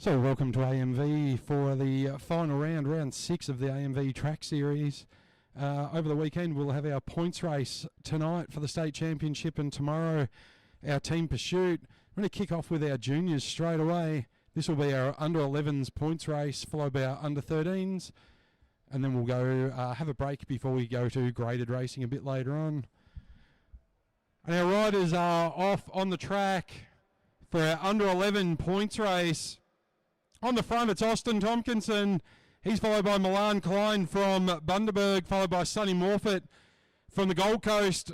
So welcome to AMV for the final round, round 6 of the AMV track series. Over the weekend we'll have our points race tonight for the state championship, and tomorrow our team pursuit. We're going to kick off with our juniors straight away. This will be our under 11s points race, followed by our under 13s, and then we'll go have a break before we go to graded racing a bit later on. And our riders are off on the track for our under 11 points race. On the front, it's Austin Tompkinson. He's followed by Milan Klein from Bundaberg, followed by Sonny Morfitt from the Gold Coast.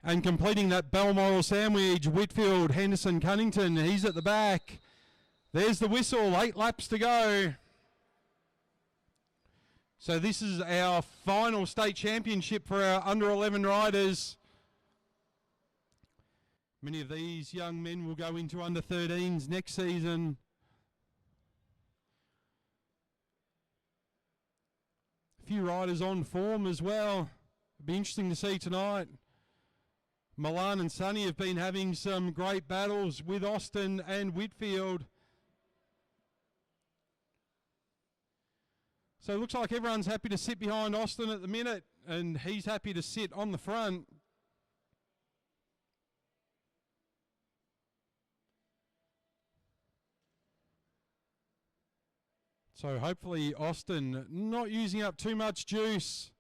And completing that Balmoral sandwich, Whitfield, Henderson, Cunnington. He's at the back. There's the whistle, 8 laps to go. So this is our final state championship for our under 11 riders. Many of these young men will go into under 13s next season. Few riders on form as well. It'll be interesting to see tonight. Milan and Sonny have been having some great battles with Austin and Whitfield. So it looks like everyone's happy to sit behind Austin at the minute, and he's happy to sit on the front. So hopefully Austin not using up too much juice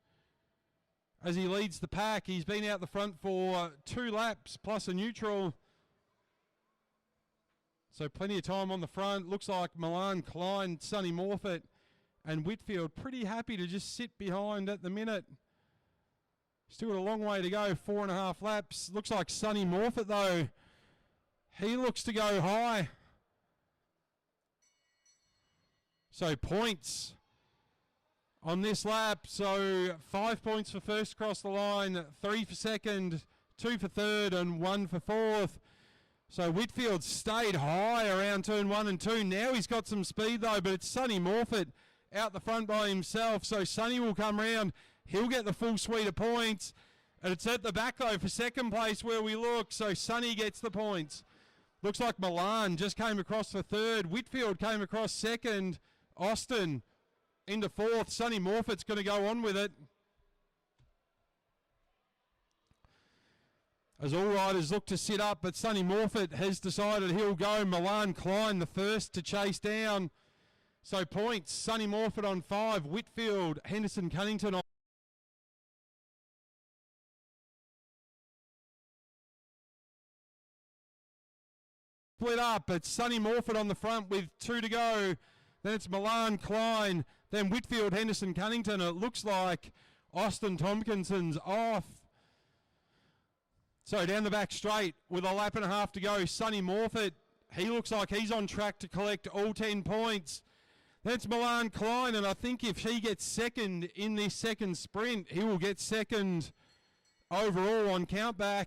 as he leads the pack. He's been out the front for 2 laps plus a neutral. So plenty of time on the front. Looks like Milan Klein, Sonny Morfitt and Whitfield pretty happy to just sit behind at the minute. Still got a long way to go, 4.5 laps. Looks like Sonny Morfitt though, he looks to go high. So points on this lap. So 5 points for first across the line, 3 for second, 2 for third and 1 for fourth. So Whitfield stayed high around turn 1 and 2. Now he's got some speed though, but it's Sonny Morfitt out the front by himself. So Sonny will come round. He'll get the full suite of points. And it's at the back though for second place where we look. So Sonny gets the points. Looks like Milan just came across for third. Whitfield came across second. Austin into fourth. Sonny Morfitt's going to go on with it. As all riders look to sit up, but Sonny Morfitt has decided he'll go. Milan Klein the first to chase down. So points, Sonny Morfitt on 5, Whitfield, Henderson, Cunnington on split up. It's Sonny Morfitt on the front with 2 to go. Then it's Milan Klein, then Whitfield, Henderson, Cunnington. It looks like Austin Tompkinson's off. So down the back straight with a lap and a half to go. Sonny Morfitt, he looks like he's on track to collect all 10 points. Then it's Milan Klein, and I think if he gets second in this second sprint, he will get second overall on countback.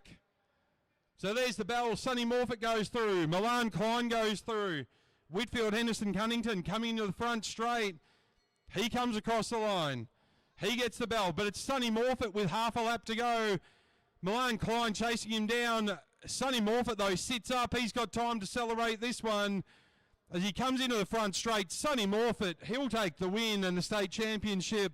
So there's the bell. Sonny Morfitt goes through. Milan Klein goes through. Whitfield, Henderson, Cunnington coming into the front straight. He comes across the line. He gets the bell, but it's Sonny Morfitt with half a lap to go. Milan Klein chasing him down. Sonny Morfitt, though, sits up. He's got time to celebrate this one. As he comes into the front straight, Sonny Morfitt, he'll take the win and the state championship.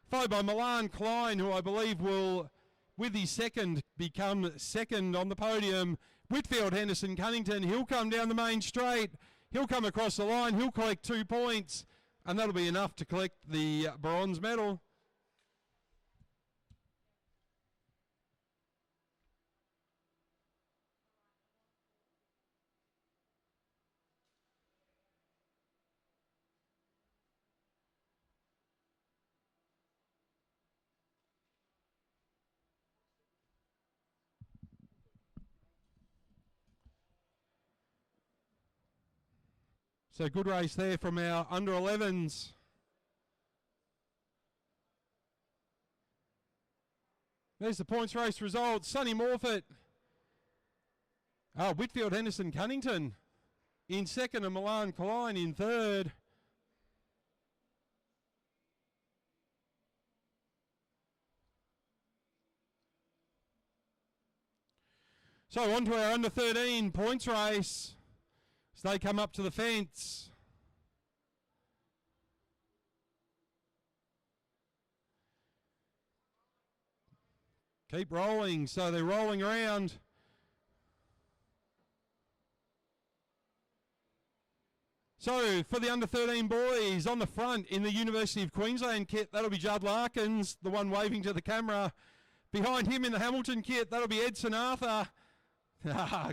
Followed by Milan Klein, who I believe will, with his second, become second on the podium. Whitfield, Henderson, Cunnington, he'll come down the main straight. He'll come across the line, he'll collect 2 points, and that'll be enough to collect the bronze medal. So good race there from our under 11s. There's the points race results. Sonny Morfitt. Whitfield, Henderson, Cunnington in second and Milan Klein in third. So on to our under 13 points race. So they come up to the fence. Keep rolling. So they're rolling around. So for the under-13 boys on the front in the University of Queensland kit, that'll be Judd Larkins, the one waving to the camera. Behind him in the Hamilton kit, that'll be Edson Arthur.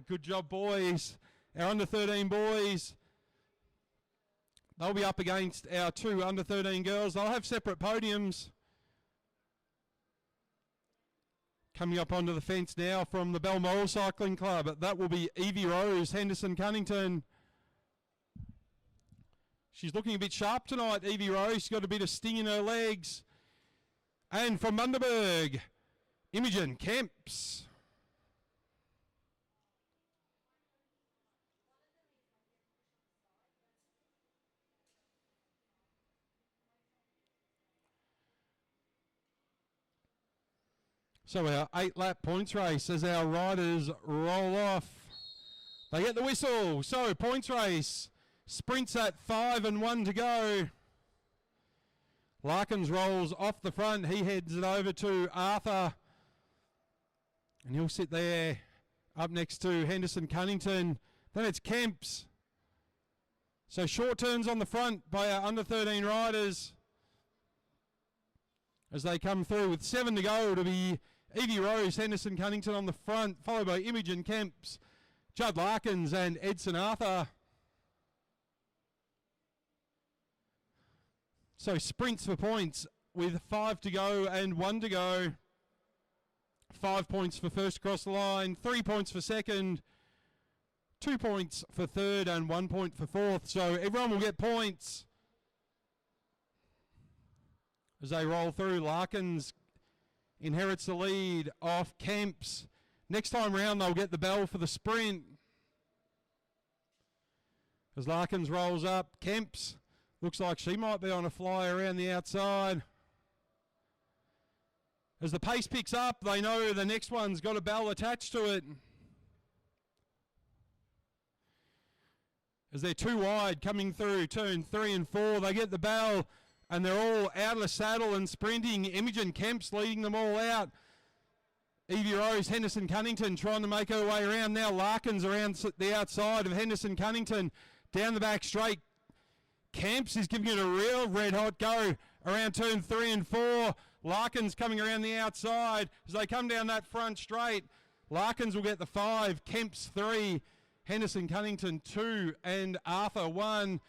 Good job, boys. Our under-13 boys. They'll be up against our two under-13 girls. They'll have separate podiums. Coming up onto the fence now from the Balmoral Cycling Club. That will be Evie Rose, Henderson Cunnington. She's looking a bit sharp tonight, Evie Rose. She's got a bit of sting in her legs. And from Bundaberg, Imogen Kemps. So our 8-lap points race as our riders roll off. They get the whistle. So points race. Sprints at 5 and 1 to go. Larkins rolls off the front. He heads it over to Arthur. And he'll sit there up next to Henderson Cunnington. Then it's Kemps. So short turns on the front by our under-13 riders. As they come through with 7 to go, it'll be Evie Rose, Henderson Cunnington on the front, followed by Imogen Kemps, Judd Larkins and Edson Arthur. So sprints for points with 5 to go and 1 to go. 5 points for first across the line, 3 points for second, 2 points for third and 1 point for fourth. So everyone will get points. As they roll through, Larkins inherits the lead off Kemps. Next time round they'll get the bell for the sprint. As Larkins rolls up, Kemps looks like she might be on a fly around the outside. As the pace picks up, they know the next one's got a bell attached to it. As they're too wide coming through turn 3 and 4, they get the bell. And they're all out of the saddle and sprinting. Imogen Kemps leading them all out. Evie Rose, Henderson Cunnington trying to make her way around. Now Larkins around the outside of Henderson Cunnington. Down the back straight. Kemps is giving it a real red hot go around turn 3 and 4. Larkins coming around the outside. As they come down that front straight, Larkins will get the 5. Kemps 3. Henderson Cunnington 2 and Arthur 1.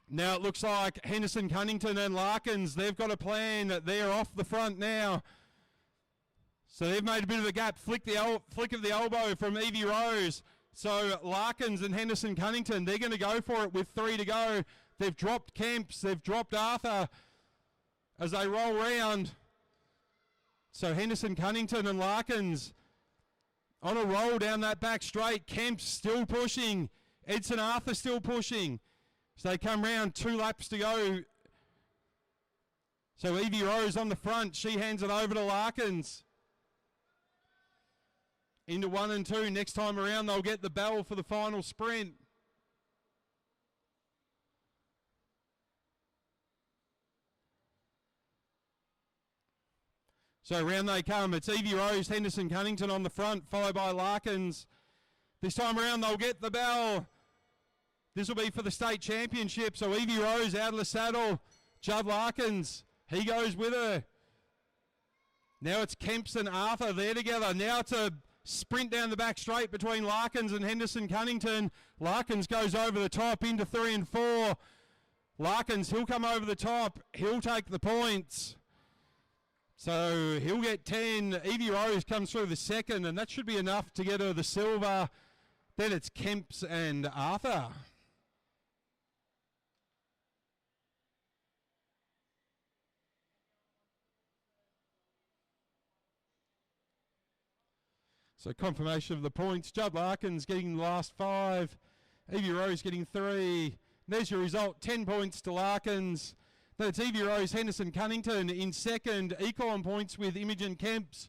Now it looks like Henderson Cunnington and Larkins, they've got a plan. They're off the front now. So they've made a bit of a gap. Flick of the elbow from Evie Rose. So Larkins and Henderson Cunnington, they're going to go for it with 3 to go. They've dropped Kemps. They've dropped Arthur as they roll round. So Henderson Cunnington and Larkins on a roll down that back straight. Kemps still pushing. Edson Arthur still pushing. So they come round, 2 laps to go. So Evie Rose on the front. She hands it over to Larkins. Into 1 and 2. Next time around, they'll get the bell for the final sprint. So round they come. It's Evie Rose, Henderson Cunnington on the front, followed by Larkins. This time around, they'll get the bell. This will be for the state championship. So Evie Rose out of the saddle. Judd Larkins, he goes with her. Now it's Kemps and Arthur. They're together. Now it's a sprint down the back straight between Larkins and Henderson Cunnington. Larkins goes over the top into 3 and 4. Larkins, he'll come over the top. He'll take the points. So he'll get 10. Evie Rose comes through the second, and that should be enough to get her the silver. Then it's Kemps and Arthur. So confirmation of the points. Judd Larkins getting the last 5. Evie Rose getting 3. There's your result. 10 points to Larkins. Then it's Evie Rose, Henderson Cunnington in second. Equal on points with Imogen Kemps.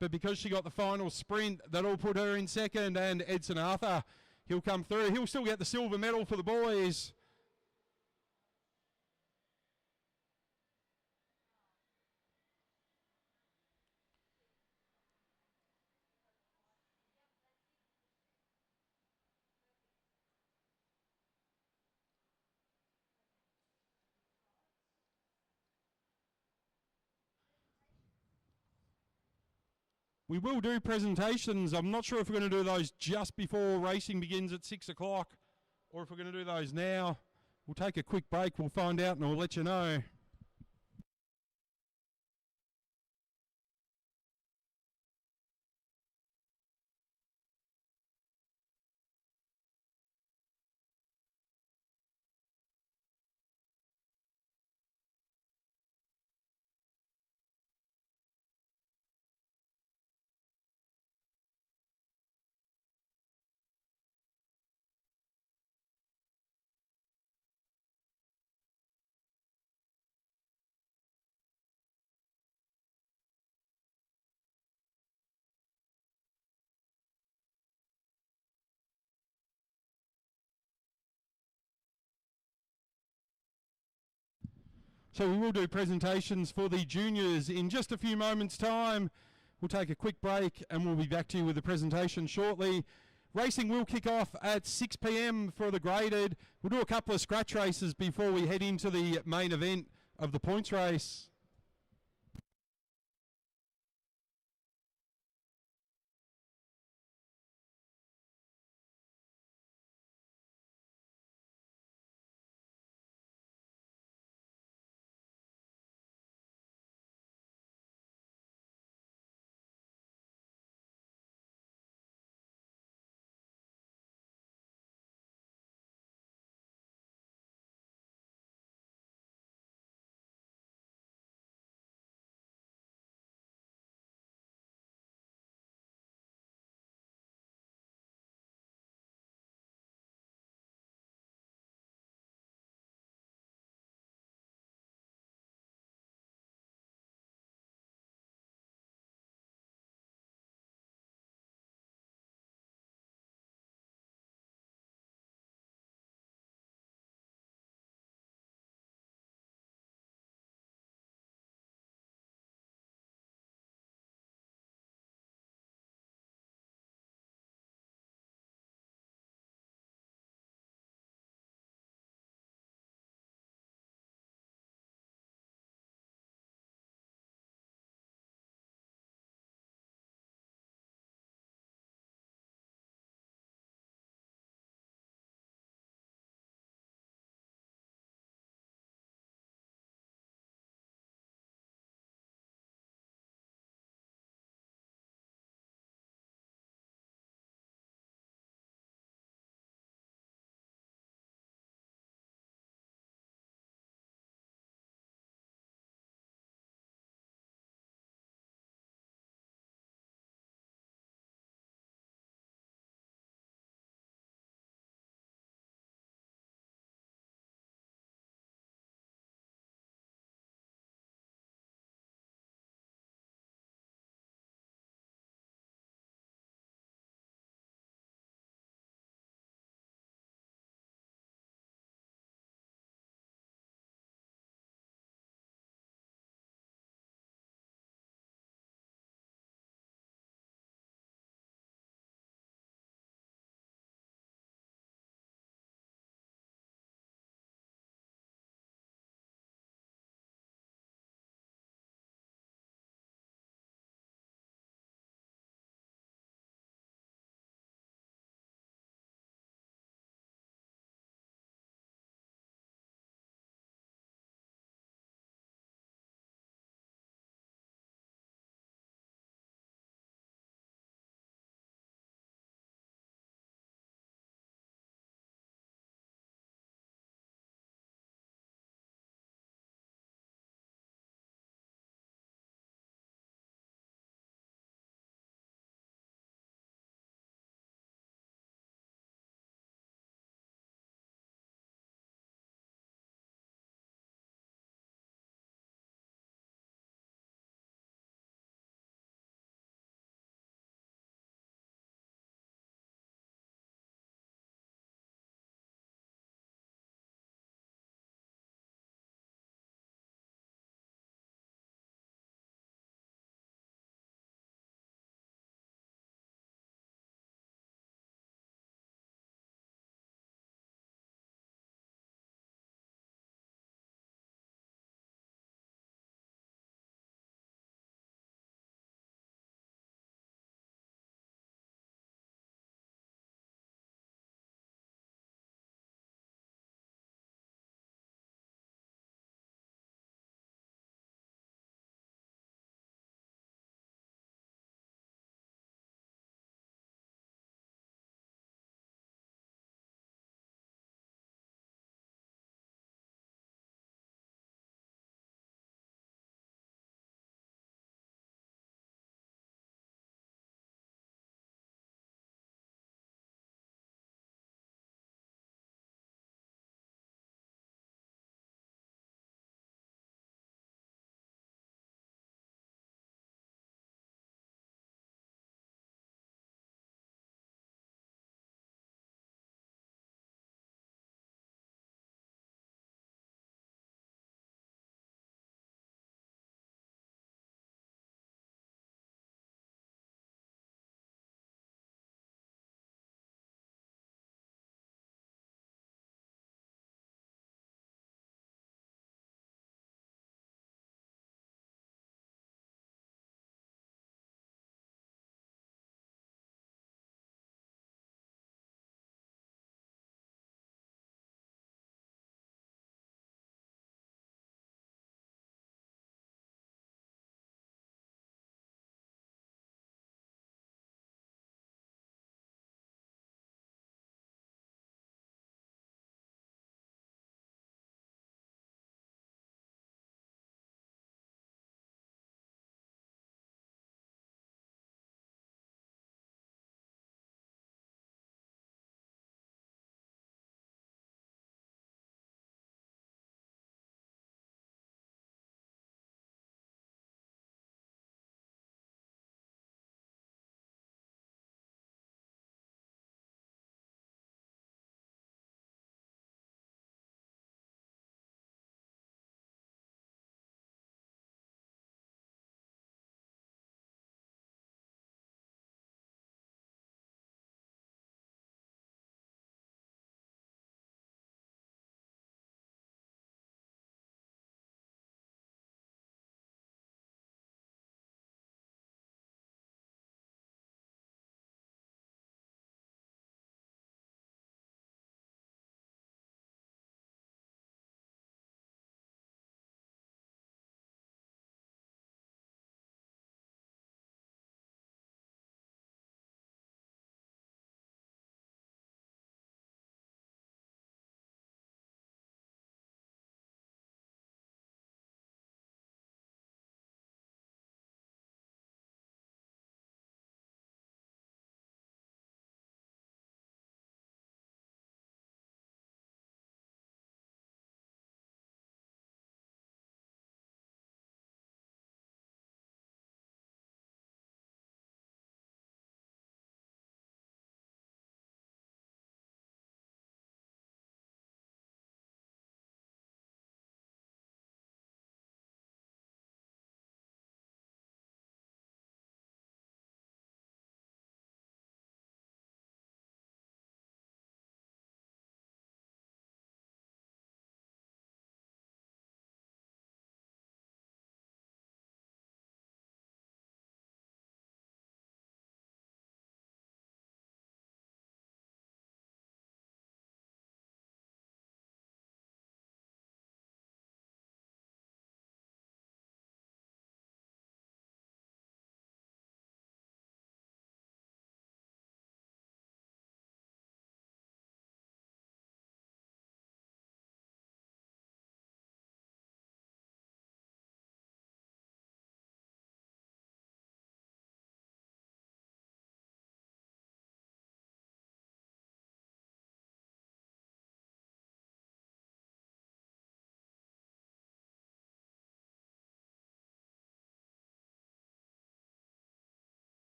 But because she got the final sprint, that'll put her in second. And Edson Arthur, he'll come through. He'll still get the silver medal for the boys. We will do presentations. I'm not sure if we're going to do those just before racing begins at 6 o'clock or if we're going to do those now. We'll take a quick break. We'll find out and we'll let you know. So we will do presentations for the juniors in just a few moments' time. We'll take a quick break and we'll be back to you with the presentation shortly. Racing will kick off at 6 p.m. for the graded. We'll do a couple of scratch races before we head into the main event of the points race.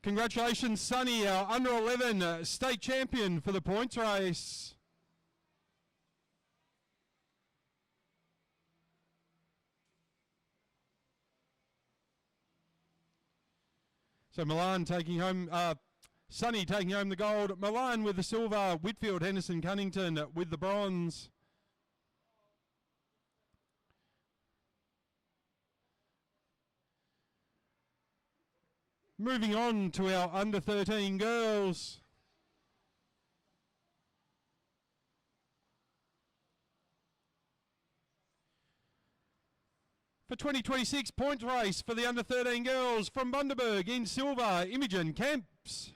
Congratulations, Sonny, our under 11 state champion for the points race. So Milan taking home, Sonny taking home the gold, Milan with the silver, Whitfield, Henderson, Cunnington with the bronze. Moving on to our under 13 girls. For 2026 points race for the under 13 girls from Bundaberg in silver, Imogen Kemps.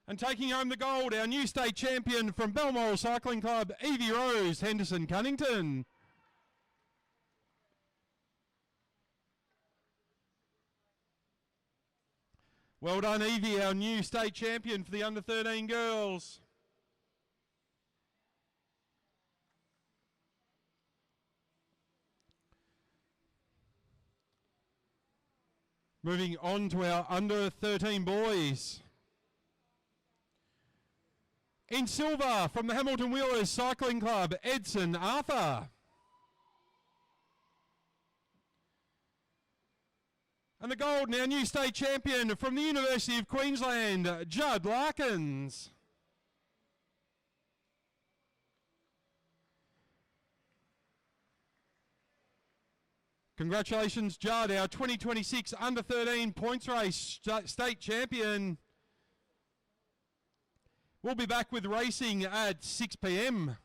And taking home the gold, our new state champion from Balmoral Cycling Club, Evie Rose, Henderson Cunnington. Well done, Evie, our new state champion for the under 13 girls. Moving on to our under 13 boys. In silver from the Hamilton Wheelers Cycling Club, Edson Arthur. And the gold, our new state champion from the University of Queensland, Judd Larkins. Congratulations, Judd, our 2026 under 13 points race state champion. We'll be back with racing at 6 p.m.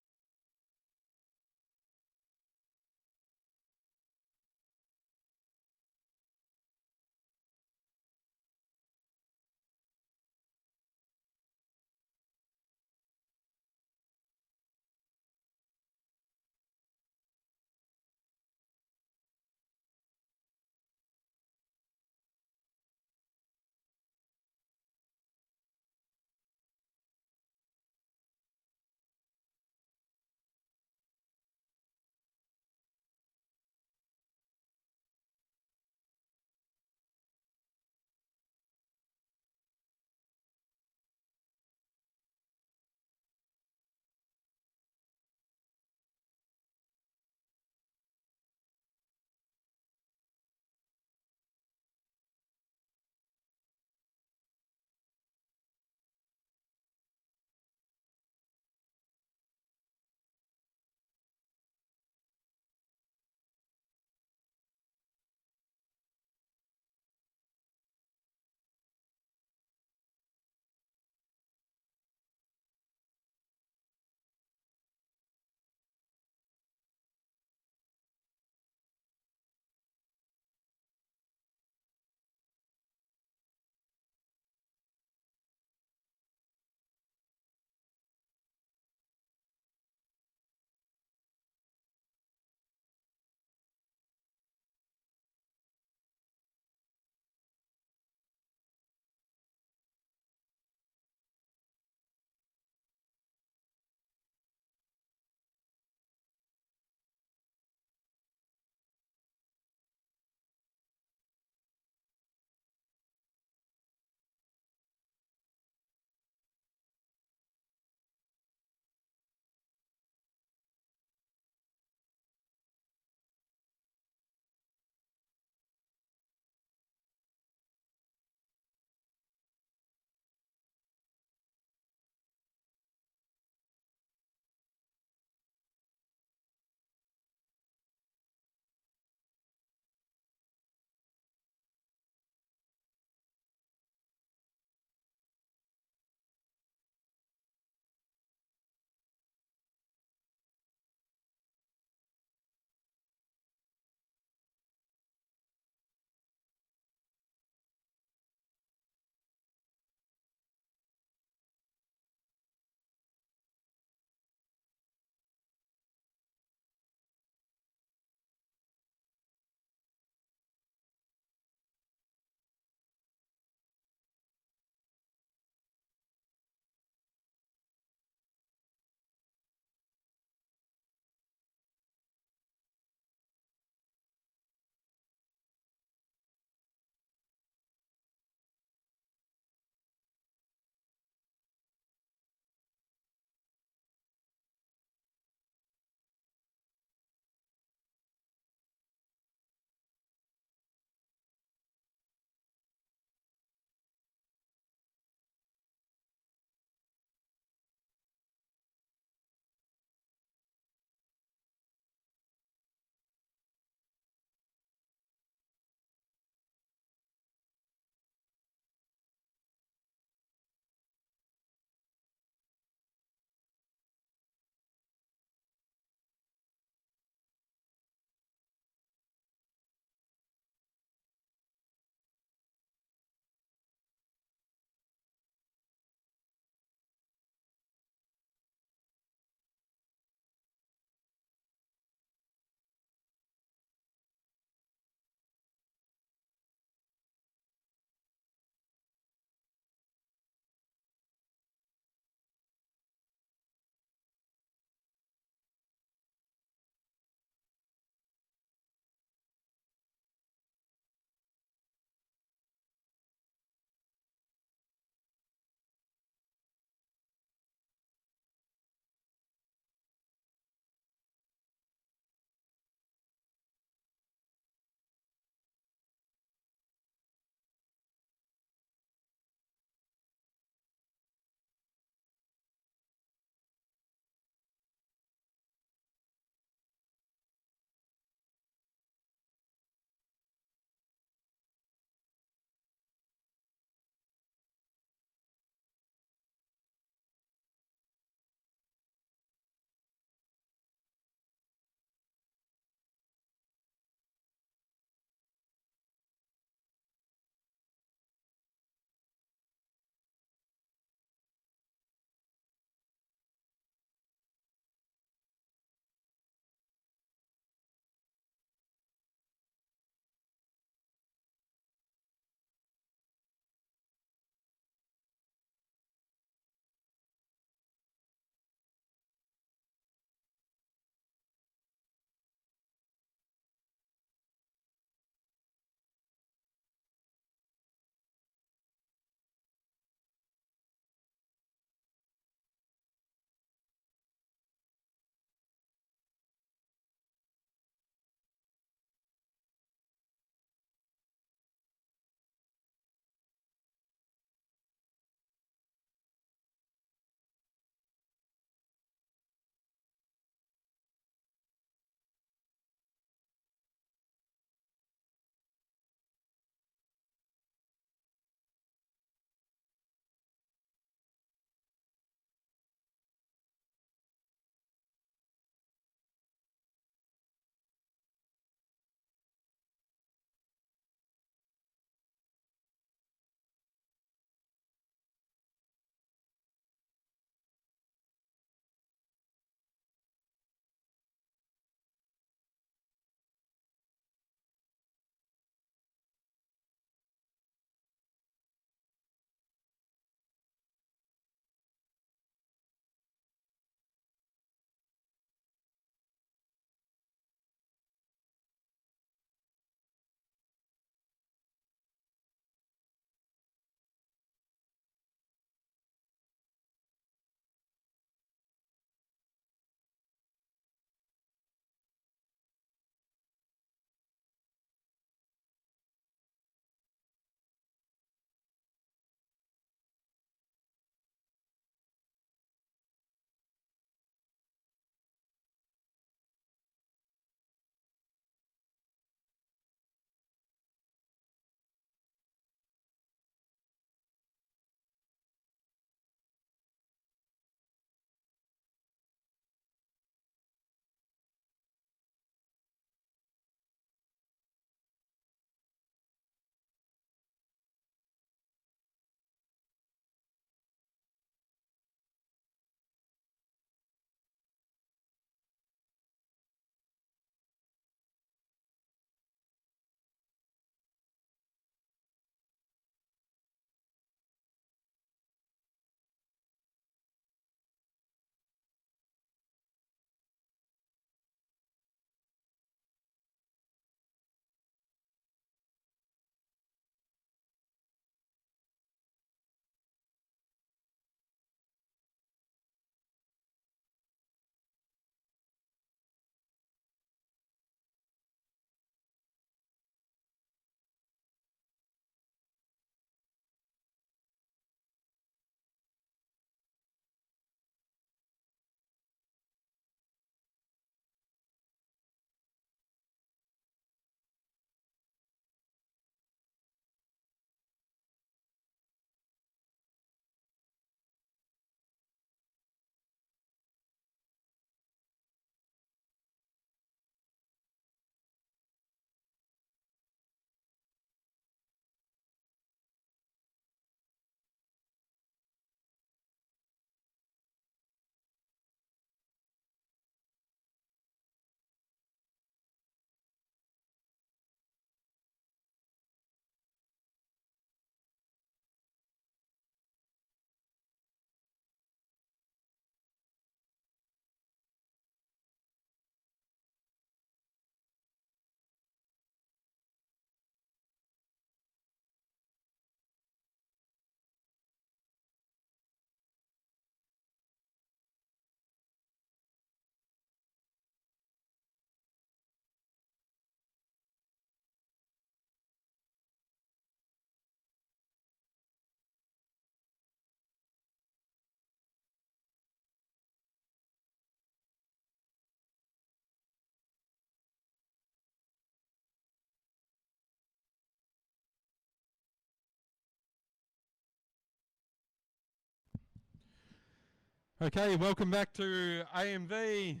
Okay, welcome back to AMV.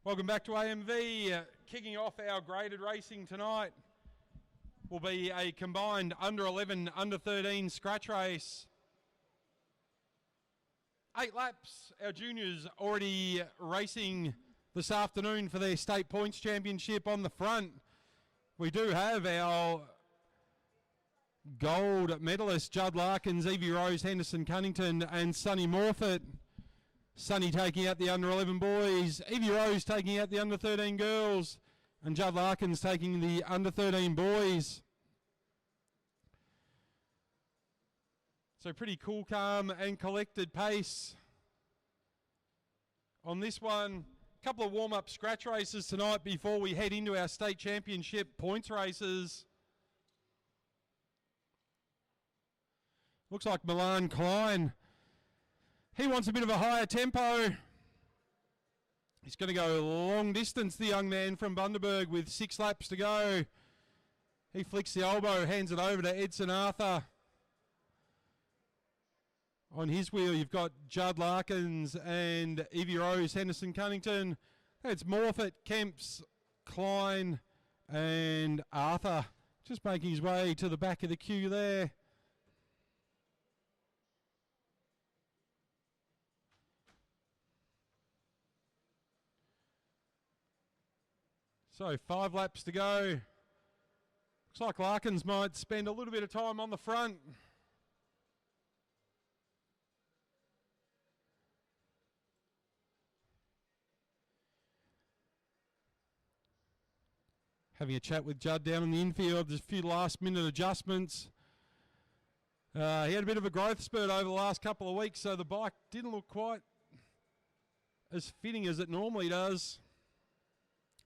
Welcome back to AMV. Kicking off our graded racing tonight will be a combined under 11, under 13 scratch race. 8 laps. Our juniors already racing this afternoon for their state points championship. On the front, we do have our gold medalist Judd Larkins, Evie Rose, Henderson Cunnington and Sonny Morfitt. Sonny taking out the under 11 boys, Evie Rose taking out the under 13 girls, and Judd Larkins taking the under 13 boys. So pretty cool, calm and collected pace on this one. A couple of warm-up scratch races tonight before we head into our state championship points races. Looks like Milan Klein, he wants a bit of a higher tempo. He's going to go long distance, the young man from Bundaberg, with 6 laps to go. He flicks the elbow, hands it over to Edson Arthur. On his wheel, you've got Judd Larkins and Evie Rose, Henderson Cunnington. That's Morfitt, Kemps, Klein and Arthur. Just making his way to the back of the queue there. So 5 laps to go. Looks like Larkins might spend a little bit of time on the front. Having a chat with Judd down in the infield. There's a few last minute adjustments. He had a bit of a growth spurt over the last couple of weeks, so the bike didn't look quite as fitting as it normally does.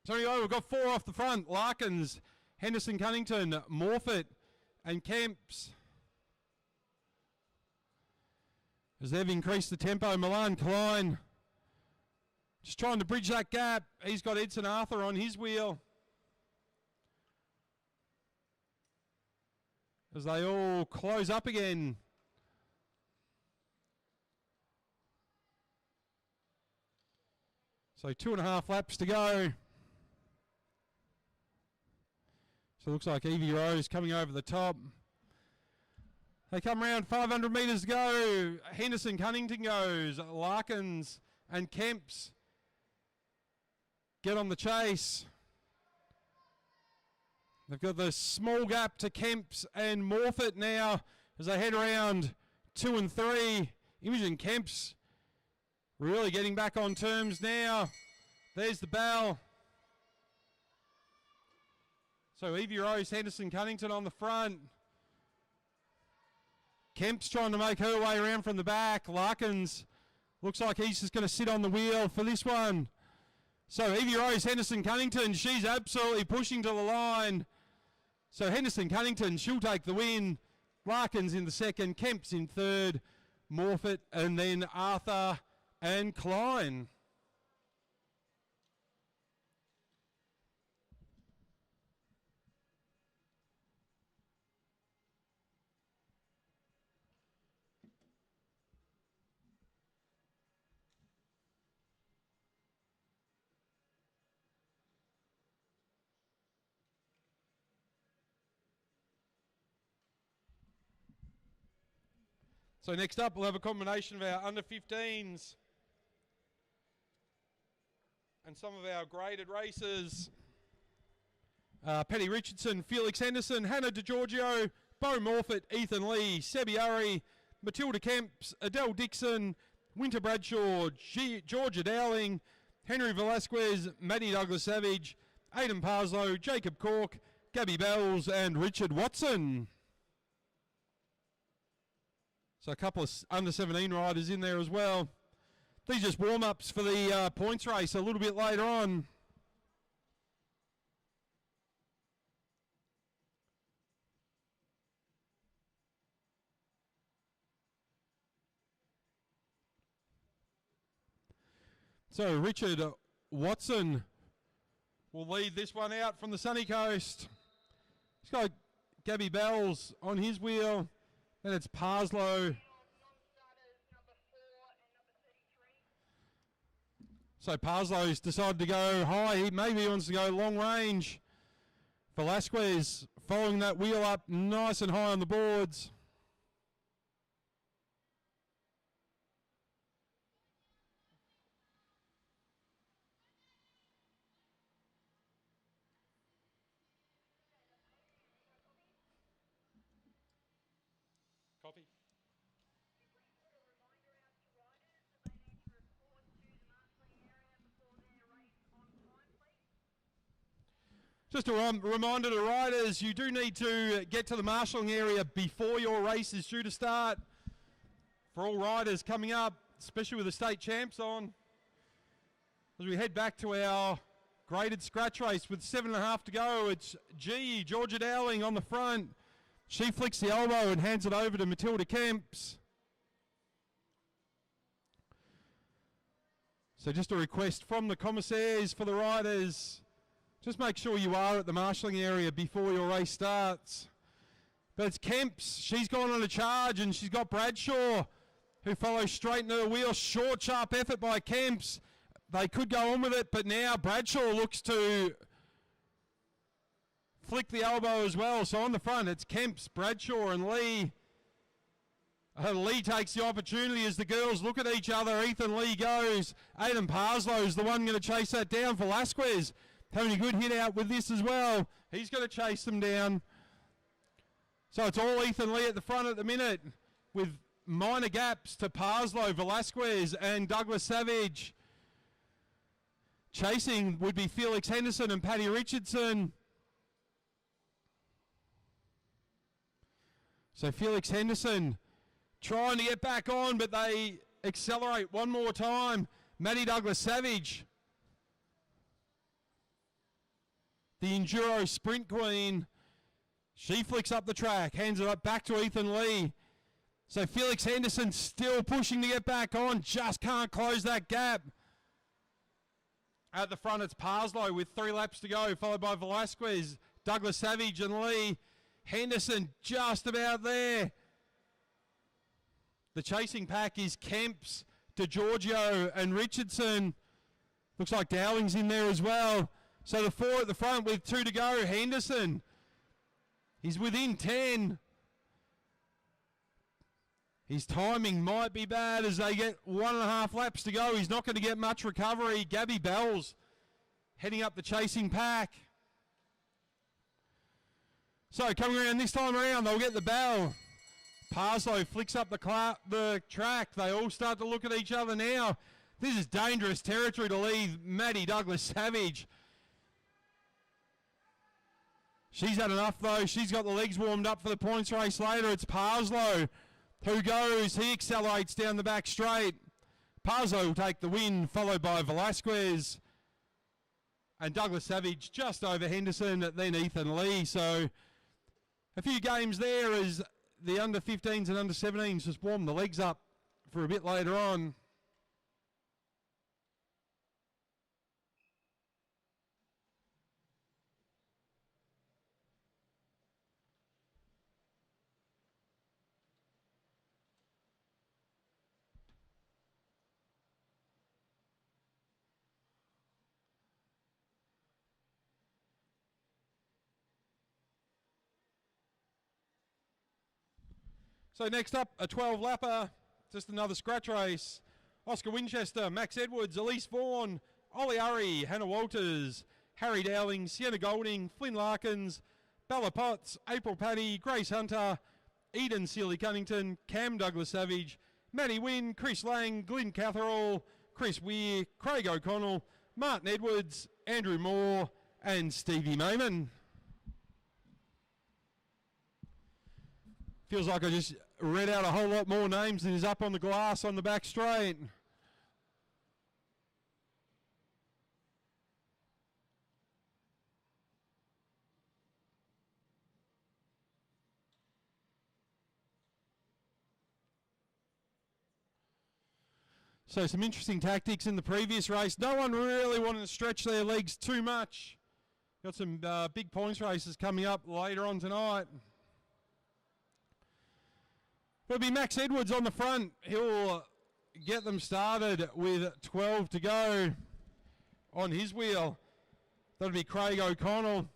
So anyway, we've got 4 off the front. Larkins, Henderson Cunnington, Morfitt and Kemps. As they've increased the tempo, Milan Klein just trying to bridge that gap. He's got Edson Arthur on his wheel. As they all close up again. So 2.5 laps to go. So it looks like Evie Rose coming over the top. They come around 500 metres to go. Henderson Cunnington goes. Larkins and Kemps get on the chase. They've got the small gap to Kemps and Morfitt now as they head around 2 and 3. Imogen Kemps really getting back on terms now. There's the bell. So Evie Rose, Henderson Cunnington on the front. Kemps trying to make her way around from the back. Larkins looks like he's just going to sit on the wheel for this one. So Evie Rose, Henderson Cunnington, she's absolutely pushing to the line. So Henderson Cunnington, she'll take the win. Larkins in the second, Kemps in third, Morfitt and then Arthur and Klein. So next up, we'll have a combination of our under-15s and some of our graded races. Penny Richardson, Felix Henderson, Hannah DeGiorgio, Bo Morfitt, Ethan Lee, Sebi Urry, Matilda Kemps, Adele Dixon, Winter Bradshaw, Georgia Dowling, Henry Velasquez, Maddie Douglas-Savage, Aidan Parslow, Jacob Cork, Gabby Bells and Richard Watson. So a couple of under-17 riders in there as well. These are just warm-ups for the points race a little bit later on. So Richard Watson will lead this one out from the sunny coast. He's got Gabby Bells on his wheel. Then it's Parslow So Parslow's decided to go high. Maybe he wants to go long range. Velasquez following that wheel up nice and high on the boards. Copy. Just a reminder to riders, you do need to get to the marshalling area before your race is due to start. For all riders coming up, especially with the state champs on. As we head back to our graded scratch race with 7.5 to go, it's Georgia Dowling on the front. She flicks the elbow and hands it over to Matilda Kemps. So just a request from the commissaires for the riders. Just make sure you are at the marshalling area before your race starts. But it's Kemps. She's gone on a charge and she's got Bradshaw who follows straight into the wheel. Short, sharp effort by Kemps. They could go on with it, but now Bradshaw looks to flick the elbow as well. So on the front, it's Kemps, Bradshaw and Lee. Lee takes the opportunity as the girls look at each other. Ethan Lee goes. Aidan Parslow's the one going to chase that down. Velasquez having a good hit out with this as well. He's going to chase them down. So it's all Ethan Lee at the front at the minute with minor gaps to Parslow, Velasquez and Douglas Savage. Chasing would be Felix Henderson and Paddy Richardson. So Felix Henderson trying to get back on, but they accelerate one more time. Maddie Douglas Savage, the Enduro Sprint Queen. She flicks up the track, hands it up back to Ethan Lee. So Felix Henderson still pushing to get back on, just can't close that gap. At the front, it's Parslow with 3 laps to go, followed by Velasquez, Douglas Savage and Lee. Henderson just about there. The chasing pack is Kemps, DeGiorgio and Richardson. Looks like Dowling's in there as well. So the 4 at the front with 2 to go. Henderson, he's within 10. His timing might be bad as they get 1.5 laps to go. He's not going to get much recovery. Gabby Bells heading up the chasing pack. So coming around this time around, they'll get the bell. Parslow flicks up the track. They all start to look at each other now. This is dangerous territory to leave Maddie Douglas Savage. She's had enough though. She's got the legs warmed up for the points race later. It's Parslow who goes. He accelerates down the back straight. Parslow will take the win, followed by Velasquez. And Douglas Savage just over Henderson, then Ethan Lee. So a few games there as the under 15s and under 17s just warm the legs up for a bit later on. So next up, a 12-lapper, just another scratch race. Oscar Winchester, Max Edwards, Elise Vaughan, Ollie Urry, Hannah Walters, Harry Dowling, Sienna Golding, Flynn Larkins, Bella Potts, April Paddy, Grace Hunter, Eden Sealy Cunnington, Cam Douglas Savage, Maddie Wynn, Chris Lang, Glyn Catherall, Chris Weir, Craig O'Connell, Martin Edwards, Andrew Moore, and Stevie Mayman. Feels like I just read out a whole lot more names than is up on the glass on the back straight. So some interesting tactics in the previous race. No one really wanted to stretch their legs too much. Got some big points races coming up later on tonight. It'll be Max Edwards on the front. He'll get them started with 12 to go. on his wheel. That'll be Craig O'Connell.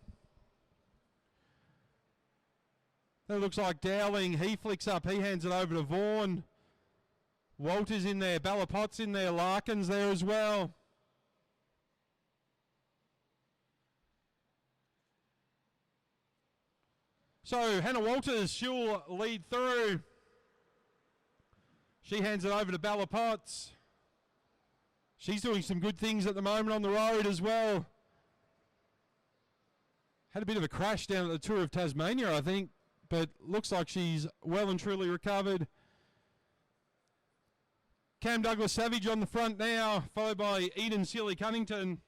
That looks like Dowling. He flicks up. He hands it over to Vaughan. Walter's in there. Ballapot's in there. Larkin's there as well. So Hannah Walters, she'll lead through. She hands it over to Ballapot's. She's doing some good things at the moment on the road as well. Had a bit of a crash down at the Tour of Tasmania, I think, but looks like she's well and truly recovered. Cam Douglas Savage on the front now, followed by Eden Sealy Cunnington.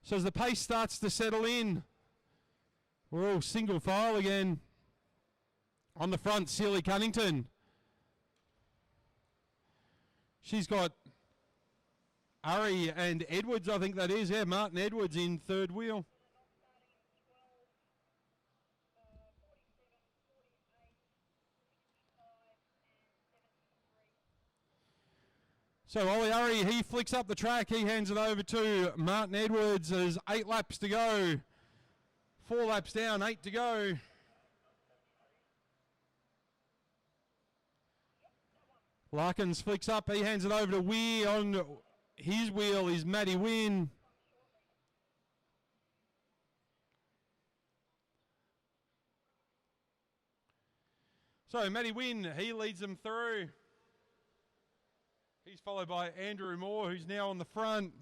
So as the pace starts to settle in, we're all single file again. On the front, Sealy Cunnington. She's got Urry and Edwards, I think that is. Yeah, Martin Edwards in third wheel. So Ollie Urry, he flicks up the track. He hands it over to Martin Edwards. There's 8 laps to go. 4 laps down, 8 to go. Larkins flicks up. He hands it over to Weir. On his wheel is Matty Wynn. So Matty Wynn, he leads them through. He's followed by Andrew Moore, who's now on the front.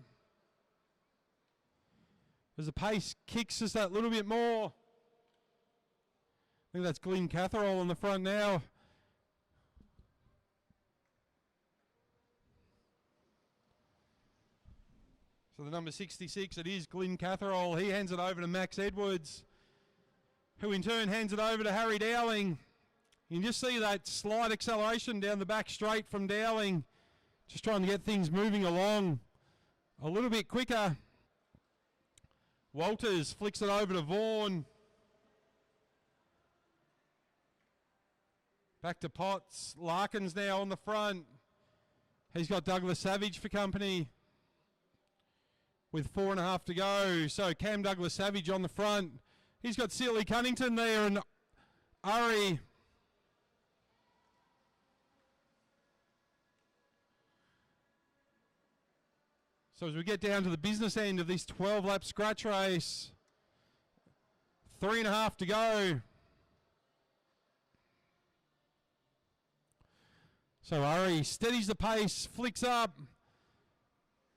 As the pace kicks us that little bit more. I think that's Glenn Catherall on the front now. So the number 66, it is Glenn Catherall. He hands it over to Max Edwards, who in turn hands it over to Harry Dowling. You can just see that slight acceleration down the back straight from Dowling. Just trying to get things moving along a little bit quicker. Walters flicks it over to Vaughan. Back to Potts. Larkins now on the front. He's got Douglas Savage for company with 4.5 to go. So Cam Douglas Savage on the front. He's got Sealy Cunnington there and Urry. So as we get down to the business end of this 12-lap scratch race, 3.5 to go. So Urry steadies the pace, flicks up.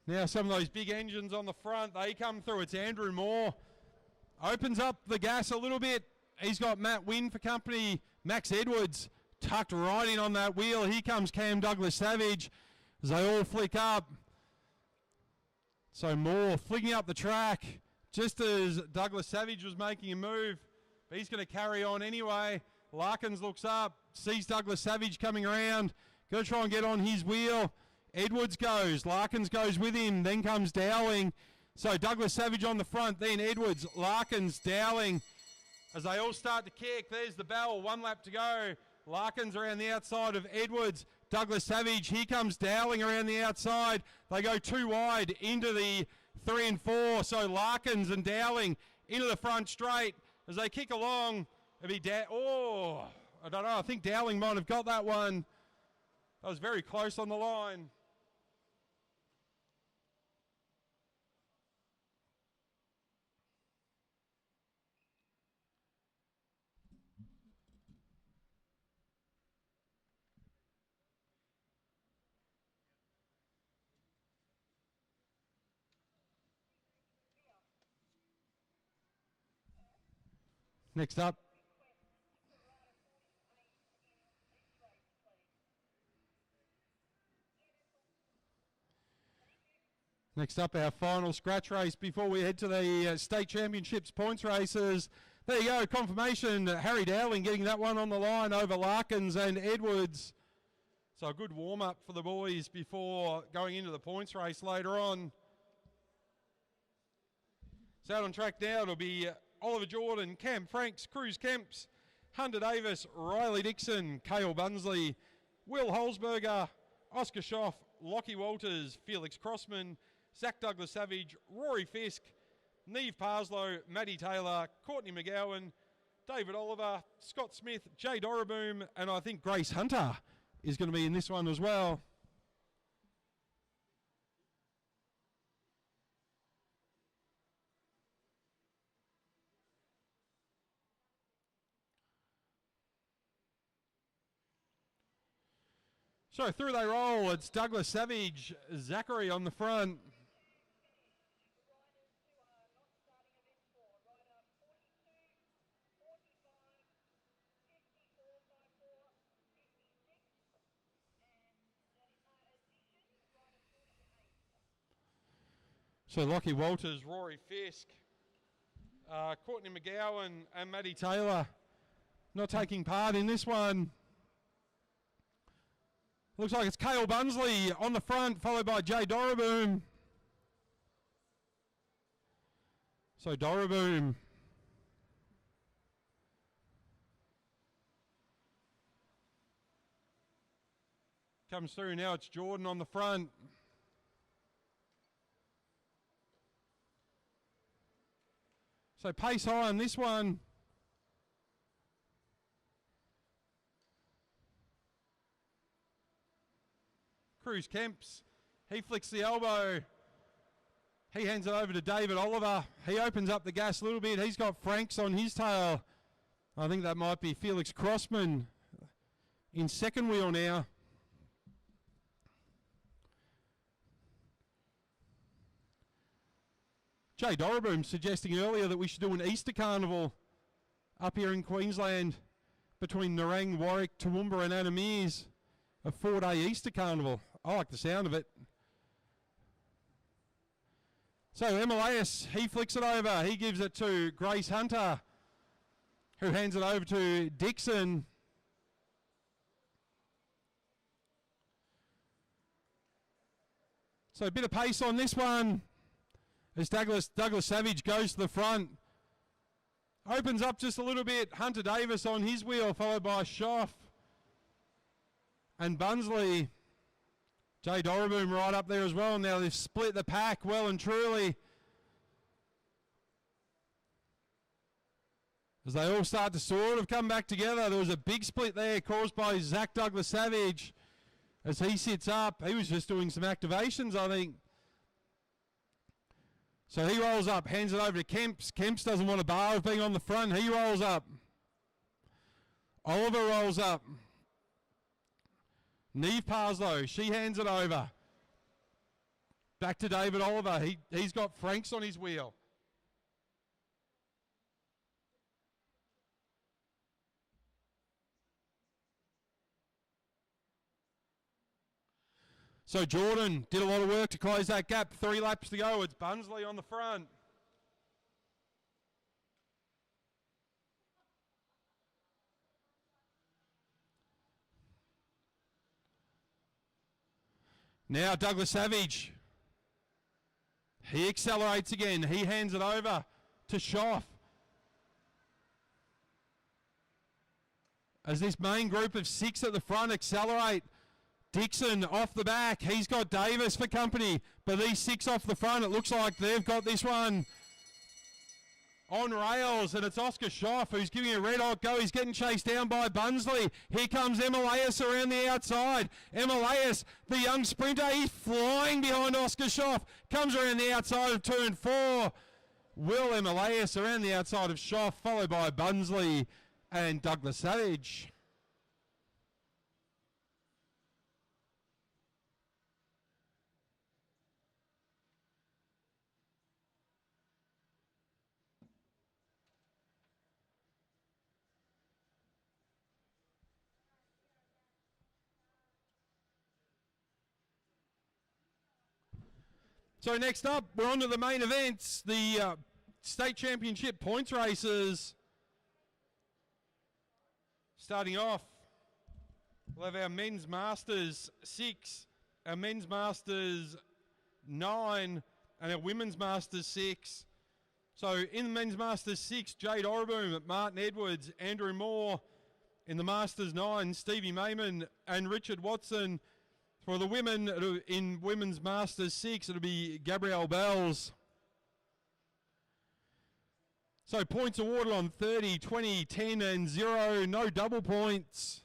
Now some of those big engines on the front, they come through. It's Andrew Moore. Opens up the gas a little bit. He's got Matt Wynn for company. Max Edwards tucked right in on that wheel. Here comes Cam Douglas Savage as they all flick up. So Moore flicking up the track just as Douglas Savage was making a move. But he's going to carry on anyway. Larkins looks up, sees Douglas Savage coming around. Going to try and get on his wheel. Edwards goes. Larkins goes with him. Then comes Dowling. So Douglas Savage on the front. Then Edwards, Larkins, Dowling. As they all start to kick, there's the bell. 1 lap to go. Larkins around the outside of Edwards. Douglas Savage, here comes Dowling around the outside. They go too wide into the 3 and 4. So Larkins and Dowling into the front straight. As they kick along, it'll be I don't know. I think Dowling might have got that one. That was very close on the line. Next up. Next up, our final scratch race before we head to the State Championships points races. There you go, confirmation. Harry Dowling getting that one on the line over Larkins and Edwards. So a good warm-up for the boys before going into the points race later on. So out on track now, it'll be Oliver Jordan, Cam Franks, Cruz Kemps, Hunter Davis, Riley Dixon, Cale Bunsley, Will Holzberger, Oscar Schoff, Lockie Walters, Felix Crossman, Zach Douglas Savage, Rory Fisk, Neve Parslow, Maddie Taylor, Courtney McGowan, David Oliver, Scott Smith, Jay Doraboom, and I think Grace Hunter is going to be in this one as well. So through they roll, it's Douglas Savage, Zachary on the front. So Lockie Walters, Rory Fisk, Courtney McGowan and Maddie Taylor not taking part in this one. Looks like it's Cale Bunsley on the front, followed by Jay Doraboom. So Doraboom comes through. Now it's Jordan on the front. So pace high on this one. Cruz Kemps, he flicks the elbow. He hands it over to David Oliver. He opens up the gas a little bit. He's got Franks on his tail. I think that might be Felix Crossman in second wheel now. Jay Doraboom suggesting earlier that we should do an Easter carnival up here in Queensland between Nerang, Warwick, Toowoomba and Anna Meares. A 4-day Easter carnival. I like the sound of it. So Emilius, he flicks it over. He gives it to Grace Hunter, who hands it over to Dixon. So a bit of pace on this one as Douglas Savage goes to the front. Opens up just a little bit. Hunter Davis on his wheel, followed by Schoff and Bunsley. Jay Doraboom right up there as well. Now they've split the pack well and truly, as they all start to sort of come back together. There was a big split there caused by Zach Douglas Savage as he sits up. He was just doing some activations, I think. So he rolls up, hands it over to Kemps. Kemps doesn't want a bar of being on the front. He rolls up. Oliver rolls up. Neve Parslow, she hands it over. Back to David Oliver. He's got Franks on his wheel. So Jordan did a lot of work to close that gap. 3 laps to go. It's Bunsley on the front. Now Douglas Savage. He accelerates again. He hands it over to Schoff. As this main group of 6 at the front accelerate. Dixon off the back. He's got Davis for company. But these 6 off the front, it looks like they've got this one on rails. And it's Oscar Schoff who's giving a red hot go. He's getting chased down by Bunsley. Here comes Emilius around the outside. Emilius, the young sprinter, he's flying behind Oscar Schoff. Comes around the outside of turn 4. Will Emilius around the outside of Schoff, followed by Bunsley and Douglas Savage. So next up, we're on to the main events, the state championship points races. Starting off, we'll have our men's masters 6, our men's masters 9, and our women's masters 6. So in the men's Masters 6, Jade Orboom, Martin Edwards, Andrew Moore. In the Masters 9, Stevie Mayman and Richard Watson. For the women, in women's Masters 6, it'll be Gabrielle Bells. So points awarded on 30, 20, 10 and 0. No double points.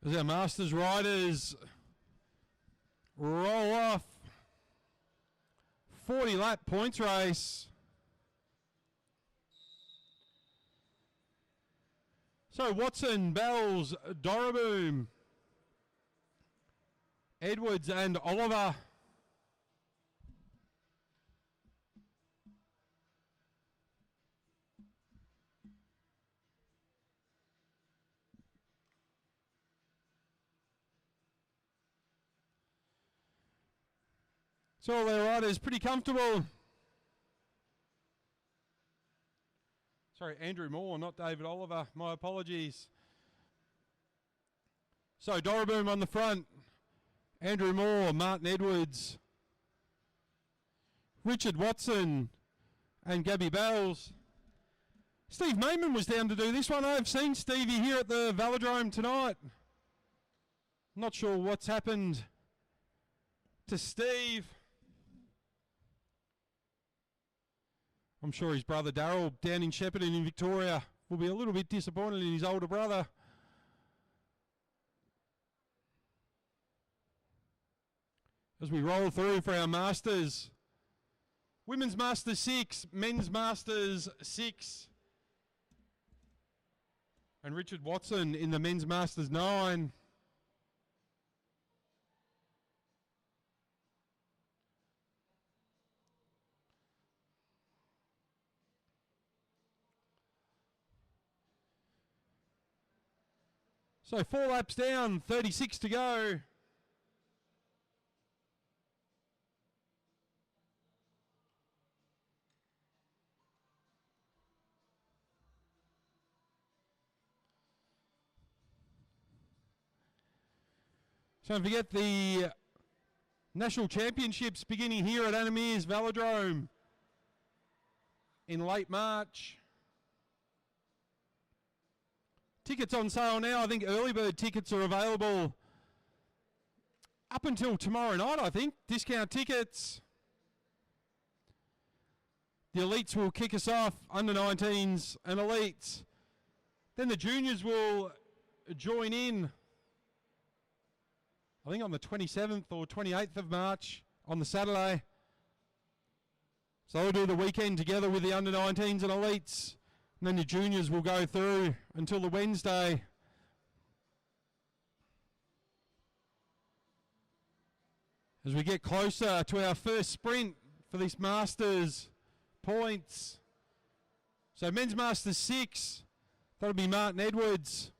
As our Masters riders roll off. 40 lap points race. So Watson, Bells, Doroboom, Edwards and Oliver. So all their riders pretty comfortable. Sorry, Andrew Moore, not David Oliver. My apologies. So Doroboom on the front. Andrew Moore, Martin Edwards, Richard Watson and Gabby Bells. Steve Mayman was down to do this one. I've seen Stevie here at the Velodrome tonight. Not sure what's happened to Steve. I'm sure his brother Darryl down in Shepparton in Victoria will be a little bit disappointed in his older brother. As we roll through for our Masters. Women's Masters 6, Men's Masters 6. And Richard Watson in the Men's Masters 9. So 4 laps down, 36 to go. So don't forget the National Championships beginning here at Anna Meares Velodrome in late March. Tickets on sale now. I think early bird tickets are available up until tomorrow night, I think. Discount tickets. The elites will kick us off, under 19s and elites. Then the juniors will join in, I think on the 27th or 28th of March on the Saturday. So they'll do the weekend together with the under 19s and elites. And then the juniors will go through until the Wednesday. As we get closer to our first sprint for this Masters points. So Men's Masters 6, that'll be Martin Edwards,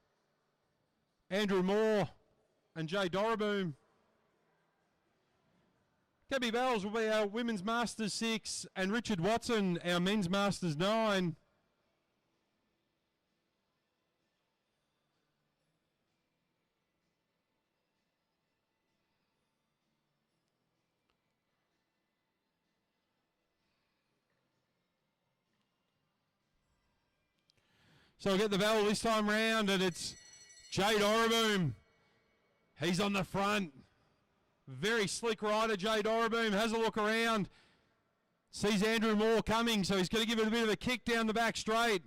Andrew Moore and Jay Doroboom. Gabby Bells will be our Women's Masters 6 and Richard Watson our Men's Masters 9. So we'll get the bell this time round, and it's Jade Orboom. He's on the front. Very slick rider, Jade Orboom. Has a look around. Sees Andrew Moore coming, so he's going to give it a bit of a kick down the back straight.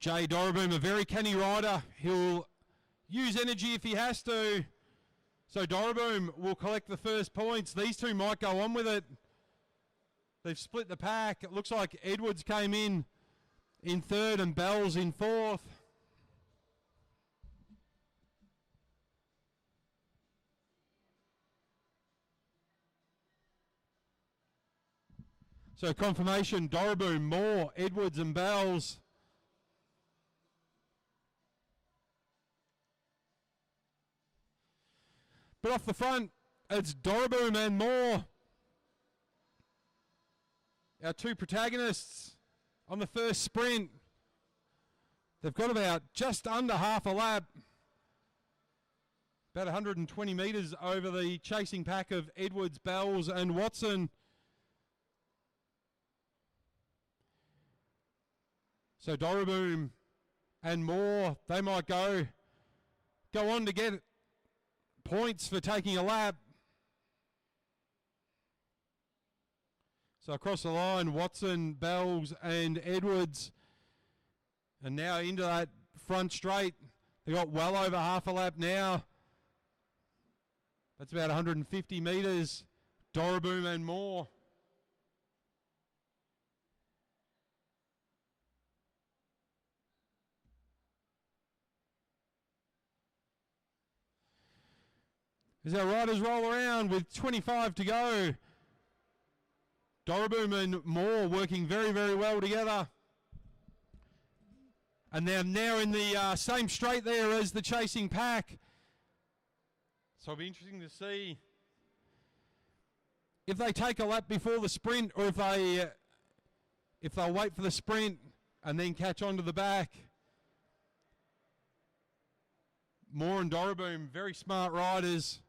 Jade Orboom, a very canny rider. He'll use energy if he has to. So Doroboom will collect the first points. These two might go on with it. They've split the pack. It looks like Edwards came in third and Bells in fourth. So confirmation, Doroboom, Moore, Edwards and Bells. But off the front, it's Doroboom and Moore. Our two protagonists on the first sprint. They've got about just under half a lap. About 120 metres over the chasing pack of Edwards, Bells and Watson. So Doroboom and Moore, they might go on to get points for taking a lap. So across the line, Watson, Bells and Edwards. And now into that front straight. They got well over half a lap now. That's about 150 metres. Doroboom and Moore. As our riders roll around with 25 to go. Doroboom and Moore working very, very well together. And they're now in the same straight there as the chasing pack. So it'll be interesting to see if they take a lap before the sprint or if they'll wait for the sprint and then catch on to the back. Moore and Doroboom, very smart riders.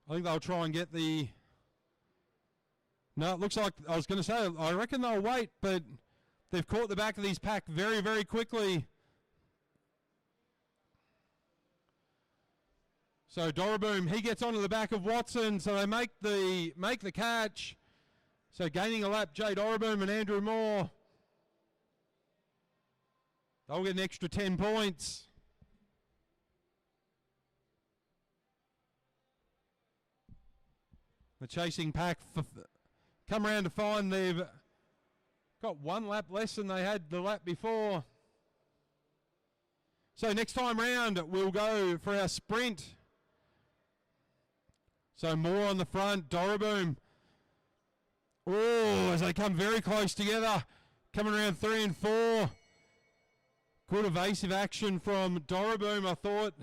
I think they'll try and get the... No, it looks like, I was going to say, I reckon they'll wait, but they've caught the back of these pack very, very quickly. So Doroboom, he gets onto the back of Watson, so they make the catch. So gaining a lap, Jay Doroboom and Andrew Moore. They'll get an extra 10 points. The chasing pack come around to find they've got one lap less than they had the lap before. So next time round, we'll go for our sprint. So Moore on the front, Doroboom. Oh, as they come very close together, coming around 3 and 4. Good evasive action from Doroboom. I thought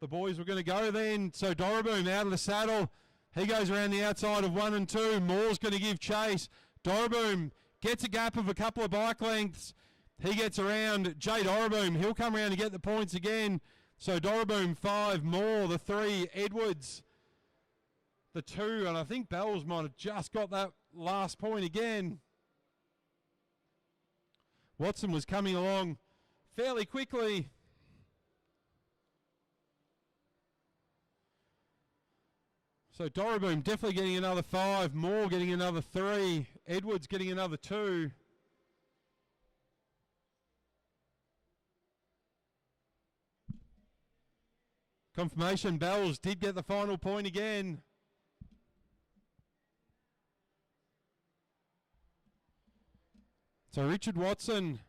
the boys were going to go then. So Doroboom out of the saddle. He goes around the outside of 1 and 2. Moore's going to give chase. Doroboom gets a gap of a couple of bike lengths. He gets around Jay Doroboom. He'll come around to get the points again. So Doroboom 5, Moore the 3, Edwards the 2, and I think Bells might have just got that last point again. Watson was coming along fairly quickly. So Doroboom definitely getting another 5, Moore getting another 3, Edwards getting another 2. Confirmation, Bells did get the final point again. So Richard Watson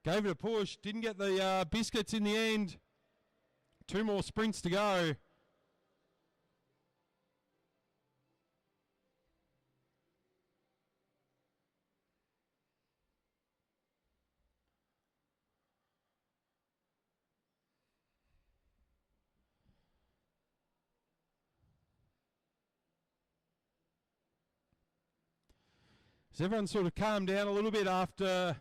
gave it a push, didn't get the biscuits in the end. 2 more sprints to go. So everyone sort of calmed down a little bit after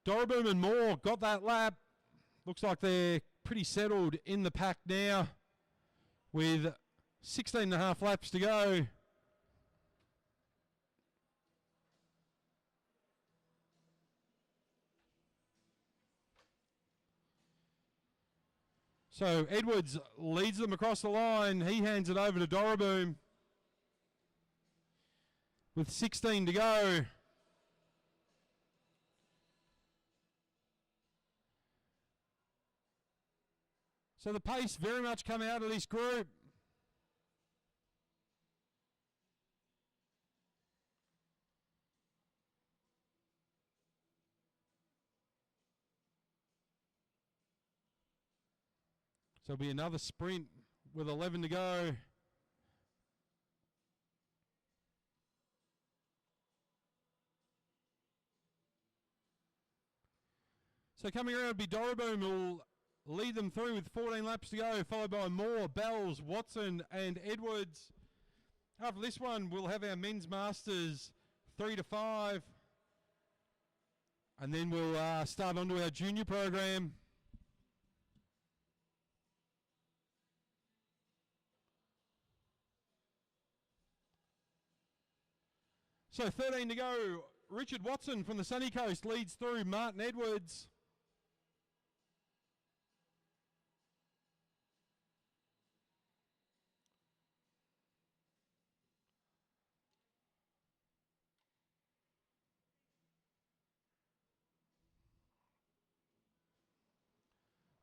Doroboom and Moore got that lap. Looks like they're pretty settled in the pack now with 16 and a half laps to go. So Edwards leads them across the line. He hands it over to Doroboom with 16 to go. So the pace very much come out of this group. So it'll be another sprint with 11 to go. So coming around will be Doriboom, who'll lead them through with 14 laps to go, followed by Moore, Bells, Watson and Edwards. After this one, we'll have our men's masters 3 to 5. And then we'll start on to our junior program. So 13 to go. Richard Watson from the Sunny Coast leads through Martin Edwards.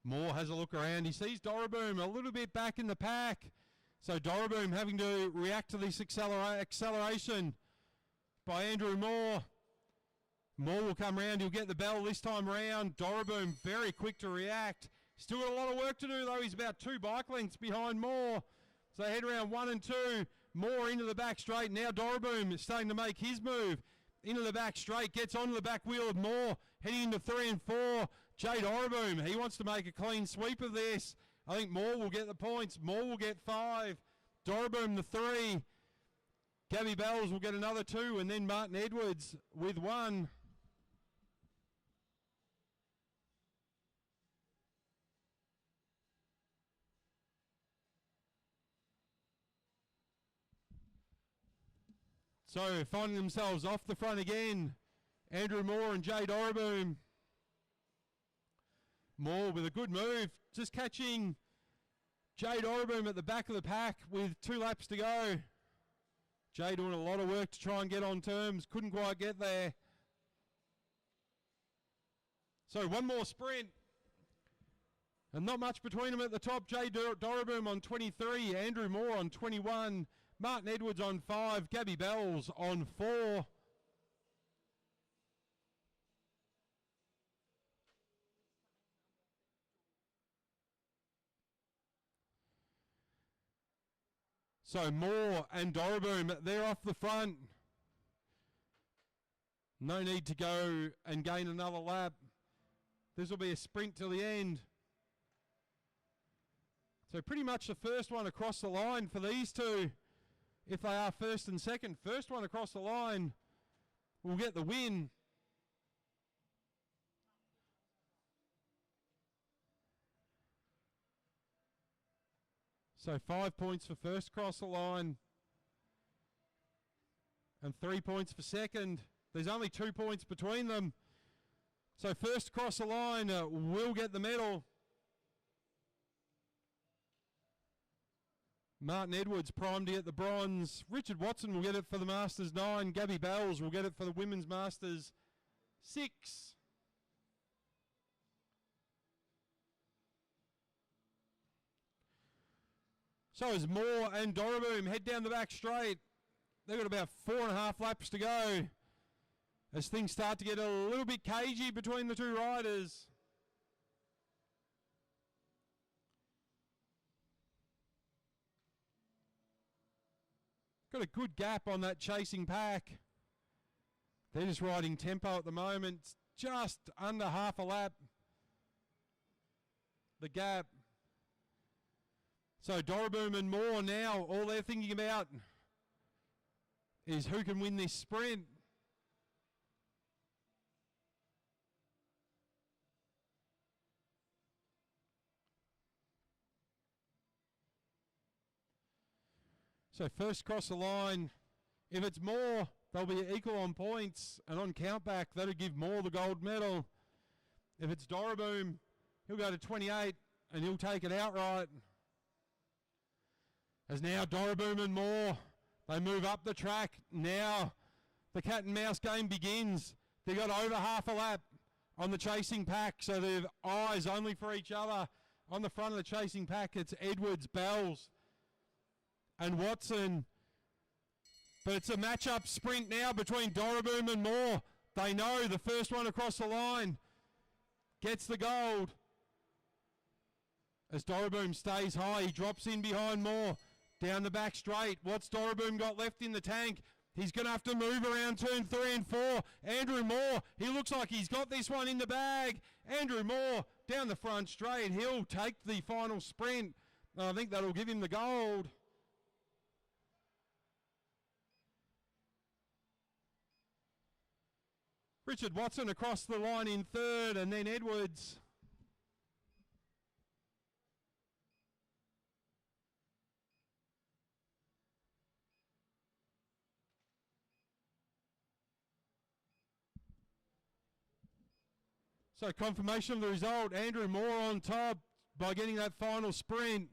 Moore has a look around. He sees Doriboom a little bit back in the pack. So Doriboom having to react to this acceleration by Andrew Moore. Moore will come round. He'll get the bell this time round. Doriboom very quick to react. Still got a lot of work to do though. He's about 2 bike lengths behind Moore. So head around 1 and 2. Moore into the back straight. Now Doriboom is starting to make his move. Into the back straight. Gets onto the back wheel of Moore. Heading into 3 and 4. Jay Doriboom, he wants to make a clean sweep of this. I think Moore will get the points. Moore will get 5. Doriboom the 3. Gabby Bells will get another 2. And then Martin Edwards with 1. So finding themselves off the front again. Andrew Moore and Jay Doriboom. Moore with a good move, just catching Jay Doriboom at the back of the pack with 2 laps to go. Jay doing a lot of work to try and get on terms, couldn't quite get there. So one more sprint. And not much between them at the top. Jay Doriboom on 23, Andrew Moore on 21, Martin Edwards on 5, Gabby Bells on 4. So Moore and Doriboom, they're off the front. No need to go and gain another lap. This will be a sprint till the end. So pretty much the first one across the line for these two, if they are first and second. First one across the line will get the win. So 5 points for first across the line and 3 points for second. There's only 2 points between them. So first across the line will get the medal. Martin Edwards primed to get the bronze. Richard Watson will get it for the Masters 9. Gabby Bells will get it for the Women's Masters 6. So as Moore and Doriboom head down the back straight, they've got about 4.5 laps to go as things start to get a little bit cagey between the two riders. Got a good gap on that chasing pack. They're just riding tempo at the moment, just under half a lap. The gap. So Doriboom and Moore now, all they're thinking about is who can win this sprint. So first across the line, if it's Moore, they'll be equal on points, and on countback, that'll give Moore the gold medal. If it's Doriboom, he'll go to 28 and he'll take it outright. As now Doriboom and Moore, they move up the track. Now the cat and mouse game begins. They've got over half a lap on the chasing pack, so they've eyes only for each other. On the front of the chasing pack, it's Edwards, Bells and Watson. But it's a match-up sprint now between Doriboom and Moore. They know the first one across the line gets the gold. As Doriboom stays high, he drops in behind Moore. Down the back straight. What's Doriboom got left in the tank? He's going to have to move around turn 3 and 4. Andrew Moore, he looks like he's got this one in the bag. Andrew Moore down the front straight. He'll take the final sprint. I think that'll give him the gold. Richard Watson across the line in third, and then Edwards. So confirmation of the result, Andrew Moore on top by getting that final sprint.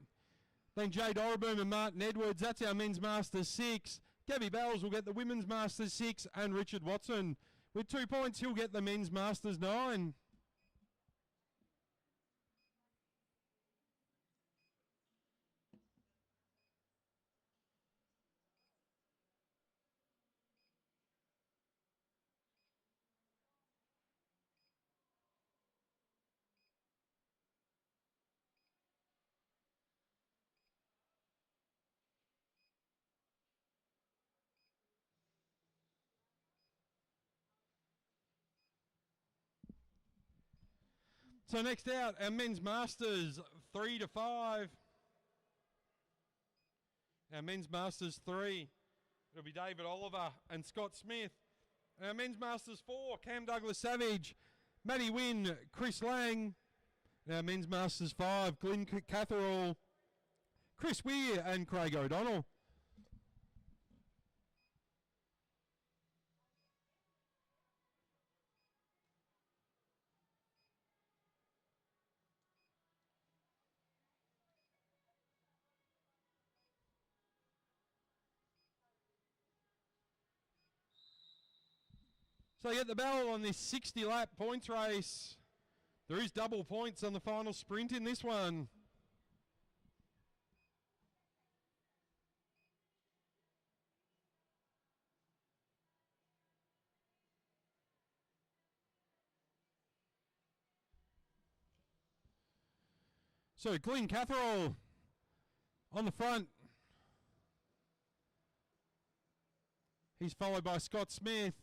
Then Jay Dorboom and Martin Edwards, that's our men's Masters 6. Gabby Bells will get the women's Masters 6, and Richard Watson with 2 points, he'll get the men's Masters 9. So next out, our men's Masters 3 to 5. Our men's Masters 3, it'll be David Oliver and Scott Smith. Our men's Masters 4, Cam Douglas Savage, Matty Wynn, Chris Lang. Our men's Masters 5, Glenn Catherall, Chris Weir and Craig O'Donnell. So you get the bell on this 60-lap points race. There is double points on the final sprint in this one. So Glenn Catherall on the front. He's followed by Scott Smith.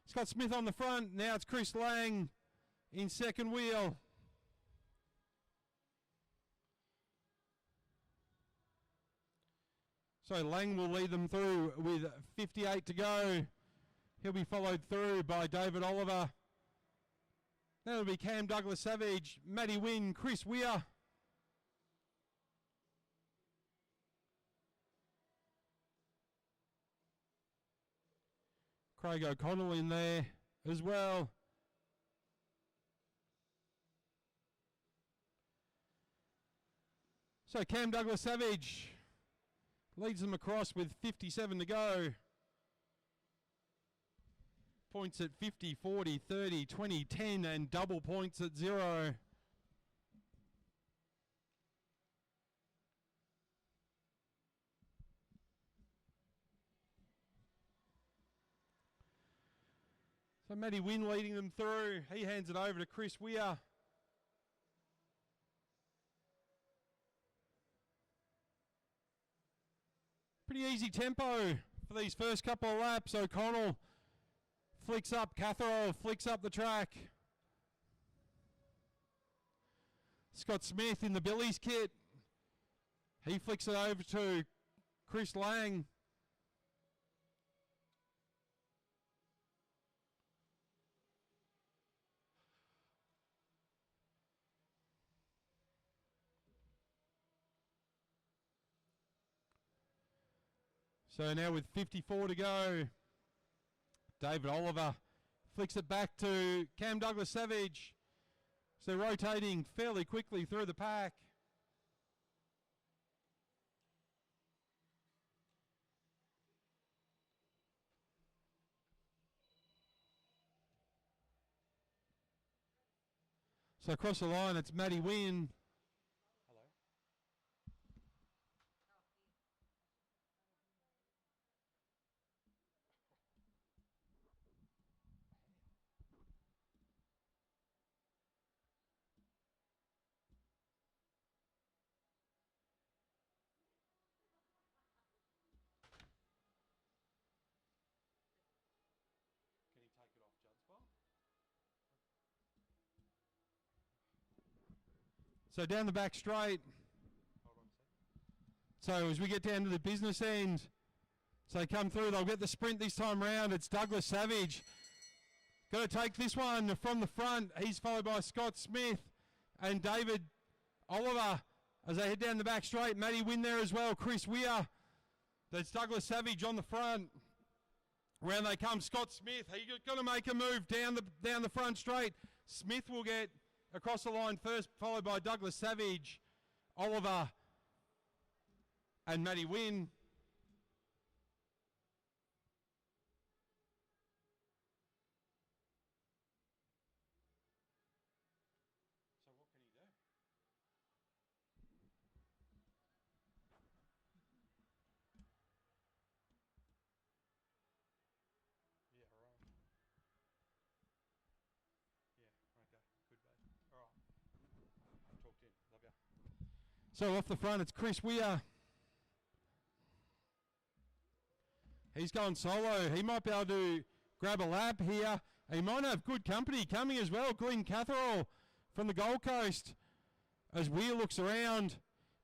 Scott Smith on the front. Now it's Chris Lang in second wheel. So Lang will lead them through with 58 to go. He'll be followed through by David Oliver. Then it'll be Cam Douglas Savage, Matty Wynn, Chris Weir. Craig O'Connell in there as well. So Cam Douglas Savage leads them across with 57 to go. Points at 50, 40, 30, 20, 10 and double points at 0. So Matty Wynn leading them through. He hands it over to Chris Weir. Pretty easy tempo for these first couple of laps. O'Connell flicks up, Catherall flicks up the track. Scott Smith in the Billy's kit. He flicks it over to Chris Lang. So now with 54 to go, David Oliver flicks it back to Cam Douglas Savage. So rotating fairly quickly through the pack. So across the line, it's Matty Wynn. So down the back straight. So as we get down to the business end, so they come through, they'll get the sprint this time round. It's Douglas Savage. Got to take this one from the front. He's followed by Scott Smith and David Oliver as they head down the back straight. Matty Wynn there as well. Chris Weir. That's Douglas Savage on the front. Round they come. Scott Smith. He's got to make a move down the front straight. Smith will get across the line first, followed by Douglas Savage, Oliver, and Matty Wynn. So what can he do? Yeah, right. Yeah, okay. Good, mate. All right. I've talked in. Love ya. So off the front, it's Chris Weir. He's going solo. He might be able to grab a lap here. He might have good company coming as well. Glenn Catherall from the Gold Coast. As Weir looks around,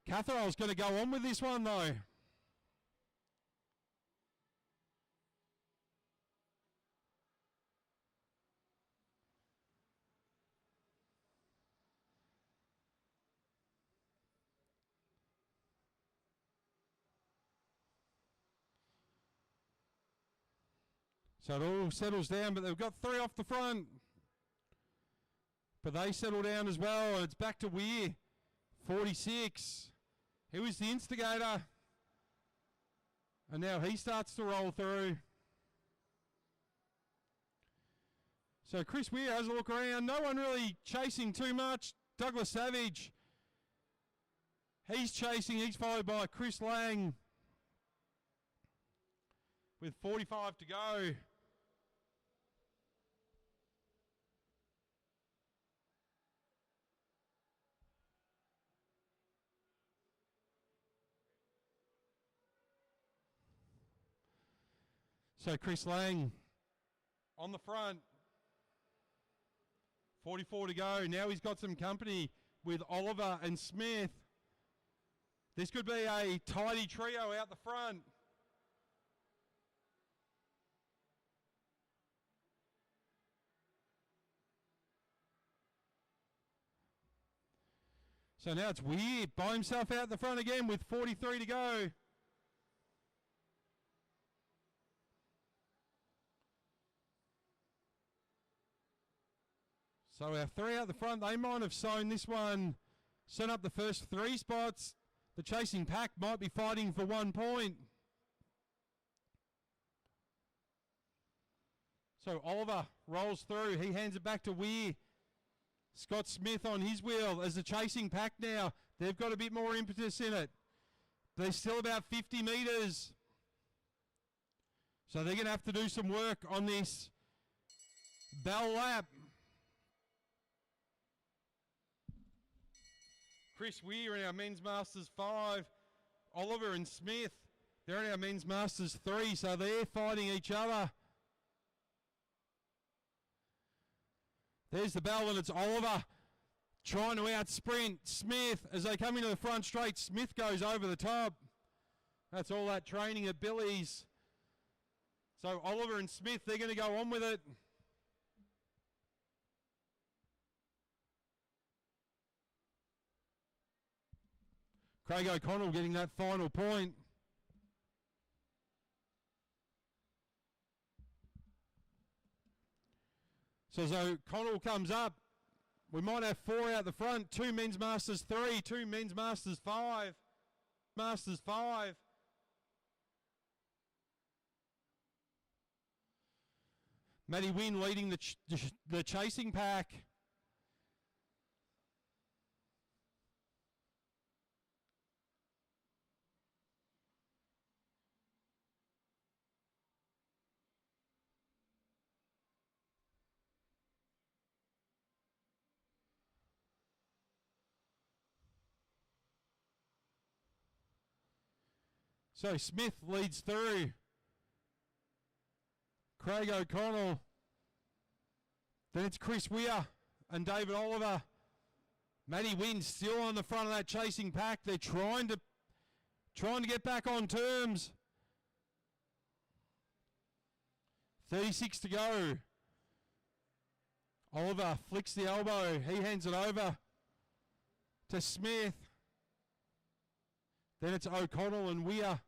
Catherall's going to go on with this one though. So it all settles down, but they've got 3 off the front. But they settle down as well, and it's back to Weir, 46. He was the instigator. And now he starts to roll through. So Chris Weir has a look around. No one really chasing too much. Douglas Savage. He's chasing. He's followed by Chris Lang with 45 to go. So Chris Lang on the front. 44 to go. Now he's got some company with Oliver and Smith. This could be a tidy trio out the front. So now it's Weir by himself out the front again with 43 to go. So our 3 out the front, they might have sewn this one, sewn up the first 3 spots. The chasing pack might be fighting for 1 point. So Oliver rolls through. He hands it back to Weir. Scott Smith on his wheel as the chasing pack now. They've got a bit more impetus in it. They're still about 50 metres. So they're going to have to do some work on this bell lap. Chris Weir in our Men's Masters 5. Oliver and Smith, they're in our Men's Masters 3, so they're fighting each other. There's the bell, and it's Oliver trying to out-sprint Smith as they come into the front straight. Smith goes over the top. That's all that training at Billy's. So Oliver and Smith, they're going to go on with it. Craig O'Connell getting that final point. So as O'Connell comes up, we might have 4 out the front, 2 Men's Masters 3, 2 Men's Masters 5. Masters 5. Matty Wynn leading the chasing pack. So Smith leads through. Craig O'Connell. Then it's Chris Weir and David Oliver. Maddie Wynn still on the front of that chasing pack. They're trying to get back on terms. 36 to go. Oliver flicks the elbow. He hands it over to Smith. Then it's O'Connell and Weir.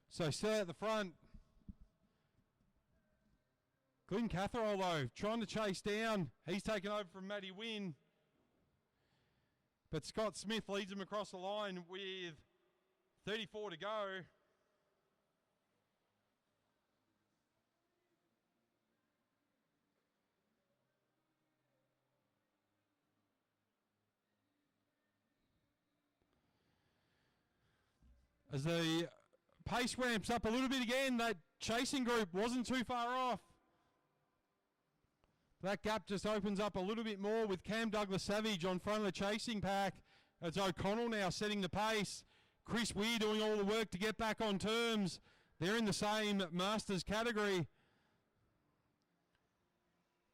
So still at the front. Glenn Catherall though, trying to chase down. He's taken over from Matty Wynn. But Scott Smith leads him across the line with 34 to go. As the pace ramps up a little bit again, that chasing group wasn't too far off. That gap just opens up a little bit more with Cam Douglas-Savage on front of the chasing pack. It's O'Connell now setting the pace. Chris Weir doing all the work to get back on terms. They're in the same Masters category.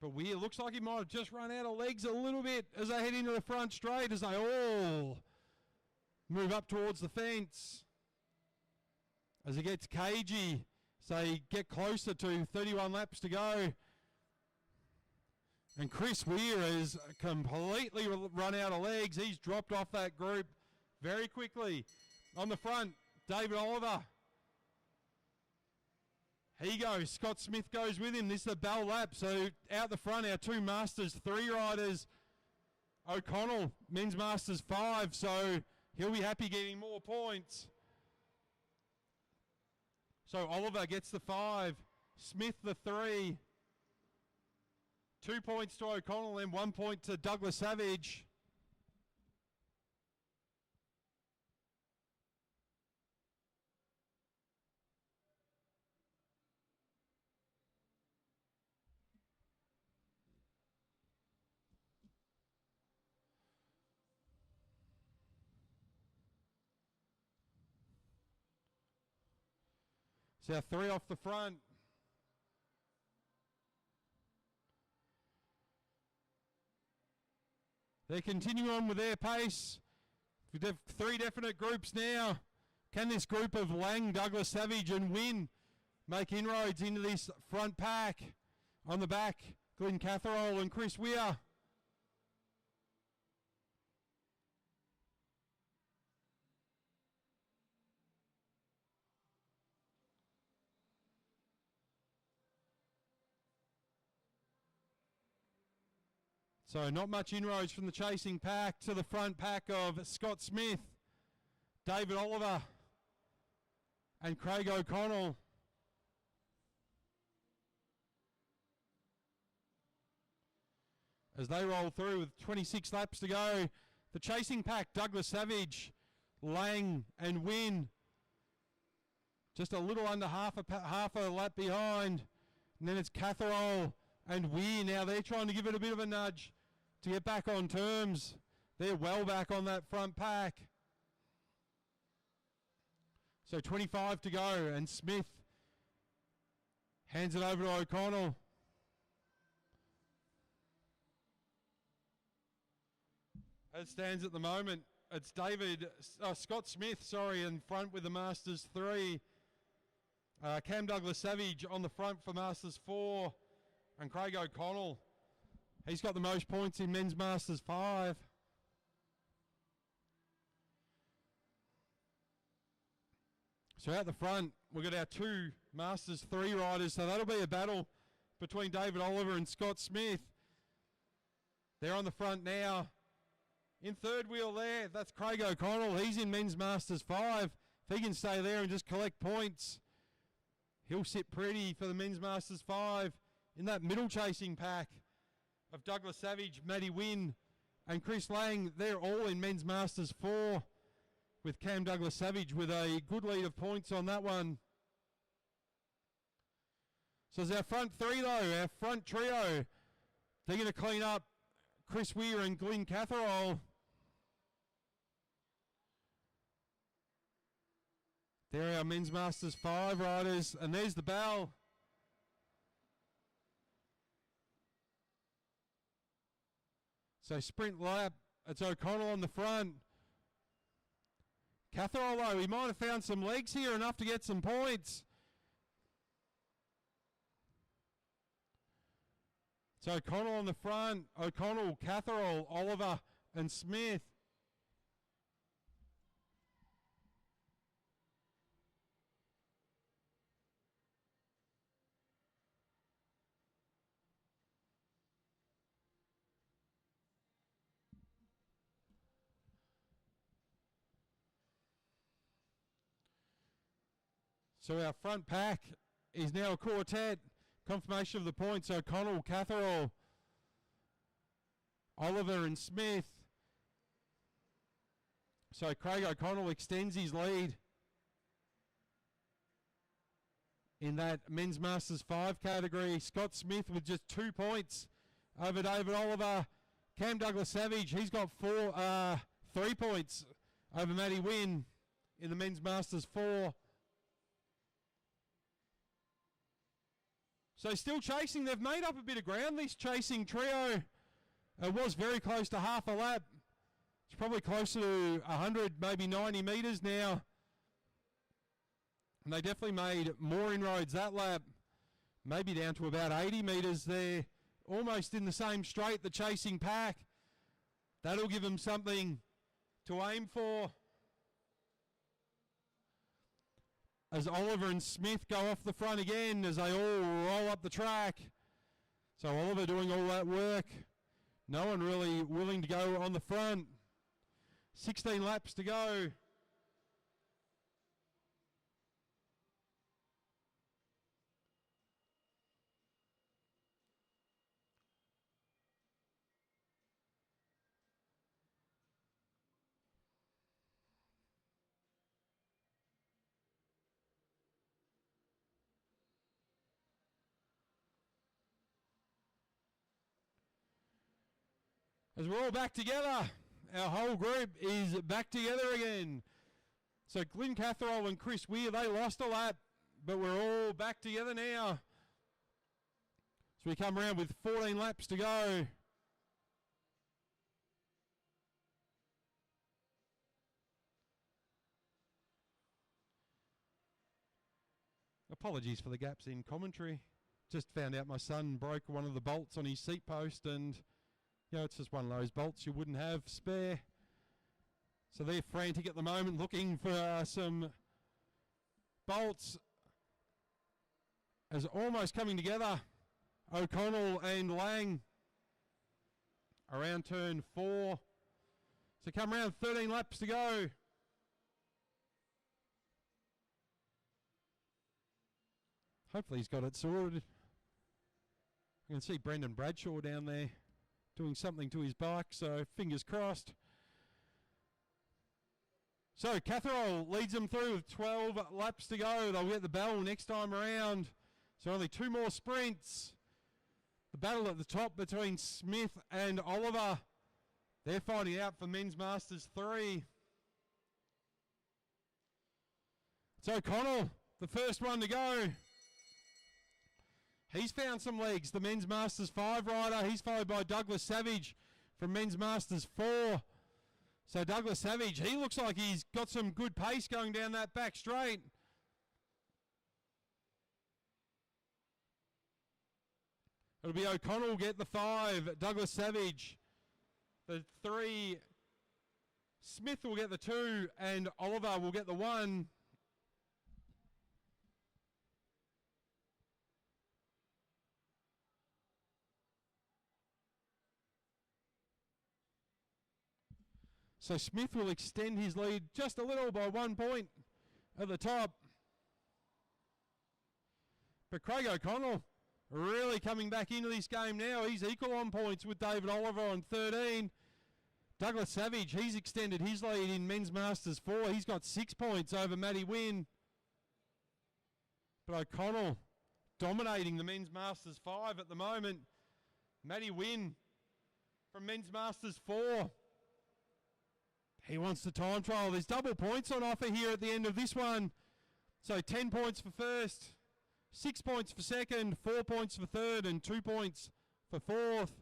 But Weir looks like he might have just run out of legs a little bit as they head into the front straight as they all move up towards the fence. As it gets cagey, so they get closer to 31 laps to go. And Chris Weir has completely run out of legs. He's dropped off that group very quickly. On the front, David Oliver. He goes. Scott Smith goes with him. This is the bell lap. So out the front, our two Masters 3 riders. O'Connell, men's Masters 5. So he'll be happy getting more points. So Oliver gets the 5. Smith the 3. 2 points to O'Connell and 1 point to Douglas-Savage. So 3 off the front. They continue on with their pace. We have 3 definite groups now. Can this group of Lang, Douglas-Savage and Wynn make inroads into this front pack? On the back, Glenn Catherall and Chris Weir. So not much inroads from the chasing pack to the front pack of Scott Smith, David Oliver and Craig O'Connell. As they roll through with 26 laps to go, the chasing pack, Douglas-Savage, Lang and Wynn, just a little under half a lap behind. And then it's Catherall and Weir. Now they're trying to give it a bit of a nudge to get back on terms. They're well back on that front pack. So 25 to go, and Smith hands it over to O'Connell. As it stands at the moment, it's Scott Smith, in front with the Masters 3. Cam Douglas-Savage on the front for Masters 4. And Craig O'Connell, he's got the most points in men's Masters 5. So out the front, we've got our 2 Masters 3 riders. So that'll be a battle between David Oliver and Scott Smith. They're on the front now. In third wheel there, that's Craig O'Connell. He's in men's Masters 5. If he can stay there and just collect points, he'll sit pretty for the men's Masters 5. In that middle chasing pack of Douglas-Savage, Matty Wynn and Chris Lang, they're all in men's Masters 4 with Cam Douglas-Savage with a good lead of points on that one. So as our front 3 though, our front trio, they're going to clean up Chris Weir and Glyn Catherall. There are our Men's Masters 5 riders, and there's the bell. So sprint lap, it's O'Connell on the front. Catherall, though, he might have found some legs here, enough to get some points. So O'Connell on the front, O'Connell, Catherall, Oliver and Smith. So our front pack is now a quartet. Confirmation of the points, O'Connell, Catherall, Oliver and Smith. So Craig O'Connell extends his lead in that Men's Masters 5 category. Scott Smith with just 2 points over David Oliver. Cam Douglas Savage, he's got 3 points over Matty Wynn in the Men's Masters 4. So still chasing. They've made up a bit of ground, this chasing trio. It was very close to half a lap. It's probably closer to 100, maybe 90 metres now. And they definitely made more inroads that lap. Maybe down to about 80 metres there. Almost in the same straight, the chasing pack. That'll give them something to aim for. As Oliver and Smith go off the front again as they all roll up the track. So Oliver doing all that work. No one really willing to go on the front. 16 laps to go. As we're all back together, our whole group is back together again. So Glyn Catherall and Chris Weir, they lost a lap, but we're all back together now. So we come around with 14 laps to go. Apologies for the gaps in commentary. Just found out my son broke one of the bolts on his seat post, and you know, it's just one of those bolts you wouldn't have spare. So they're frantic at the moment, looking for some bolts. As almost coming together, O'Connell and Lang around turn 4. So come around, 13 laps to go. Hopefully he's got it sorted. I can see Brendan Bradshaw down there doing something to his bike, so fingers crossed. So Catherall leads them through with 12 laps to go. They'll get the bell next time around. So only 2 more sprints. The battle at the top between Smith and Oliver. They're fighting out for Men's Masters 3. It's O'Connell, the first one to go. He's found some legs, the Men's Masters 5 rider. He's followed by Douglas Savage from Men's Masters 4. So Douglas Savage, he looks like he's got some good pace going down that back straight. It'll be O'Connell get the 5, Douglas Savage the 3, Smith will get the 2, and Oliver will get the 1. So Smith will extend his lead just a little by 1 point at the top. But Craig O'Connell really coming back into this game now. He's equal on points with David Oliver on 13. Douglas Savage, he's extended his lead in Men's Masters 4. He's got 6 points over Matty Wynn. But O'Connell dominating the Men's Masters 5 at the moment. Matty Wynn from Men's Masters 4. He wants the time trial. There's double points on offer here at the end of this one. So 10 points for first, 6 points for second, 4 points for third, and 2 points for fourth.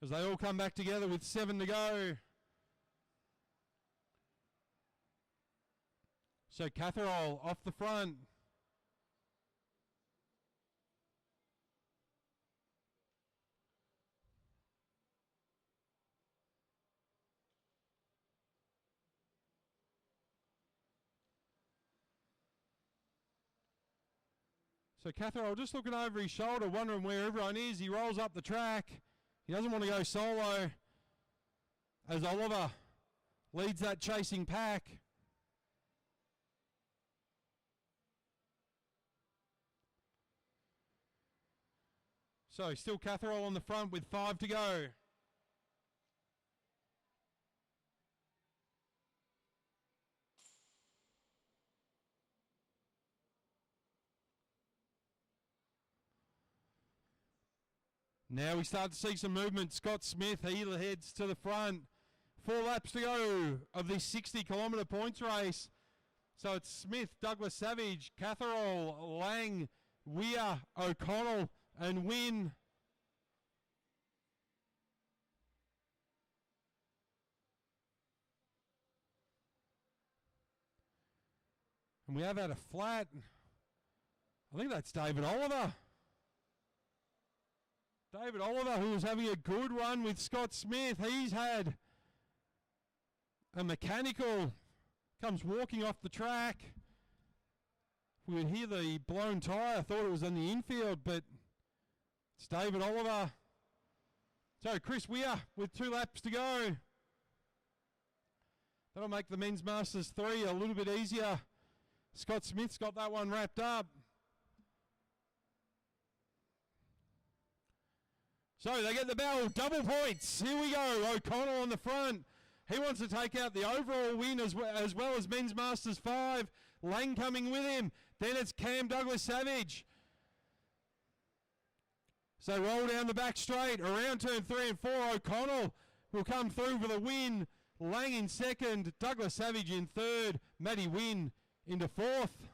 As they all come back together with 7 to go. So Catherall off the front. So Catherall just looking over his shoulder, wondering where everyone is. He rolls up the track. He doesn't want to go solo as Oliver leads that chasing pack. So still Catherall on the front with 5 to go. Now we start to see some movement. Scott Smith, he heads to the front. 4 laps to go of this 60-kilometre points race. So it's Smith, Douglas Savage, Catherall, Lang, Weir, O'Connell, and Wynn. And we have had a flat. I think that's David Oliver. David Oliver, who was having a good run with Scott Smith. He's had a mechanical, comes walking off the track. We would hear the blown tyre. I thought it was on the infield, but it's David Oliver. So Chris Weir with 2 laps to go. That'll make the Men's Masters 3 a little bit easier. Scott Smith's got that one wrapped up. So they get the bell, double points. Here we go, O'Connell on the front. He wants to take out the overall win as well as Men's Masters 5. Lang coming with him. Then it's Cam Douglas Savage. So roll down the back straight. Around turn 3 and 4, O'Connell will come through for the win. Lang in second, Douglas Savage in third, Matty Wynn into fourth.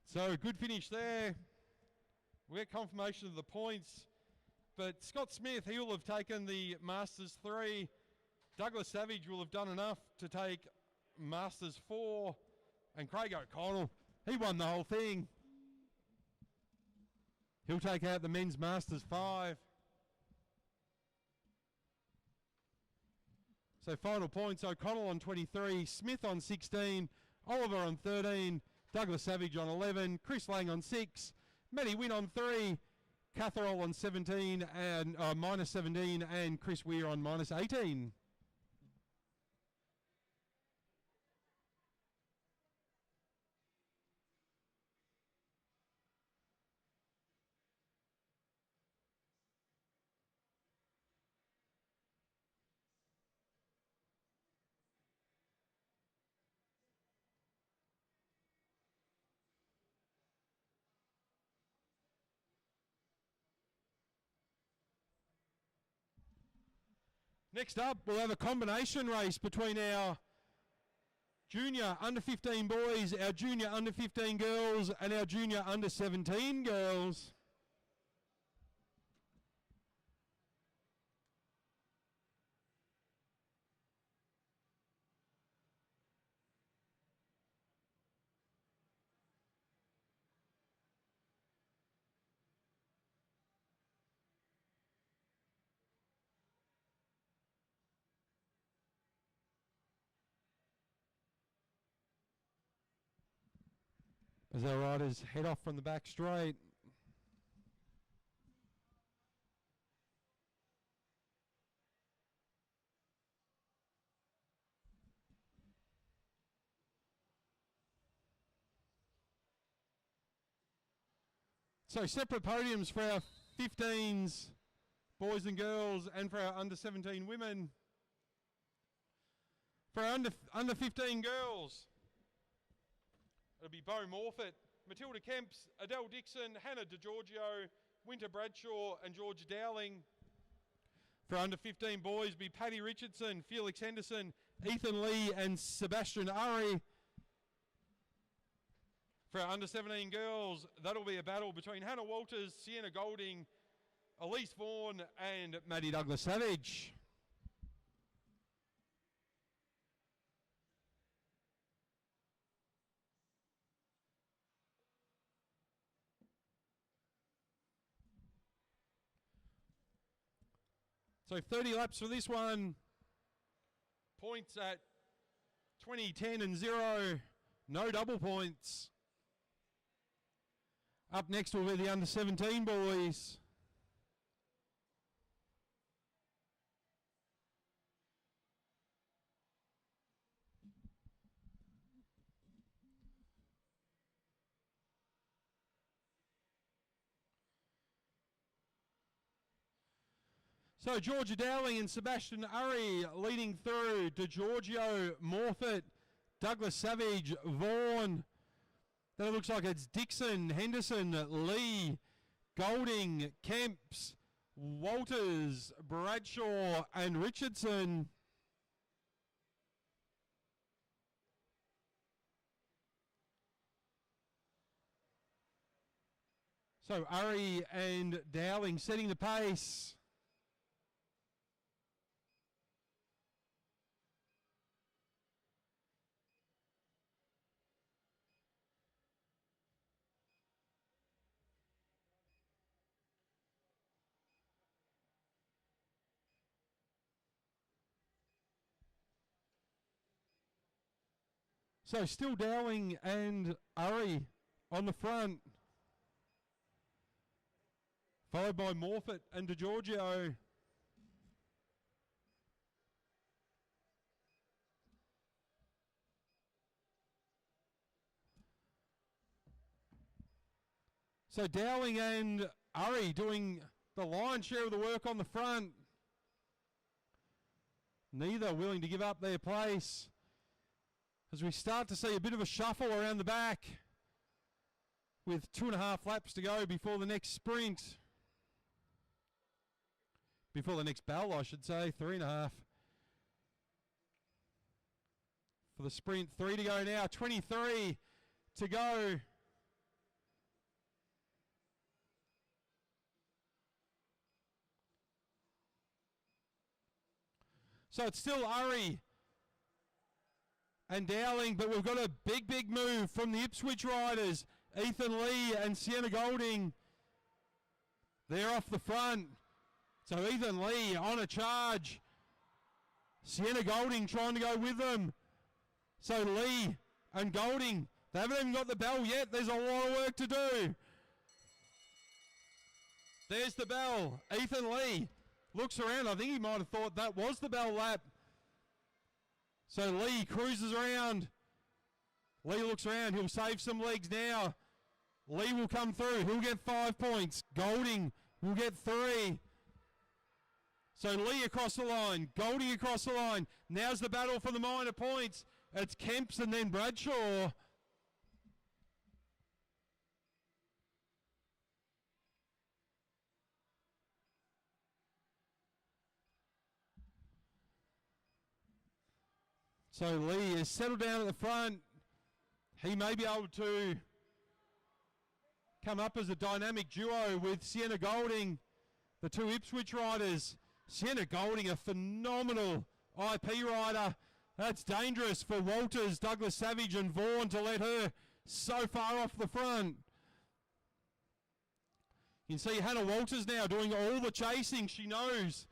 So good finish there. We get confirmation of the points, but Scott Smith, he will have taken the Masters 3. Douglas Savage will have done enough to take Masters 4. And Craig O'Connell, he won the whole thing. He'll take out the Men's Masters 5. So final points, O'Connell on 23, Smith on 16, Oliver on 13, Douglas Savage on 11, Chris Lang on 6, Matty Wynn on 3, Catherall on 17 and minus 17, and Chris Weir on minus 18. Next up, we'll have a combination race between our junior under 15 boys, our junior under 15 girls, and our junior under 17 girls. As our riders head off from the back straight. So separate podiums for our 15s, boys and girls, and for our under 17 women. For our under 15 girls, it'll be Bo Morfitt, Matilda Kemps, Adele Dixon, Hannah DeGiorgio, Winter Bradshaw, and George Dowling. For under 15 boys, be Paddy Richardson, Felix Henderson, Ethan Lee, and Sebastian Urry. For our under 17 girls, that'll be a battle between Hannah Walters, Sienna Golding, Elise Vaughan, and Maddie Douglas Savage. So 30 laps for this one. Points at 20, 10 and 0. No double points. Up next will be the under 17 boys. So Georgia Dowling and Sebastian Urry leading through. DeGiorgio, Morfitt, Douglas Savage, Vaughan. Then it looks like it's Dixon, Henderson, Lee, Golding, Kemps, Walters, Bradshaw, and Richardson. So Urry and Dowling setting the pace. So still Dowling and Urry on the front. Followed by Morfitt and DeGiorgio. So Dowling and Urry doing the lion's share of the work on the front. Neither willing to give up their place. As we start to see a bit of a shuffle around the back with 2.5 laps to go before the next sprint. Before the next bell, I should say, 3.5. For the sprint, 3 to go now, 23 to go. So it's still Urry and Dowling, but we've got a big move from the Ipswich riders. Ethan Lee and Sienna Golding. They're off the front. So Ethan Lee on a charge. Sienna Golding trying to go with them. So Lee and Golding, they haven't even got the bell yet. There's a lot of work to do. There's the bell. Ethan Lee looks around. I think he might have thought that was the bell lap. So Lee cruises around. Lee looks around. He'll save some legs now. Lee will come through. He'll get 5 points. Golding will get 3. So Lee across the line. Golding across the line. Now's the battle for the minor points. It's Kemps and then Bradshaw. So Lee is settled down at the front. He may be able to come up as a dynamic duo with Sienna Golding, the two Ipswich riders. Sienna Golding, a phenomenal IP rider. That's dangerous for Walters, Douglas Savage and Vaughan to let her so far off the front. You can see Hannah Walters now doing all the chasing. She knows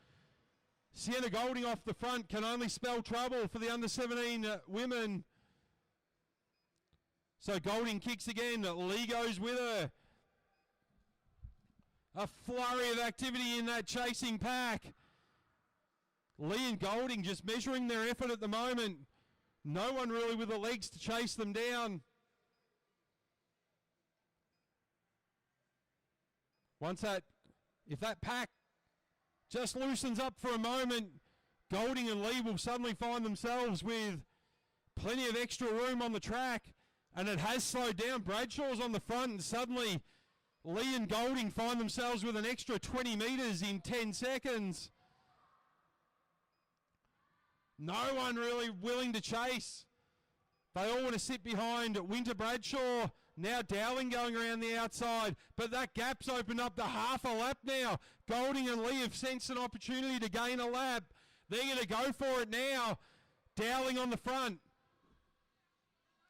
Sienna Golding off the front can only spell trouble for the under 17 women. So Golding kicks again. Lee goes with her. A flurry of activity in that chasing pack. Lee and Golding just measuring their effort at the moment. No one really with the legs to chase them down. If that pack just loosens up for a moment, Golding and Lee will suddenly find themselves with plenty of extra room on the track, and it has slowed down. Bradshaw's on the front, and suddenly Lee and Golding find themselves with an extra 20 metres in 10 seconds. No one really willing to chase. They all want to sit behind Winter Bradshaw. Now Dowling going around the outside, but that gap's opened up to half a lap now. Golding and Lee have sensed an opportunity to gain a lap. They're going to go for it now. Dowling on the front.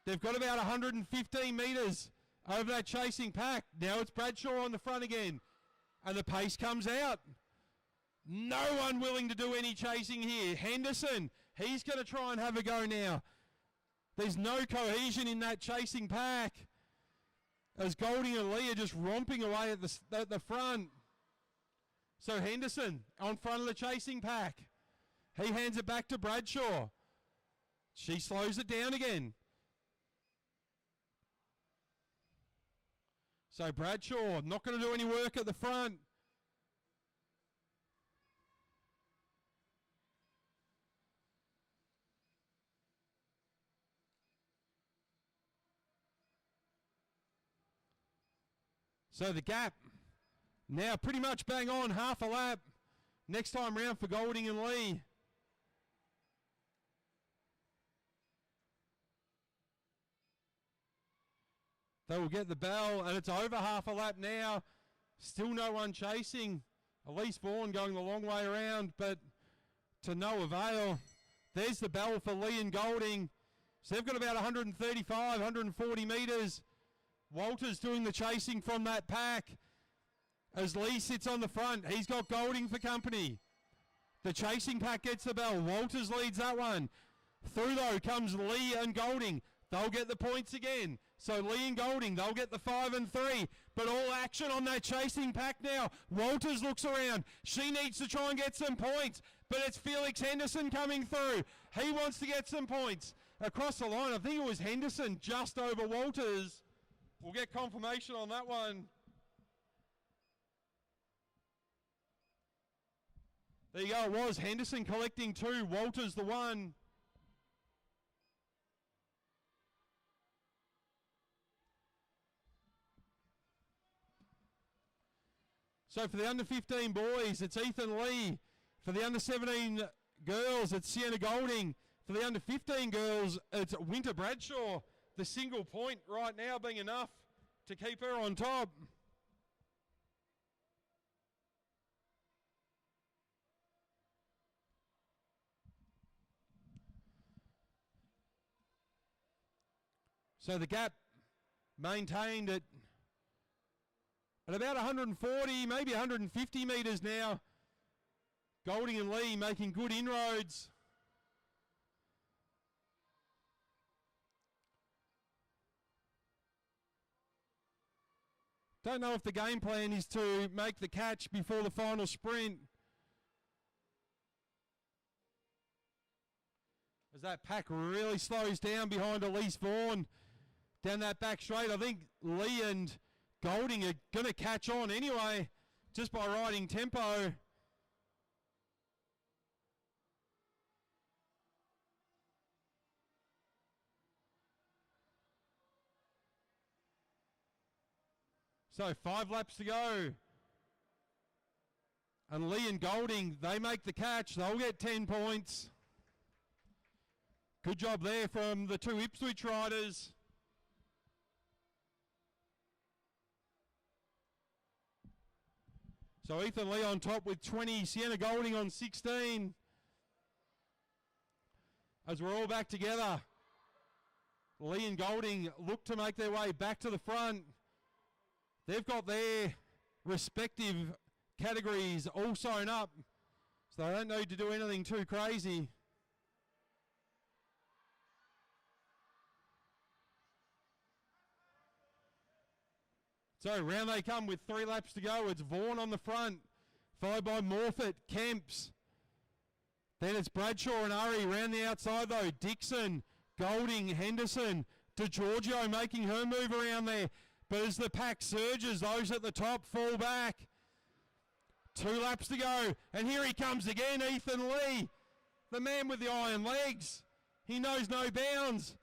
They've got about 115 metres over that chasing pack. Now it's Bradshaw on the front again, and the pace comes out. No one willing to do any chasing here. Henderson, he's going to try and have a go now. There's no cohesion in that chasing pack, as Golding and Lee are just romping away at the front. So Henderson on front of the chasing pack. He hands it back to Bradshaw. She slows it down again. So Bradshaw not going to do any work at the front. So the gap now pretty much bang on, half a lap. Next time round for Golding and Lee. They will get the bell, and it's over half a lap now. Still no one chasing. Elise Vaughan going the long way around, but to no avail. There's the bell for Lee and Golding. So they've got about 135, 140 metres. Walters doing the chasing from that pack as Lee sits on the front. He's got Golding for company. The chasing pack gets the bell. Walters leads that one. Through though comes Lee and Golding. They'll get the points again. So Lee and Golding, they'll get the 5 and 3. But all action on that chasing pack now. Walters looks around. She needs to try and get some points. But it's Felix Henderson coming through. He wants to get some points. Across the line, I think it was Henderson just over Walters. We'll get confirmation on that one. There you go, it was Henderson collecting 2, Walters the 1. So for the under 15 boys, it's Ethan Lee. For the under 17 girls, it's Sienna Golding. For the under 15 girls, it's Winter Bradshaw. The single point right now being enough to keep her on top. So the gap maintained at about 140, maybe 150 metres now. Golding and Lee making good inroads. Don't know if the game plan is to make the catch before the final sprint. As that pack really slows down behind Elise Vaughan down that back straight. I think Lee and Golding are going to catch on anyway, just by riding tempo. So 5 laps to go. And Lee and Golding, they make the catch. They'll get 10 points. Good job there from the 2 Ipswich riders. So Ethan Lee on top with 20, Sienna Golding on 16. As we're all back together, Lee and Golding look to make their way back to the front. They've got their respective categories all sewn up, so they don't need to do anything too crazy. So round they come with 3 laps to go. It's Vaughan on the front, followed by Morfitt, Kemps. Then it's Bradshaw and Urry round the outside though. Dixon, Golding, Henderson, DeGiorgio making her move around there. But as the pack surges, those at the top fall back. 2 laps to go. And here he comes again, Ethan Lee. The man with the iron legs. He knows no bounds.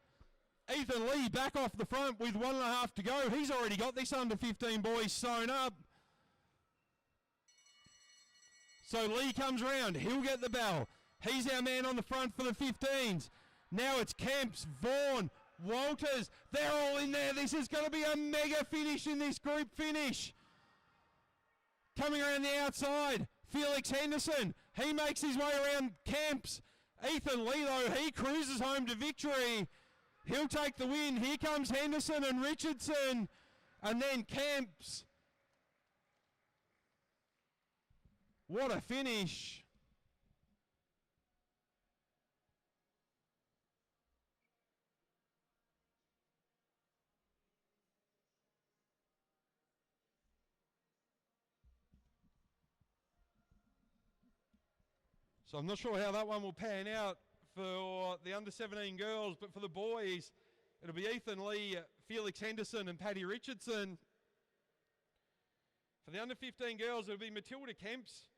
Ethan Lee back off the front with 1.5 to go. He's already got this under 15 boys sewn up. So Lee comes round. He'll get the bell. He's our man on the front for the 15s. Now it's Kemps, Vaughan, Walters. They're all in there. This is going to be a mega finish in this group finish. Coming around the outside, Felix Henderson. He makes his way around Kemps. Ethan Lee, though, he cruises home to victory. He'll take the win. Here comes Henderson and Richardson. And then Kemps. What a finish. So I'm not sure how that one will pan out for the under-17 girls, but for the boys, it'll be Ethan Lee, Felix Henderson and Paddy Richardson. For the under-15 girls, it'll be Matilda Kemps.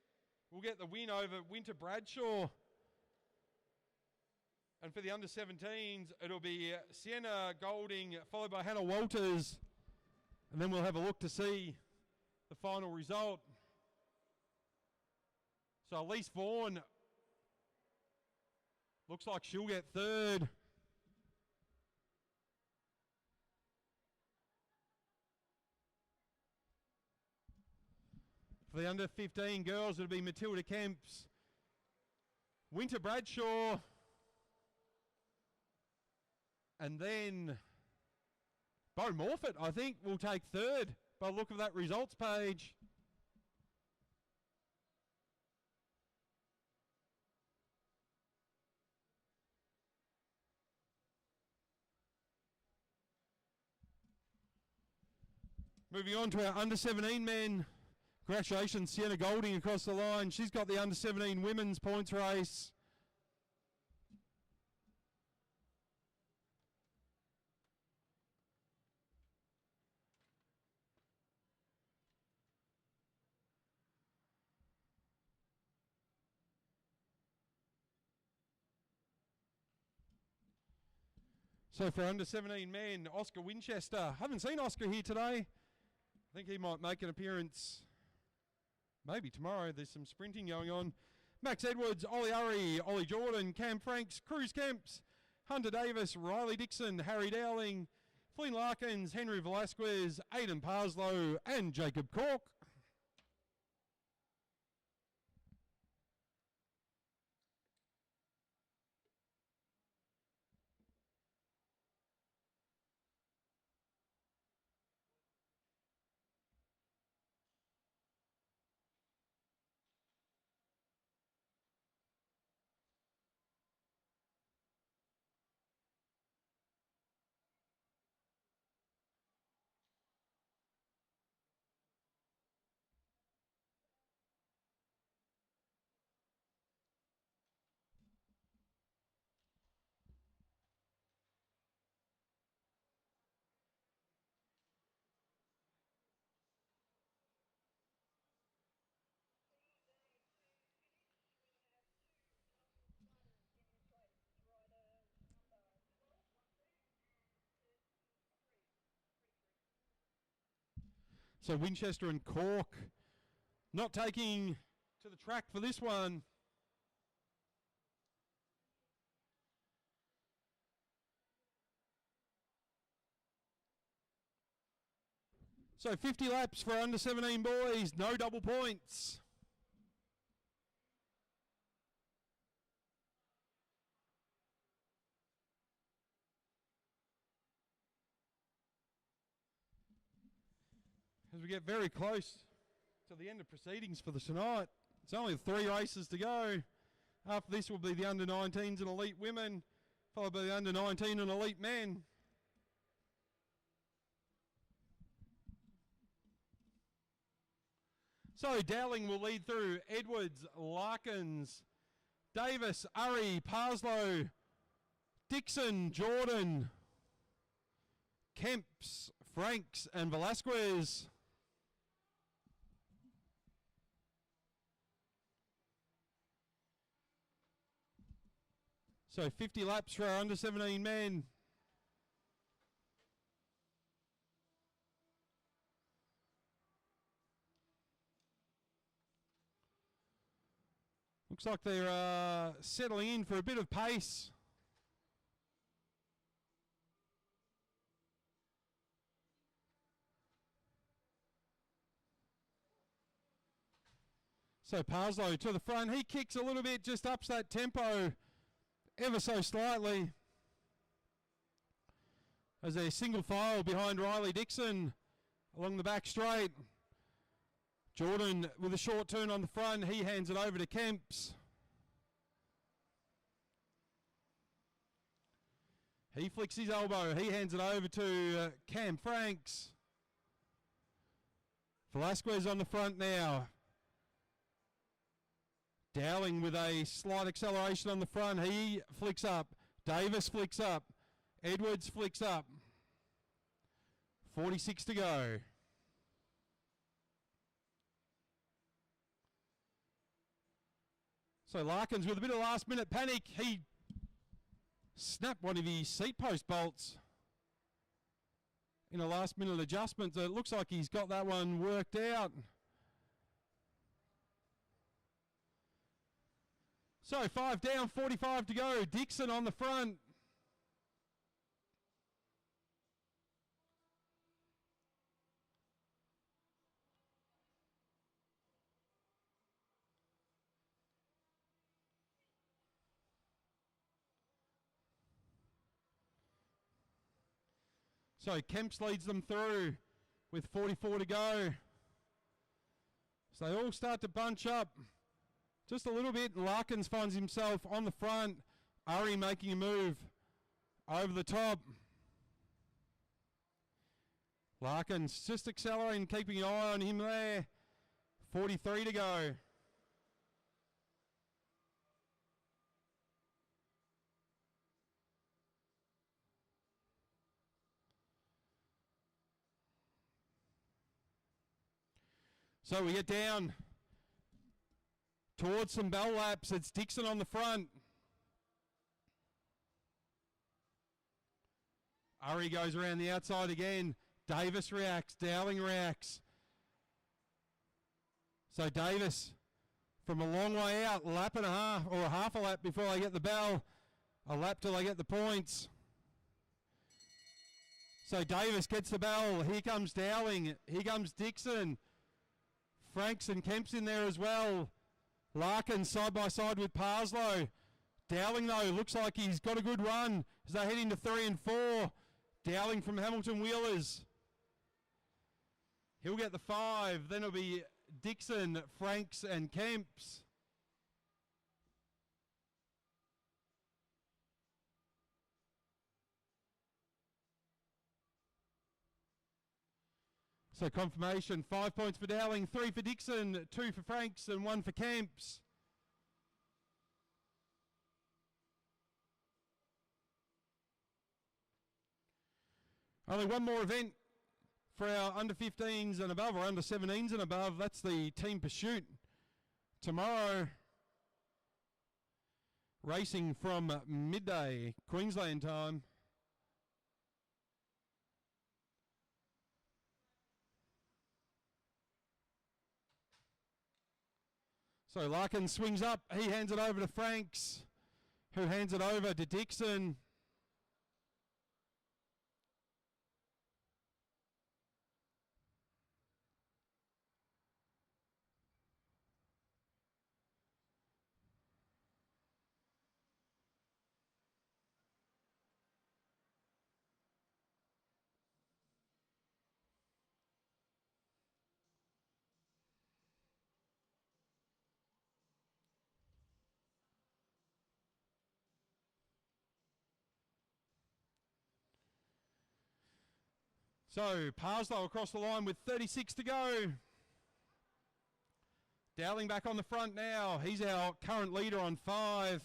We'll get the win over Winter Bradshaw. And for the under-17s, it'll be Sienna Golding, followed by Hannah Walters. And then we'll have a look to see the final result. So Elise Vaughan looks like she'll get third. For the under-15 girls, it'll be Matilda Kemps, Winter Bradshaw, and then Bo Morfitt, I think, will take third by the look of that results page. Moving on to our under-17 men. Congratulations, Sienna Golding across the line. She's got the under-17 women's points race. So for under-17 men, Oscar Winchester. Haven't seen Oscar here today. I think he might make an appearance maybe tomorrow. There's some sprinting going on. Max Edwards, Ollie Urry, Ollie Jordan, Cam Franks, Cruz Kemps, Hunter Davis, Riley Dixon, Harry Dowling, Flynn Larkins, Henry Velasquez, Aidan Parslow and Jacob Cork. So Winchester and Cork not taking to the track for this one. So 50 laps for under-17 boys, no double points. As we get very close to the end of proceedings for the tonight, it's only 3 races to go. After this will be the under-19s and elite women, followed by the under-19 and elite men. So Dowling will lead through Edwards, Larkins, Davis, Urry, Parslow, Dixon, Jordan, Kemps, Franks and Velasquez. So 50 laps for our under 17 men. Looks like they're settling in for a bit of pace. So Parslow to the front. He kicks a little bit, just ups that tempo ever so slightly. As a single file behind Riley Dixon along the back straight. Jordan with a short turn on the front. He hands it over to Kemps. He flicks his elbow. He hands it over to Cam Franks. Velasquez on the front now. Dowling with a slight acceleration on the front. He flicks up. Davis flicks up. Edwards flicks up. 46 to go. So Larkins with a bit of last minute panic. He snapped one of his seat post bolts in a last minute adjustment. So it looks like he's got that one worked out. So 5 down, 45 to go. Dixon on the front. So Kemps leads them through with 44 to go. So they all start to bunch up just a little bit. Larkins finds himself on the front. Ari making a move over the top. Larkins just accelerating, keeping an eye on him there. 43 to go. So we get down towards some bell laps. It's Dixon on the front. Ari goes around the outside again. Davis reacts. Dowling reacts. So Davis from a long way out, lap and a half, or a half a lap before they get the bell. A lap till they get the points. So Davis gets the bell. Here comes Dowling. Here comes Dixon. Franks and Kemps in there as well. Larkin side by side with Parslow. Dowling though looks like he's got a good run as they head into 3 and 4. Dowling from Hamilton Wheelers. He'll get the 5. Then it'll be Dixon, Franks and Kemps. So confirmation, 5 points for Dowling, 3 for Dixon, 2 for Franks and 1 for Kemps. Only one more event for our under 15s and above, or under 17s and above. That's the team pursuit. Tomorrow, racing from midday, Queensland time. So Larkin swings up, he hands it over to Franks, who hands it over to Dixon. So Parslow across the line with 36 to go. Dowling back on the front now. He's our current leader on 5.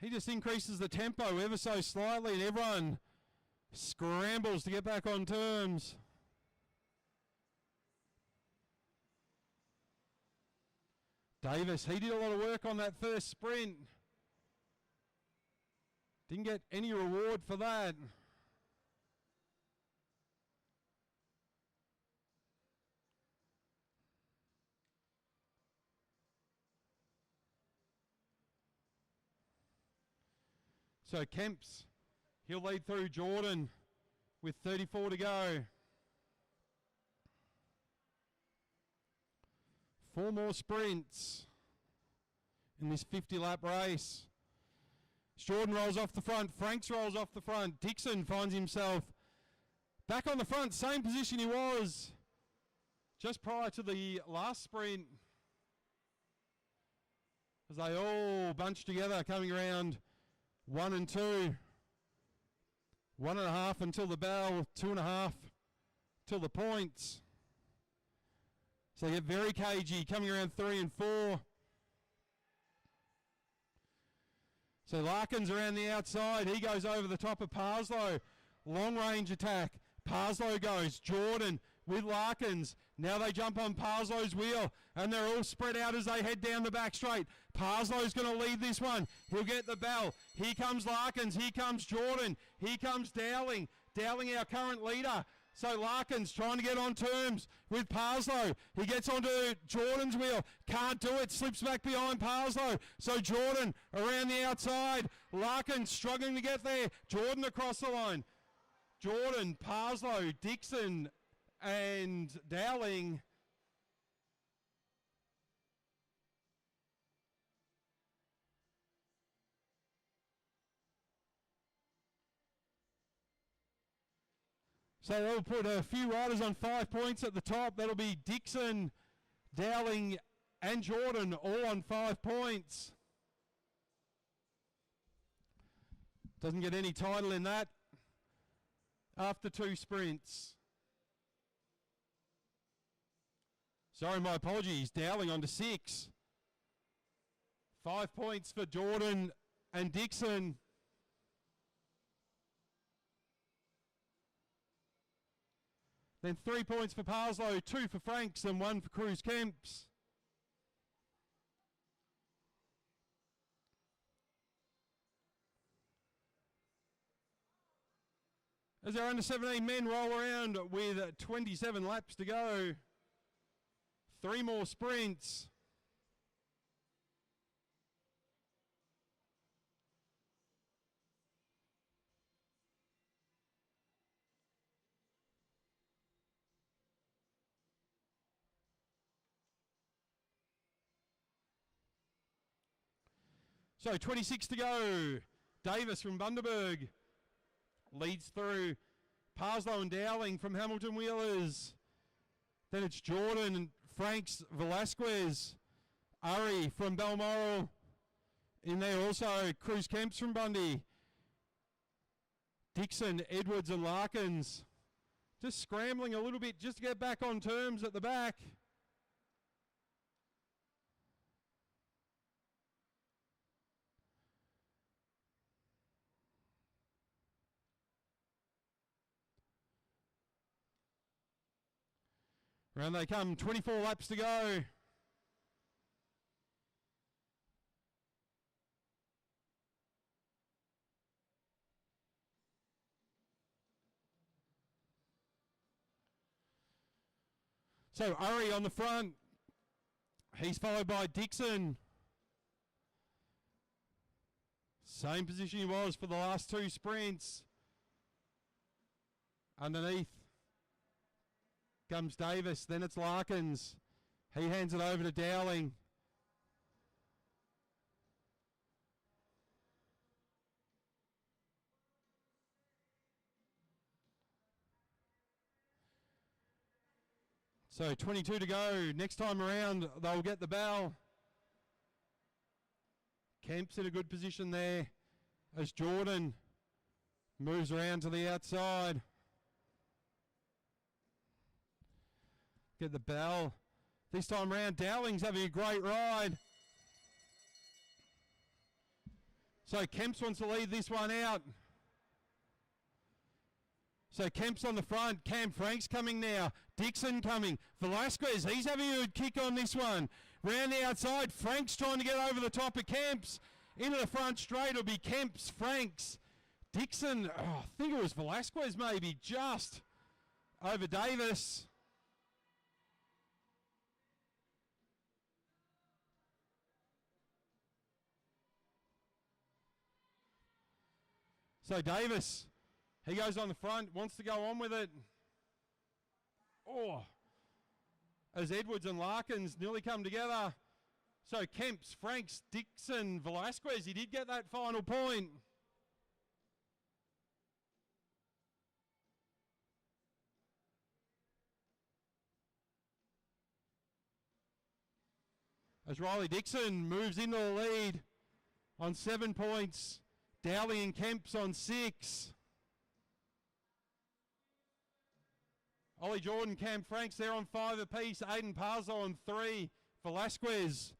He just increases the tempo ever so slightly and everyone scrambles to get back on terms. Davis, he did a lot of work on that first sprint. Didn't get any reward for that. So Kemps, he'll lead through Jordan with 34 to go. 4 more sprints in this 50-lap race. Jordan rolls off the front. Franks rolls off the front. Dixon finds himself back on the front, same position he was just prior to the last sprint. As they all bunch together coming around 1 and 2. 1.5 until the bell, 2.5 till the points. So they get very cagey, coming around 3 and 4. So Larkins around the outside. He goes over the top of Parslow. Long range attack. Parslow goes. Jordan with Larkins. Now they jump on Parslow's wheel, and they're all spread out as they head down the back straight. Parslow's going to lead this one. He'll get the bell. Here comes Larkins. Here comes Jordan. Here comes Dowling. Dowling, our current leader. So Larkins trying to get on terms with Parslow. He gets onto Jordan's wheel. Can't do it. Slips back behind Parslow. So Jordan around the outside. Larkins struggling to get there. Jordan across the line. Jordan, Parslow, Dixon and Dowling. So they'll put a few riders on 5 points at the top. That'll be Dixon, Dowling and Jordan all on 5 points. Doesn't get any title in that after 2 sprints. Sorry, my apologies. Dowling on to 6. 5 points for Jordan and Dixon. Then 3 points for Parslow, 2 for Franks and 1 for Cruz Kemps. As our under 17 men roll around with 27 laps to go. 3 more sprints. So 26 to go. Davis from Bundaberg leads through. Parslow and Dowling from Hamilton Wheelers. Then it's Jordan and Franks, Velasquez. Urry from Balmoral in there also. Cruz Kemps from Bundy. Dixon, Edwards and Larkins. Just scrambling a little bit just to get back on terms at the back. Around they come, 24 laps to go. So Urry on the front. He's followed by Dixon. Same position he was for the last 2 sprints. Underneath comes Davis, then it's Larkins. He hands it over to Dowling. So 22 to go. Next time around, they'll get the bell. Kemp's in a good position there as Jordan moves around to the outside. Get the bell. This time around, Dowling's having a great ride. So Kemps wants to lead this one out. So Kemp's on the front. Cam Frank's coming now. Dixon coming. Velasquez, he's having a good kick on this one. Round the outside. Frank's trying to get over the top of Kemp's. Into the front straight. It'll be Kemp's, Frank's. Dixon, I think it was Velasquez maybe, just over Davis. So Davis, he goes on the front, wants to go on with it. Oh, as Edwards and Larkins nearly come together. So Kemp's, Franks, Dixon, Velasquez, he did get that final point. As Riley Dixon moves into the lead on 7 points. Dowling and Kemp's on 6. Ollie Jordan, Cam Franks, they're on 5 apiece. Aiden Parslow on 3. Velasquez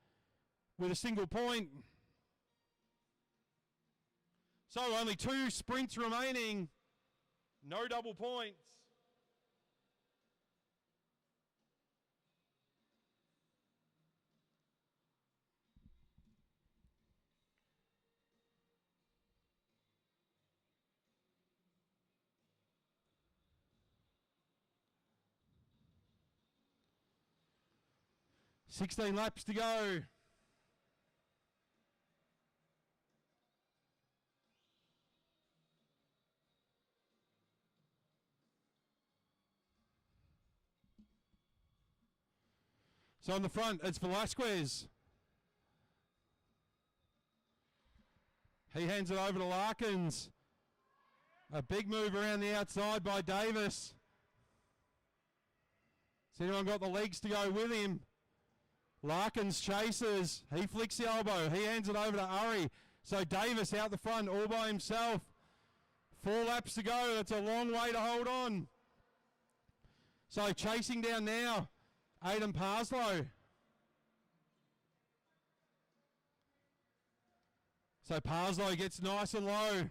with a single point. So only 2 sprints remaining. No double points. $16 laps to go. So on the front, it's Velasquez. He hands it over to Larkins. A big move around the outside by Davis. Has anyone got the legs to go with him? Larkins chases. He flicks the elbow. He hands it over to Urry. So Davis out the front all by himself. 4 laps to go. That's a long way to hold on. So chasing down now, Aiden Parslow. So Parslow gets nice and low.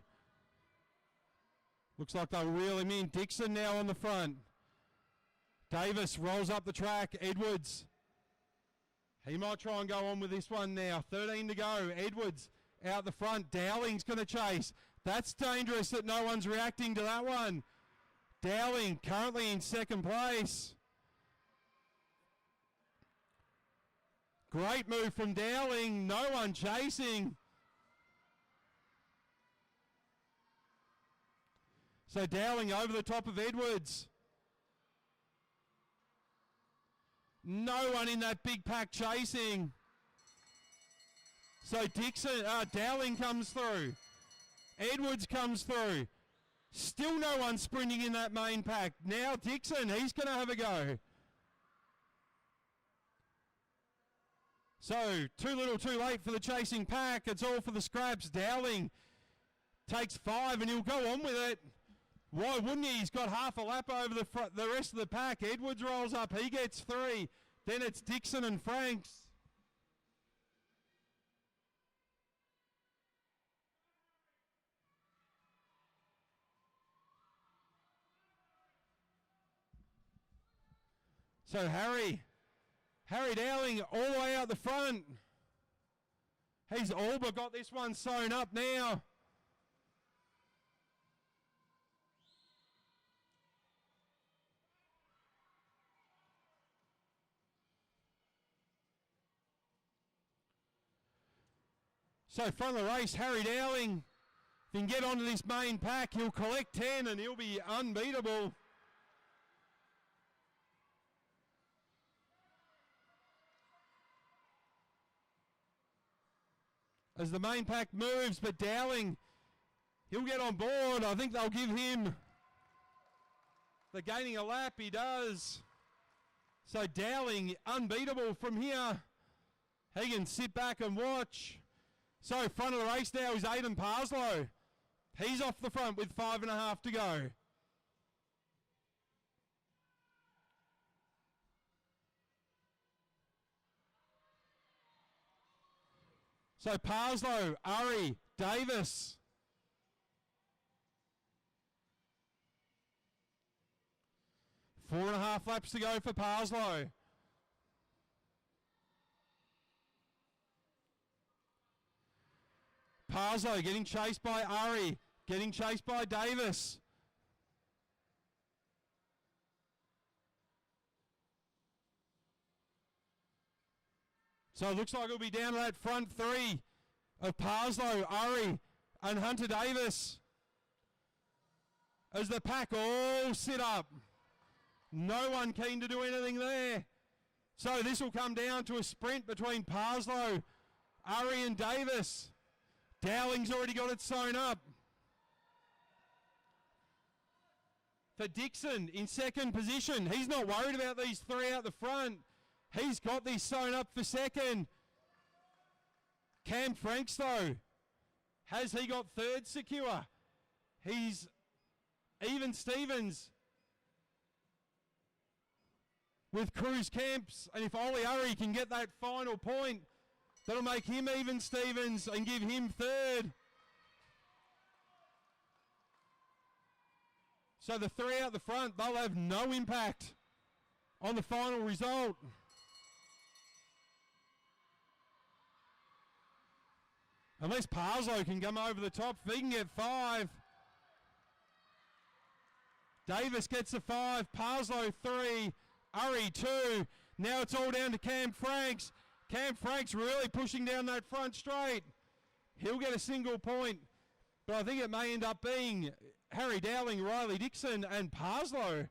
Looks like they'll reel him in. Dixon now on the front. Davis rolls up the track. Edwards. He might try and go on with this one now. 13 to go. Edwards out the front. Dowling's going to chase. That's dangerous that no one's reacting to that one. Dowling currently in 2nd place. Great move from Dowling. No one chasing. So Dowling over the top of Edwards. No one in that big pack chasing. So Dowling comes through. Edwards comes through. Still no one sprinting in that main pack. Now Dixon, he's going to have a go. So too little too late for the chasing pack. It's all for the scraps. Dowling takes 5 and he'll go on with it. Why wouldn't he? He's got half a lap over the rest of the pack. Edwards rolls up. He gets 3. Then it's Dixon and Franks. So Harry Dowling all the way out the front. He's all but got this one sewn up now. So front of the race, Harry Dowling, if he can get onto this main pack, he'll collect 10 and he'll be unbeatable. As the main pack moves, but Dowling, he'll get on board. I think they'll give him the gaining a lap. He does. So Dowling, unbeatable from here. He can sit back and watch. So front of the race now is Aiden Parslow. He's off the front with 5.5 to go. So Parslow, Urry, Davis. 4.5 laps to go for Parslow. Parslow getting chased by Ari, getting chased by Davis. So it looks like it'll be down to that front three of Parslow, Ari, and Hunter Davis. As the pack all sit up. No one keen to do anything there. So this will come down to a sprint between Parslow, Ari and Davis. Dowling's already got it sewn up. For Dixon in second position. He's not worried about these three out the front. He's got these sewn up for second. Cam Franks, though, has he got third secure? He's even Stevens with Cruz Camps. And if Oli Ari can get that final point, that'll make him even Stevens and give him third. So the three out the front, they'll have no impact on the final result. Unless Parslow can come over the top, if he can get 5. Davis gets a 5, Parslow 3, Ari 2. Now it's all down to Cam Franks. Cam Franks really pushing down that front straight. He'll get a single point, but I think it may end up being Harry Dowling, Riley Dixon, and Parslow.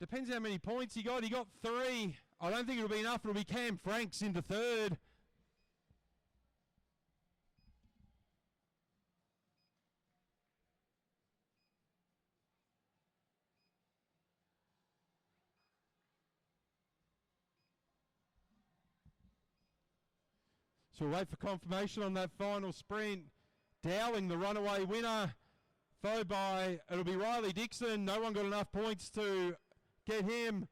Depends how many points he got. He got 3. I don't think it'll be enough. It'll be Cam Franks into third. So we'll wait for confirmation on that final sprint. Dowling, the runaway winner, followed by, it'll be Riley Dixon. No one got enough points to get him.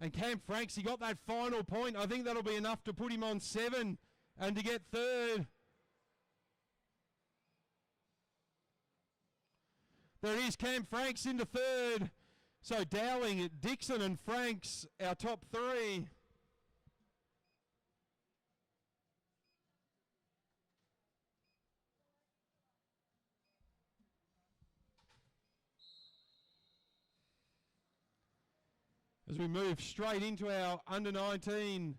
And Cam Franks, he got that final point. I think that'll be enough to put him on 7 and to get third. There it is, Cam Franks into third. So Dowling, Dixon and Franks, our top 3. As we move straight into our under-19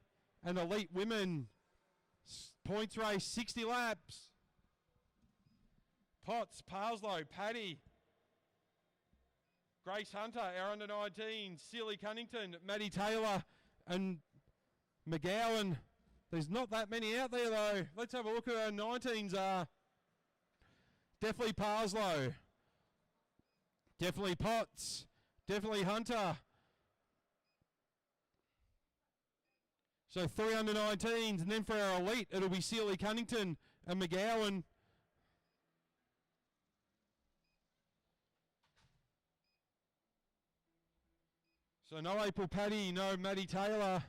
and elite women points race, 60 laps. Potts, Parslow, Paddy, Grace Hunter, our under-19, Sealy Cunnington, Maddie Taylor and McGowan. There's not that many out there though. Let's have a look at our 19s are. Definitely Parslow. Definitely Potts. Definitely Hunter. So 3 under-19s, and then for our elite, it'll be Sealy Cunnington and McGowan. So no April Paddy, no Maddie Taylor.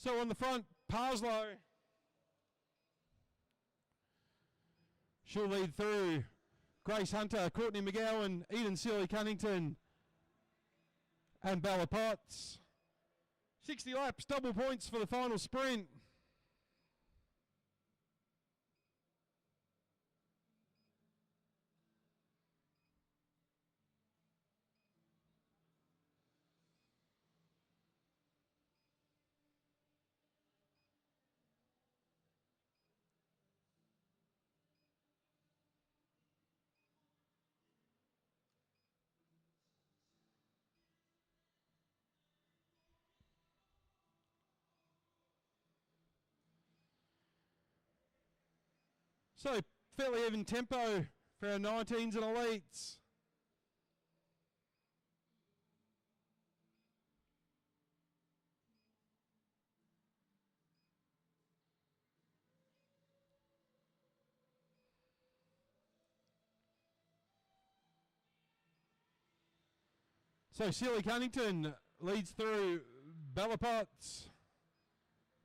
So on the front, Parslow. She'll lead through. Grace Hunter, Courtney McGowan, Eden Sealy Cunnington, and Bella Potts. 60 laps, double points for the final sprint. So, fairly even tempo for our 19s and elites. So Sealy Cunnington leads through Bella Potts,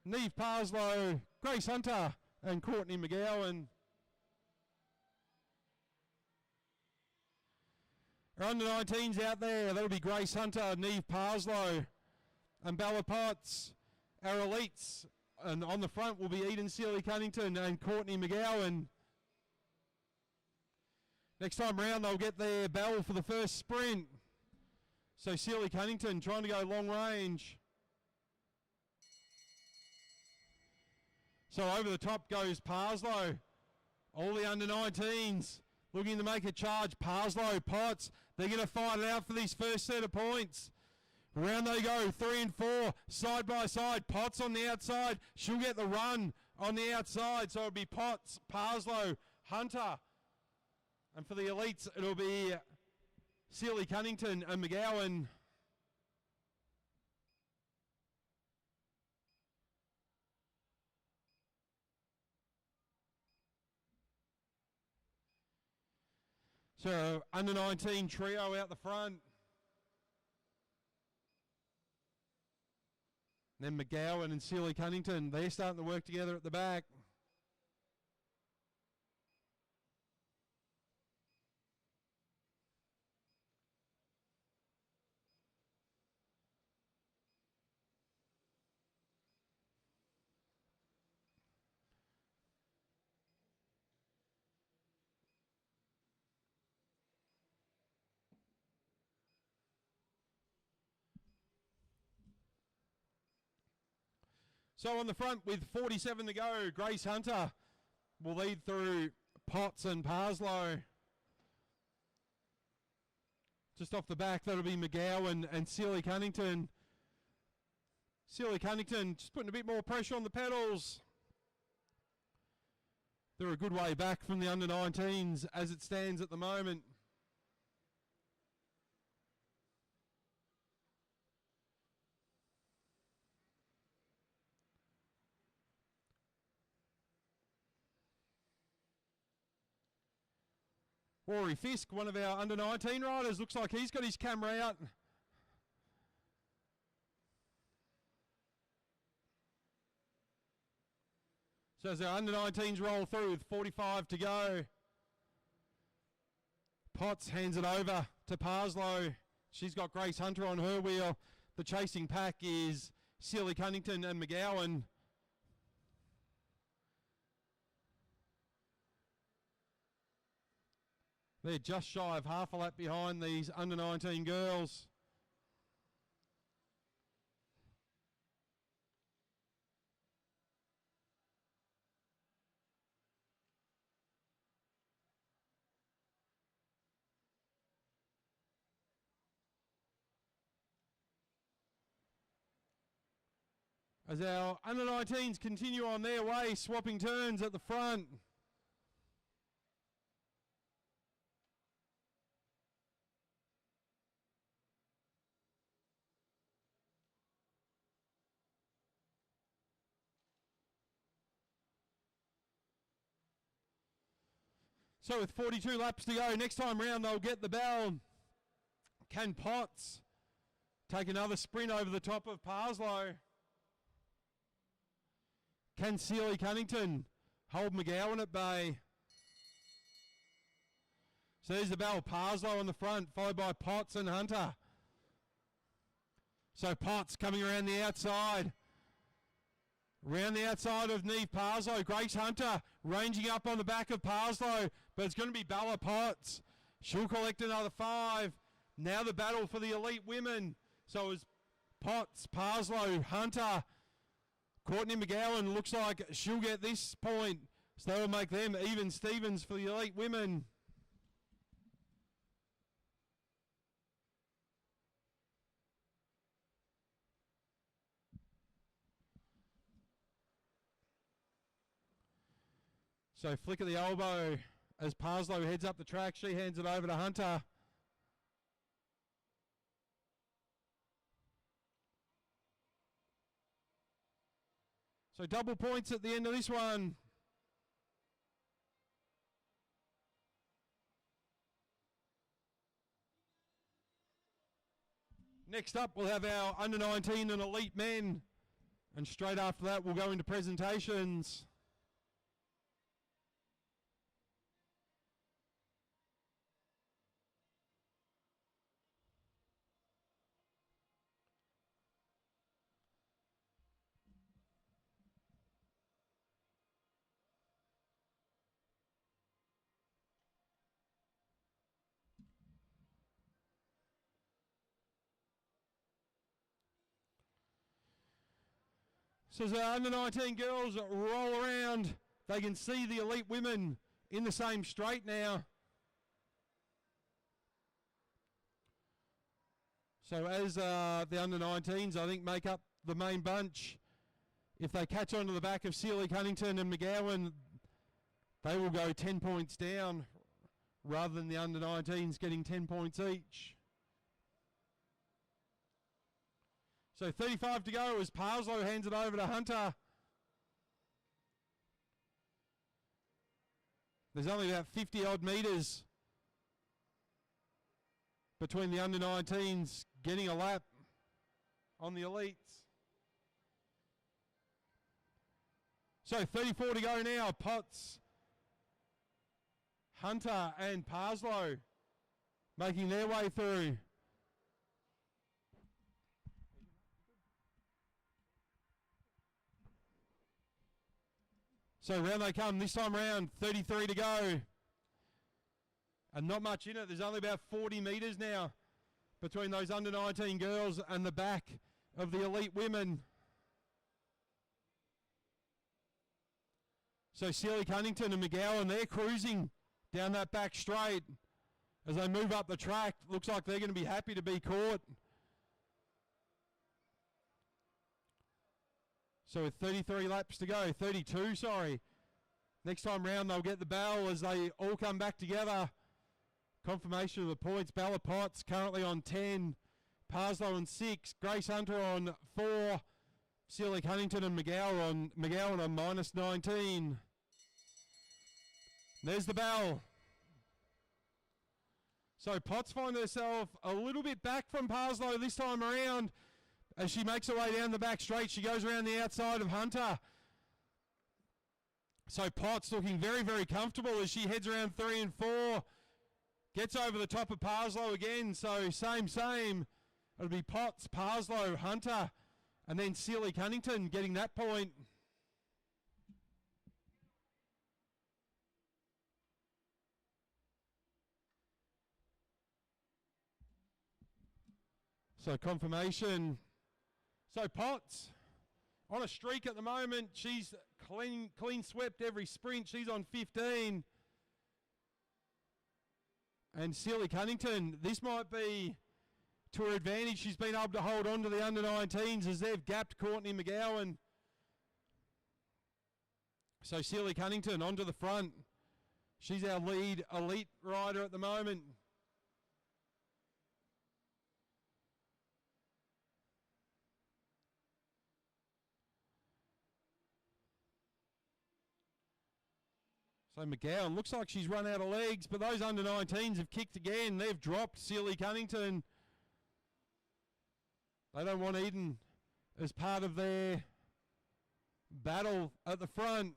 Neve Parslow, Grace Hunter and Courtney McGowan. Our under-19s out there, that'll be Grace Hunter, Neve Parslow and Bella Potts. Our elites, and on the front will be Eden Sealy Cunnington and Courtney McGowan. Next time round they'll get their bell for the first sprint. So Sealy Cunnington trying to go long range. So over the top goes Parslow. All the under-19s looking to make a charge. Parslow, Potts, they're going to fight it out for these first set of points. Round they go, 3 and 4, side by side. Potts on the outside. She'll get the run on the outside. So it'll be Potts, Parslow, Hunter. And for the elites, it'll be Sealy Cunnington and McGowan. So under 19 trio out the front. Then McGowan and Sealy Cunnington, they're starting to work together at the back. So on the front with 47 to go, Grace Hunter will lead through Potts and Parslow. Just off the back, that'll be McGowan and Sealy Cunnington. Sealy Cunnington just putting a bit more pressure on the pedals. They're a good way back from the under-19s as it stands at the moment. Rory Fisk, one of our under-19 riders, looks like he's got his camera out. So as our under-19s roll through with 45 to go. Potts hands it over to Parslow. She's got Grace Hunter on her wheel. The chasing pack is Sealy Cunnington and McGowan. They're just shy of half a lap behind these under-19 girls. As our under-19s continue on their way, swapping turns at the front. So with 42 laps to go, next time round they'll get the bell. Can Potts take another sprint over the top of Parslow? Can Sealy Cunnington hold McGowan at bay? So there's the bell. Parslow on the front, followed by Potts and Hunter. So Potts coming around the outside. Round the outside of Neve Parslow, Grace Hunter ranging up on the back of Parslow, but it's going to be Bella Potts. She'll collect another 5. Now the battle for the elite women. So it's Potts, Parslow, Hunter, Courtney McGowan looks like she'll get this point. So that'll make them even Stevens for the elite women. So flick of the elbow as Parslow heads up the track. She hands it over to Hunter. So double points at the end of this one. Next up, we'll have our under-19 and elite men. And straight after that, we'll go into presentations. So as the under-19 girls roll around, they can see the elite women in the same straight now. So as the under-19s, I think, make up the main bunch, if they catch onto the back of Sealy Cunnington and McGowan, they will go 10 points down rather than the under-19s getting 10 points each. So 35 to go as Parslow hands it over to Hunter. There's only about 50 odd metres between the under-19s getting a lap on the elites. So 34 to go now. Potts, Hunter and Parslow making their way through. So round they come, this time round, 33 to go. And not much in it. There's only about 40 metres now between those under-19 girls and the back of the elite women. So Sealy Cunnington and McGowan, they're cruising down that back straight. As they move up the track, looks like they're going to be happy to be caught. So with 33 laps to go, 32, sorry. Next time round, they'll get the bell as they all come back together. Confirmation of the points. Bella Potts currently on 10. Parslow on 6. Grace Hunter on 4. Sealy Cunnington and McGowan on minus 19. There's the bell. So Potts finds herself a little bit back from Parslow this time around. As she makes her way down the back straight, she goes around the outside of Hunter. So Potts looking very, very comfortable as she heads around 3 and 4. Gets over the top of Parslow again, so same. It'll be Potts, Parslow, Hunter, and then Sealy Cunnington getting that point. So confirmation. So Potts on a streak at the moment. She's clean swept every sprint. She's on 15. And Sealy Cunnington, this might be to her advantage. She's been able to hold on to the under-19s as they've gapped Courtney McGowan. So Sealy Cunnington onto the front. She's our lead elite rider at the moment. So McGowan looks like she's run out of legs, but those under-19s have kicked again. They've dropped Sealy Cunnington. They don't want Eden as part of their battle at the front.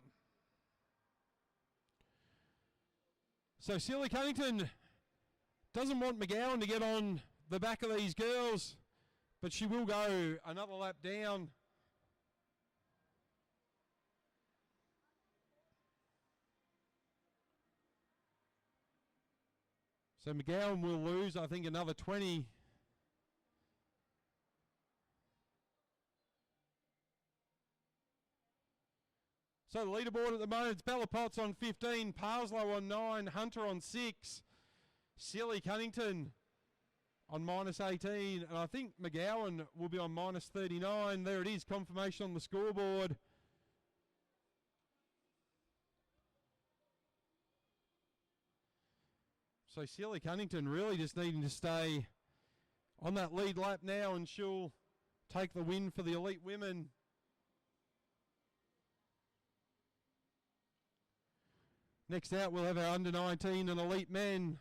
So Sealy Cunnington doesn't want McGowan to get on the back of these girls, but she will go another lap down. So McGowan will lose, I think, another 20. So the leaderboard at the moment, it's Bella Potts on 15, Parslow on 9, Hunter on 6, Sealy Cunnington on minus 18, and I think McGowan will be on minus 39. There it is, confirmation on the scoreboard. So Sealy Cunnington really just needing to stay on that lead lap now, and she'll take the win for the elite women. Next out, we'll have our under-19 and elite men.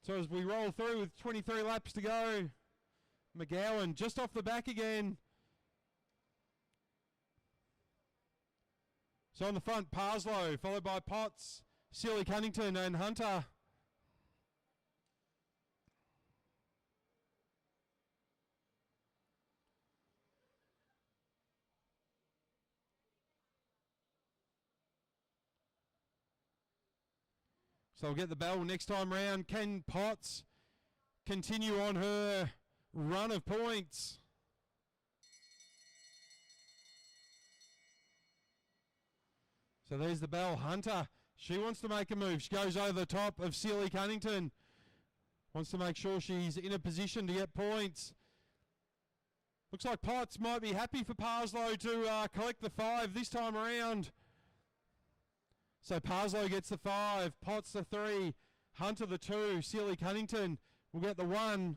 So as we roll through with 23 laps to go, McGowan just off the back again. So on the front, Parslow, followed by Potts, Sealy Cunnington and Hunter. So we'll get the bell next time round. Can Potts continue on her run of points? So there's the bell. Hunter, she wants to make a move. She goes over the top of Sealy Cunnington. Wants to make sure she's in a position to get points. Looks like Potts might be happy for Parslow to collect the 5 this time around. So Parslow gets the 5, Potts the 3, Hunter the 2, Sealy Cunnington will get the 1.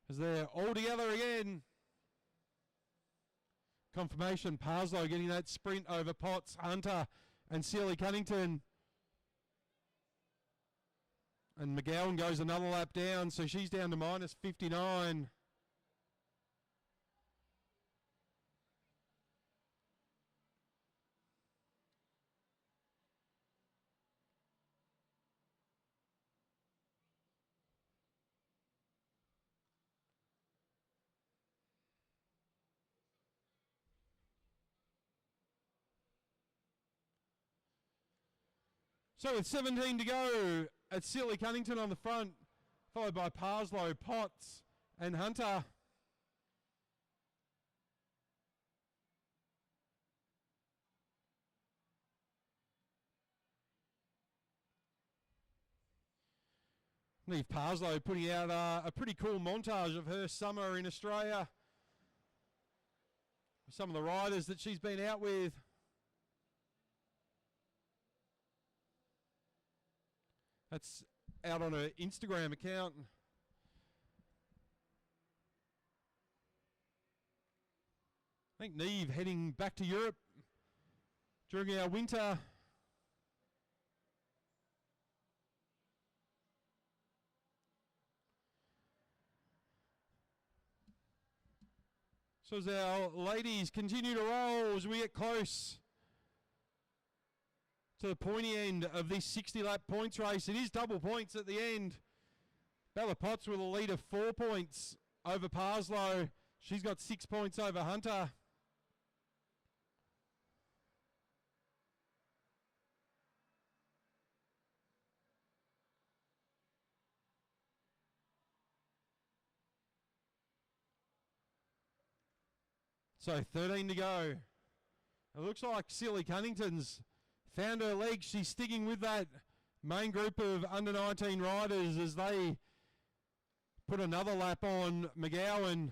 As they're all together again. Confirmation, Parslow getting that sprint over Potts, Hunter and Sealy Cunnington. And McGowan goes another lap down, so she's down to minus 59. So with 17 to go, it's Sealy Cunnington on the front, followed by Parslow, Potts and Hunter. Leave Parslow putting out a pretty cool montage of her summer in Australia. Some of the riders that she's been out with. That's out on her Instagram account. I think Neve heading back to Europe during our winter. So as our ladies continue to roll as we get close to the pointy end of this 60-lap points race. It is double points at the end. Bella Potts with a lead of 4 points over Parslow. She's got 6 points over Hunter. So 13 to go. It looks like Sealy Cunnington's found her legs. She's sticking with that main group of under-19 riders as they put another lap on McGowan.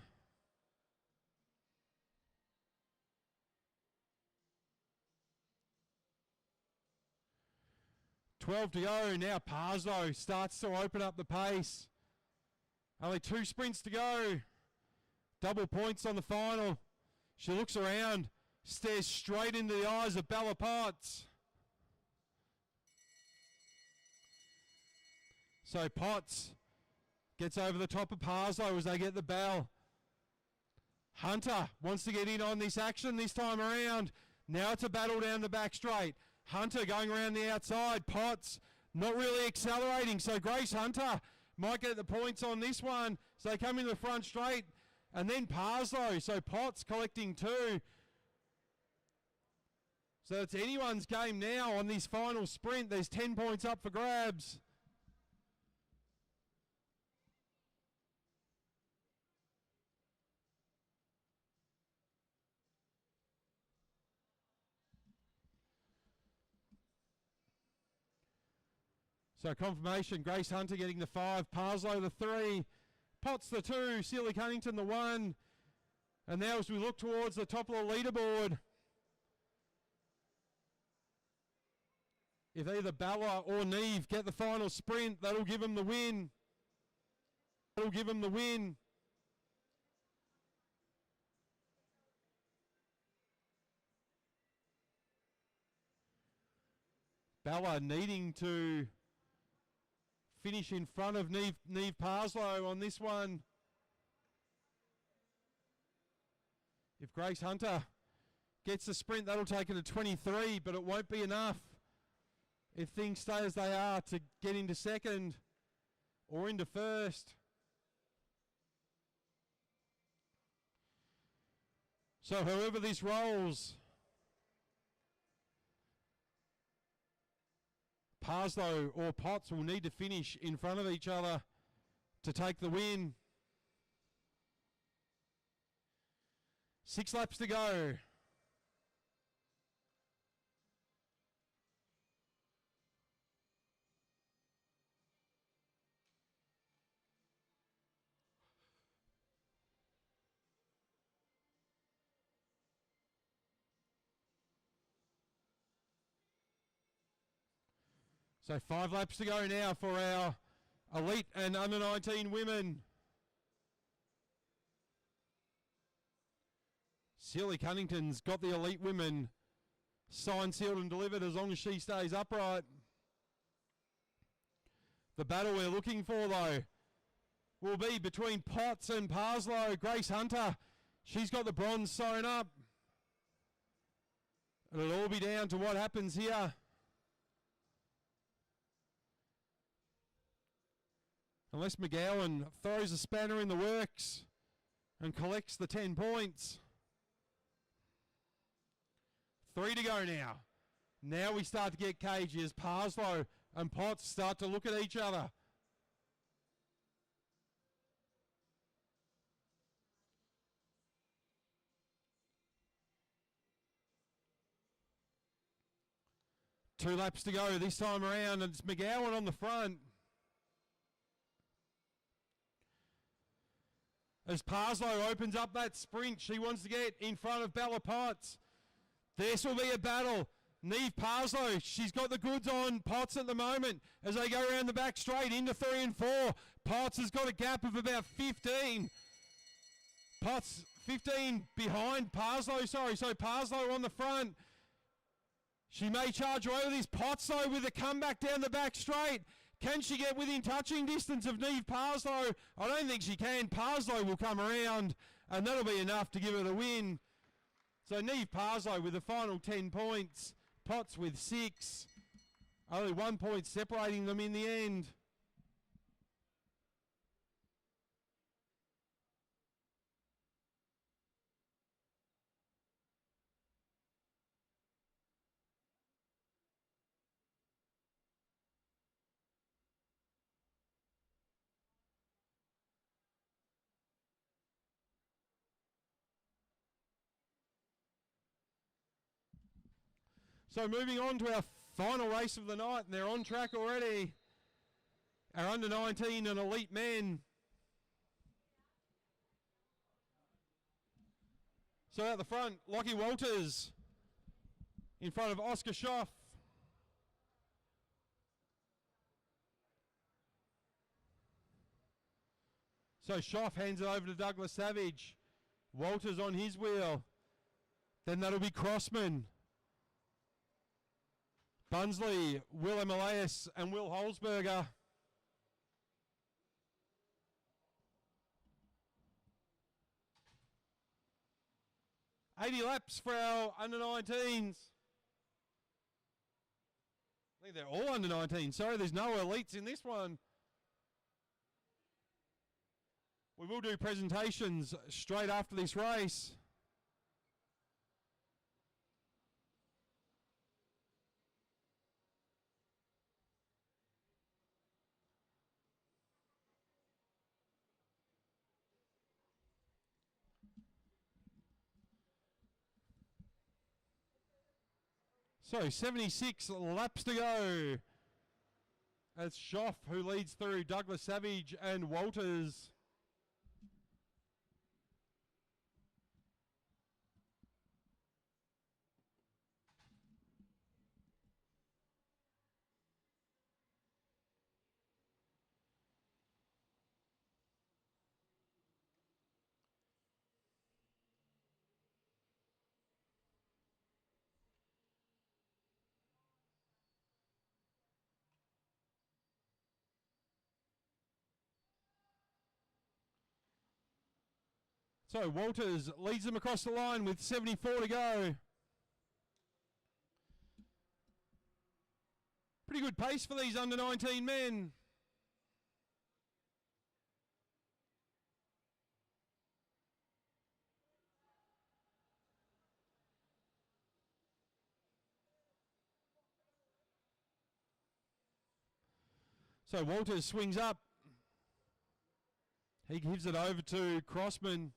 $12 to go. Now Parslow starts to open up the pace. Only 2 sprints to go. Double points on the final. She looks around, stares straight into the eyes of Bella Potts. So Potts gets over the top of Parslow as they get the bell. Hunter wants to get in on this action this time around. Now it's a battle down the back straight. Hunter going around the outside. Potts not really accelerating. So Grace Hunter might get the points on this one. So they come in the front straight. And then Parslow. So Potts collecting 2. So it's anyone's game now on this final sprint. There's 10 points up for grabs. So confirmation, Grace Hunter getting the 5, Parslow the 3, Potts the 2, Sealy Cunnington the 1. And now as we look towards the top of the leaderboard, If either Bella or Neve get the final sprint, that'll give them the win. That'll give them the win. Bella needing to finish in front of Neve Parslow on this one. If Grace Hunter gets the sprint, that'll take her to 23, but it won't be enough if things stay as they are to get into second or into first. So however this rolls, Parslow or Potts will need to finish in front of each other to take the win. 6 laps to go. So 5 laps to go now for our elite and under 19 women. Sealy Cunnington's got the elite women signed, sealed and delivered as long as she stays upright. The battle we're looking for though will be between Potts and Parslow. Grace Hunter, she's got the bronze sewn up. It'll all be down to what happens here. Unless McGowan throws a spanner in the works and collects the 10 points. 3 to go now. Now we start to get cagey as Parslow and Potts start to look at each other. Two laps to go this time around, and it's McGowan on the front. As Parslow opens up that sprint, she wants to get in front of Bella Potts. This will be a battle. Neve Parslow, she's got the goods on Potts at the moment as they go around the back straight into 3 and 4. Potts has got a gap of about 15. Potts 15 behind Parslow, sorry. So Parslow on the front. She may charge away with this. Potts though with a comeback down the back straight. Can she get within touching distance of Neve Parslow? I don't think she can. Parslow will come around and that'll be enough to give her the win. So Neve Parslow with the final 10 points. Potts with 6. Only 1 point separating them in the end. So moving on to our final race of the night, and they're on track already. Our under 19 and elite men. So out the front, Lockie Walters in front of Oscar Schoff. So Schoff hands it over to Douglas Savage. Walters on his wheel. Then that'll be Crossman. Bunsley, Will Emilias and Will Holzberger. $80 laps for our under 19s. I think they're all under 19. Sorry, there's no elites in this one. We will do presentations straight after this race. So 76 laps to go. As Schoff, who leads through Douglas Savage and Walters. So Walters leads them across the line with 74 to go. Pretty good pace for these under 19 men. So Walters swings up. He gives it over to Crossman.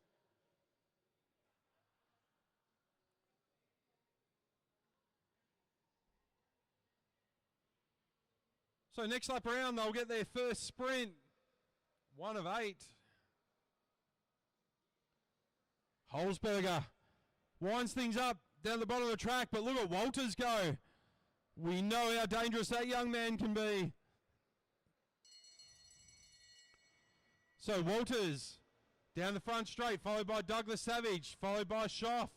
So next lap around, they'll get their first sprint. 1 of 8. Holzberger winds things up down the bottom of the track, but look at Walters go. We know how dangerous that young man can be. So Walters down the front straight, followed by Douglas Savage, followed by Schoff.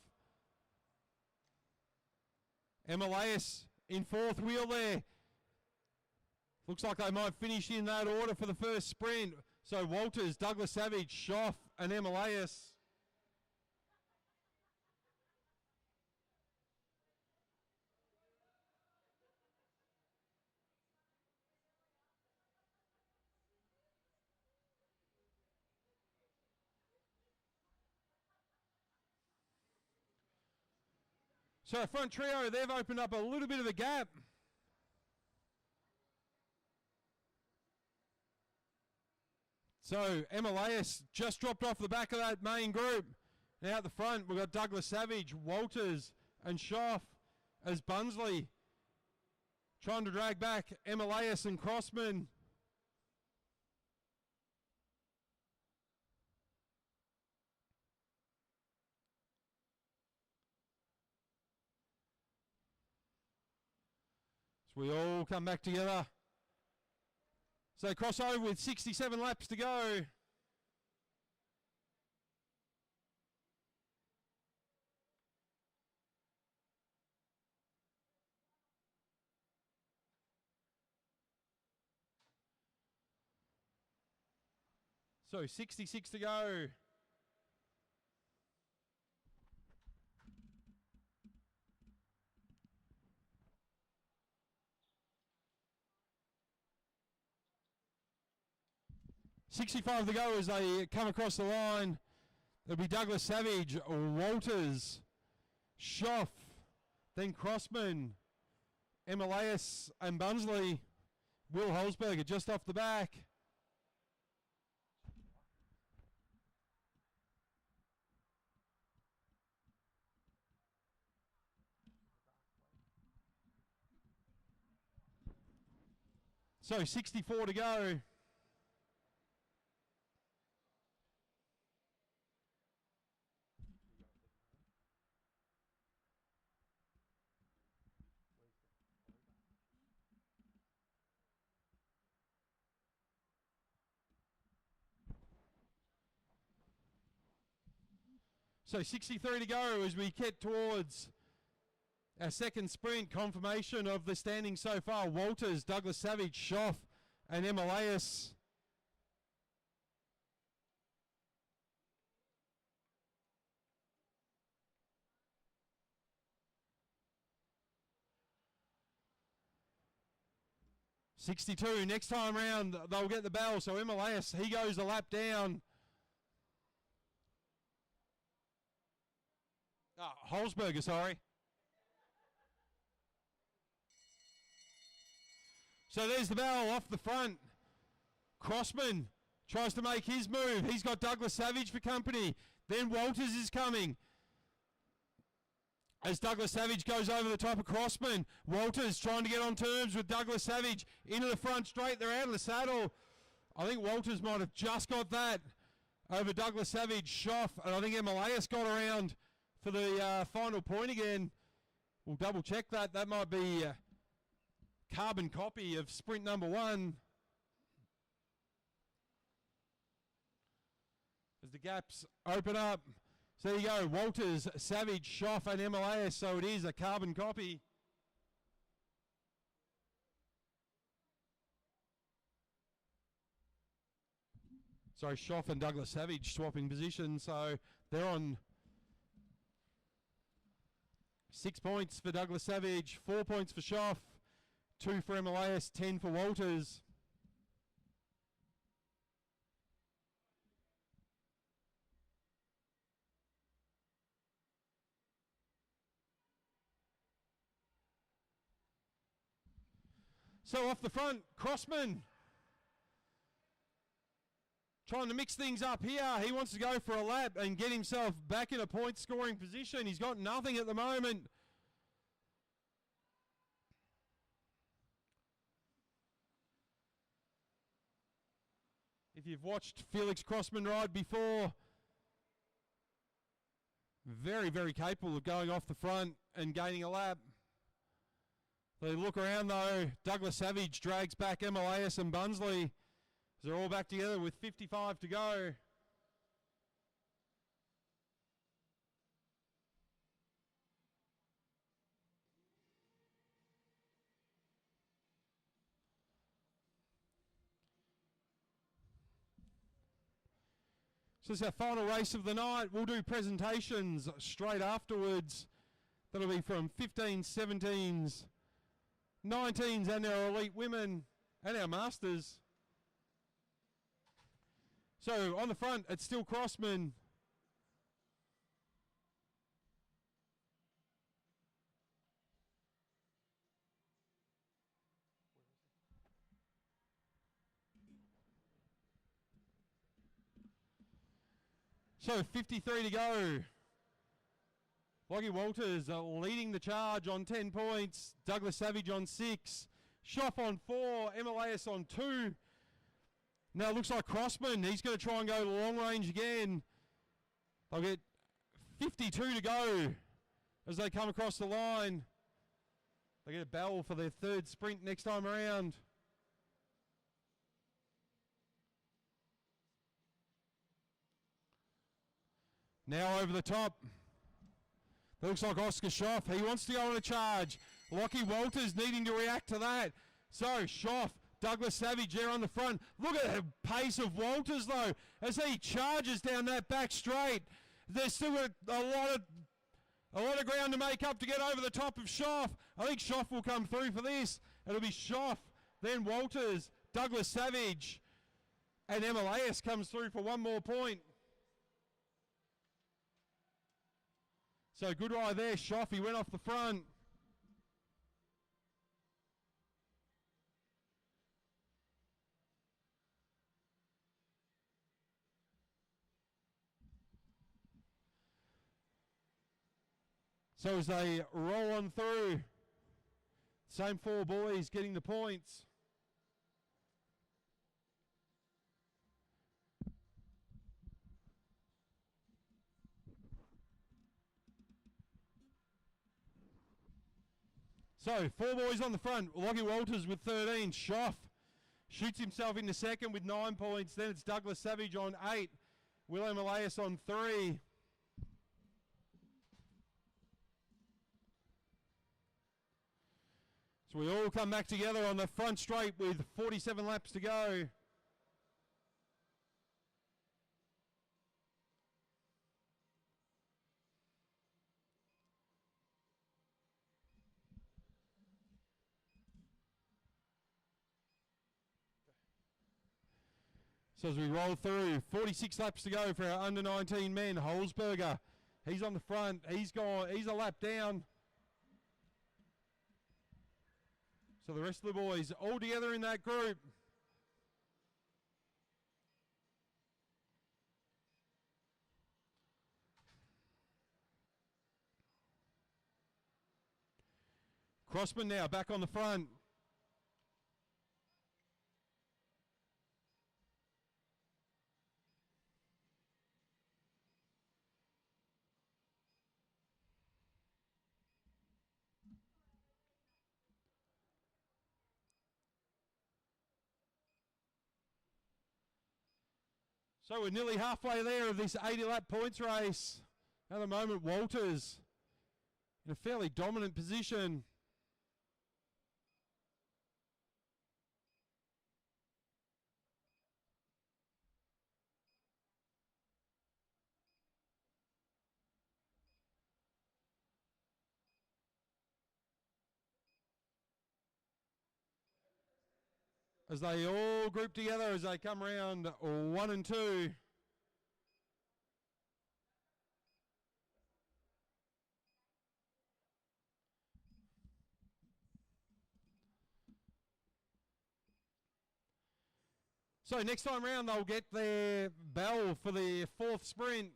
Emilius in fourth wheel there. Looks like they might finish in that order for the first sprint. So Walters, Douglas Savage, Schoff and Emilius. So front trio, they've opened up a little bit of a gap. So Emilius just dropped off the back of that main group. Now at the front, we've got Douglas Savage, Walters and Schoff as Bunsley trying to drag back Emilius and Crossman. So we all come back together. So cross over with 67 laps to go. So 66 to go. $65 to go as they come across the line. There'll be Douglas Savage, Walters, Schoff, then Crossman, Emilius and Bunsley. Will Holzberger just off the back. So 64 to go. So 63 to go as we get towards our second sprint. Confirmation of the standing so far. Walters, Douglas Savage, Schoff and Emilius. $62. Next time round they'll get the bell. So Emilius, he goes a lap down. Holzberger, sorry. So there's the bell off the front. Crossman tries to make his move. He's got Douglas Savage for company. Then Walters is coming. As Douglas Savage goes over the top of Crossman. Walters trying to get on terms with Douglas Savage. Into the front straight. They're out of the saddle. I think Walters might have just got that over Douglas Savage. Schoff. And I think Emilius got around for the final point again. We'll double check that. That might be a carbon copy of sprint number 1. As the gaps open up. So there you go. Walters, Savage, Schoff and Emilius. So it is a carbon copy. Sorry, Schoff and Douglas Savage swapping positions, so they're on 6 points for Douglas Savage, 4 points for Schoff, 2 for Emilias, 10 for Walters. So off the front, Crossman. Trying to mix things up here. He wants to go for a lap and get himself back in a point scoring position. He's got nothing at the moment. If you've watched Felix Crossman ride before, very, very capable of going off the front and gaining a lap. They look around though. Douglas Savage drags back Emilias and Bunsley. They're all back together with 55 to go. So this is our final race of the night. We'll do presentations straight afterwards. That'll be from 15s, 17s, 19s and our elite women and our masters. So on the front, it's still Crossman. So 53 to go. Lockie Walters leading the charge on 10 points. Douglas Savage on 6. Schoff on 4. Emilias on 2. Now it looks like Crossman, he's going to try and go long range again. They'll get 52 to go as they come across the line. They get a bell for their third sprint next time around. Now over the top. That looks like Oscar Schoff. He wants to go on a charge. Lockie Walters needing to react to that. So Schoff, Douglas Savage there on the front. Look at the pace of Walters though as he charges down that back straight. There's still a lot of ground to make up to get over the top of Schoff. I think Schoff will come through for this. It'll be Schoff, then Walters, Douglas Savage, and Emilias comes through for one more point. So good ride there, Schoff. He went off the front. So as they roll on through, same 4 boys getting the points. So 4 boys on the front. Lockie Walters with 13. Schoff shoots himself into second with 9 points. Then it's Douglas Savage on 8. Will Emilias on 3. So we all come back together on the front straight with 47 laps to go. So as we roll through, 46 laps to go for our under 19 men. Holzberger, he's on the front. He's a lap down. So the rest of the boys all together in that group. Crossman now back on the front. So we're nearly halfway there of this 80-lap points race. At the moment, Walters in a fairly dominant position. as they all group together as they come round 1 and 2. So next time round they'll get their bell for their 4th sprint.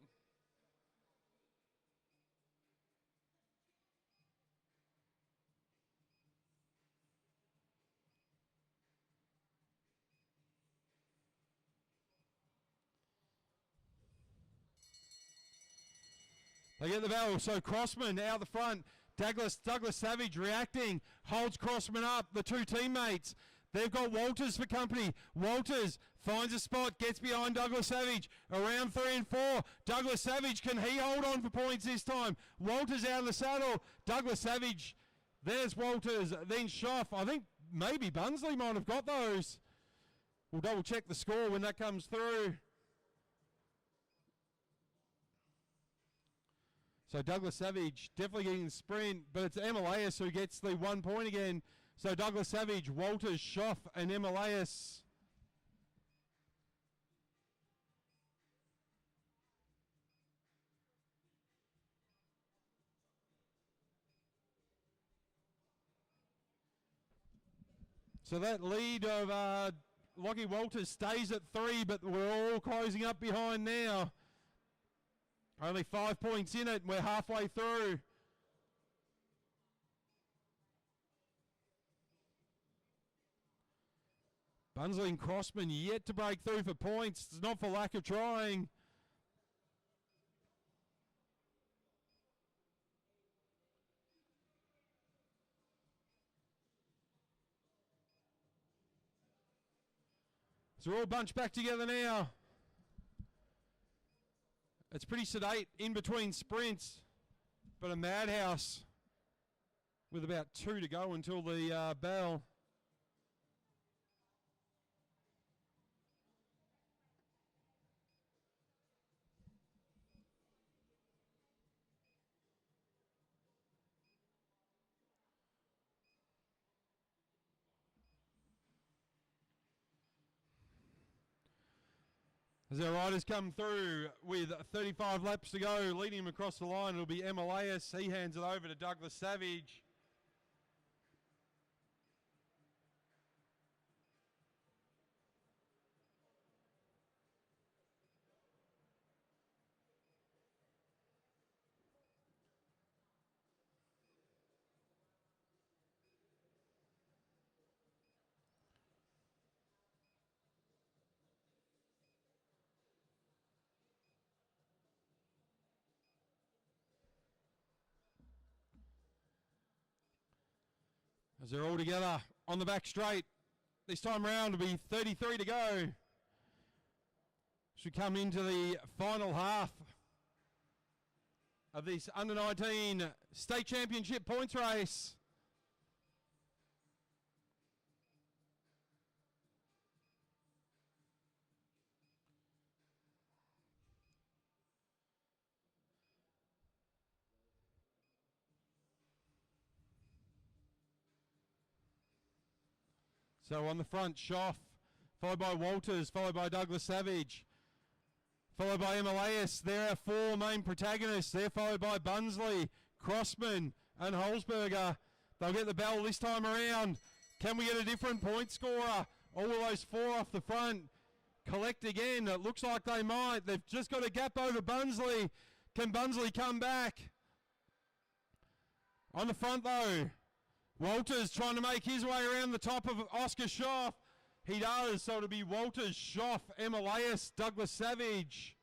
They get the bell, so Crossman out the front. Douglas Savage reacting, holds Crossman up, the two teammates. They've got Walters for company. Walters finds a spot, gets behind Douglas Savage. Around 3 and 4. Douglas Savage, can he hold on for points this time? Walters out of the saddle. Douglas Savage, there's Walters, then Schoff. I think maybe Bunsley might have got those. We'll double check the score when that comes through. So Douglas Savage definitely getting the sprint, but it's Emilius who gets the 1 point again. So Douglas Savage, Walters, Schoff and Emilius. So that lead of Lockie Walters stays at 3, but we're all closing up behind now. Only 5 points in it, and we're halfway through. Bunsley and Crossman yet to break through for points. It's not for lack of trying. So we're all bunched back together now. It's pretty sedate in between sprints, but a madhouse with about 2 to go until the bell. As our riders come through with 35 laps to go, leading them across the line, it'll be Emilius. He hands it over to Douglas Savage. As they're all together on the back straight. This time round will be 33 to go. Should come into the final half of this under-19 state championship points race. So on the front, Schoff, followed by Walters, followed by Douglas Savage, followed by Emilius. There are 4 main protagonists. They're followed by Bunsley, Crossman and Holzberger. They'll get the bell this time around. Can we get a different point scorer? All those 4 off the front collect again. It looks like they might. They've just got a gap over Bunsley. Can Bunsley come back? On the front though, Walters trying to make his way around the top of Oscar Schoff. He does, so it'll be Walters, Schoff, Emilius, Douglas Savage.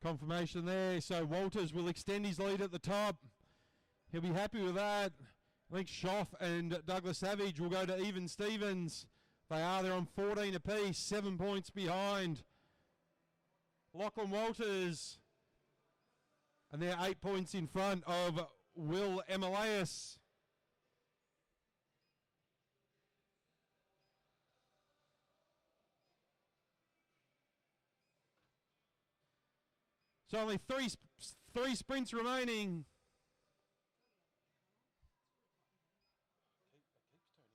Confirmation there, so Walters will extend his lead at the top. He'll be happy with that. I think Schoff and Douglas Savage will go to even Stevens. They are, they're on 14 apiece, 7 points behind. Lachlan Walters, and they're 8 points in front of Will Emilius. So only three sprints remaining. It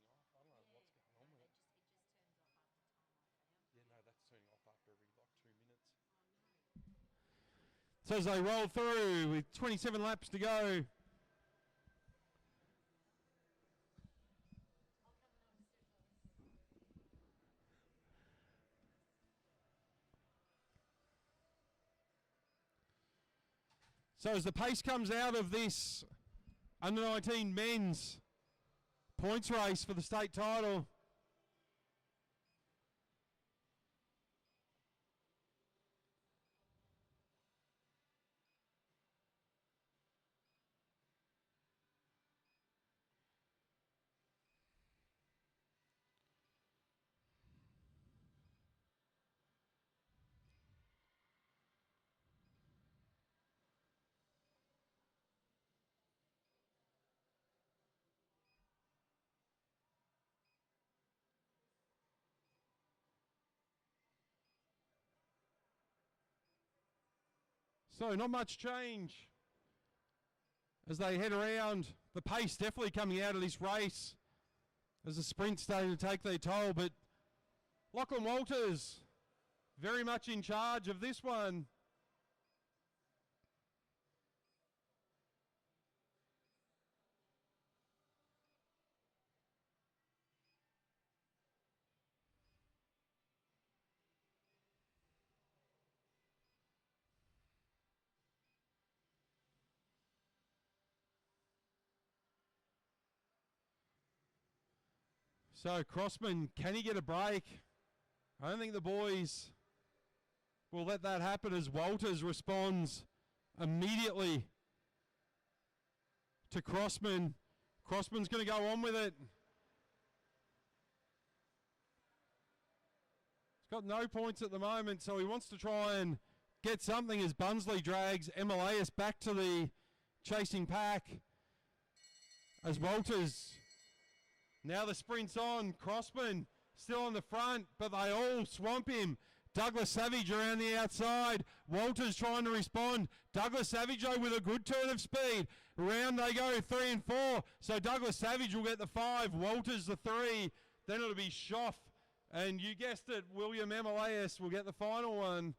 keeps turning off. I don't know what's going on with it. Yeah, no, that's turning off after every 2 minutes. So as they roll through with 27 laps to go. So as the pace comes out of this under-19 men's points race for the state title, so not much change as they head around. The pace definitely coming out of this race as the sprint's starting to take their toll, but Lachlan Walters very much in charge of this one. So Crossman, can he get a break? I don't think the boys will let that happen as Walters responds immediately to Crossman. Crossman's going to go on with it. He's got no points at the moment, so he wants to try and get something as Bunsley drags Emilius back to the chasing pack. As Walters, now the sprint's on. Crossman still on the front, but they all swamp him. Douglas Savage around the outside. Walters trying to respond. Douglas Savage though with a good turn of speed. Round they go, 3 and 4. So Douglas Savage will get the 5. Walters the 3. Then it'll be Schoff. And you guessed it, William Emilius will get the final one.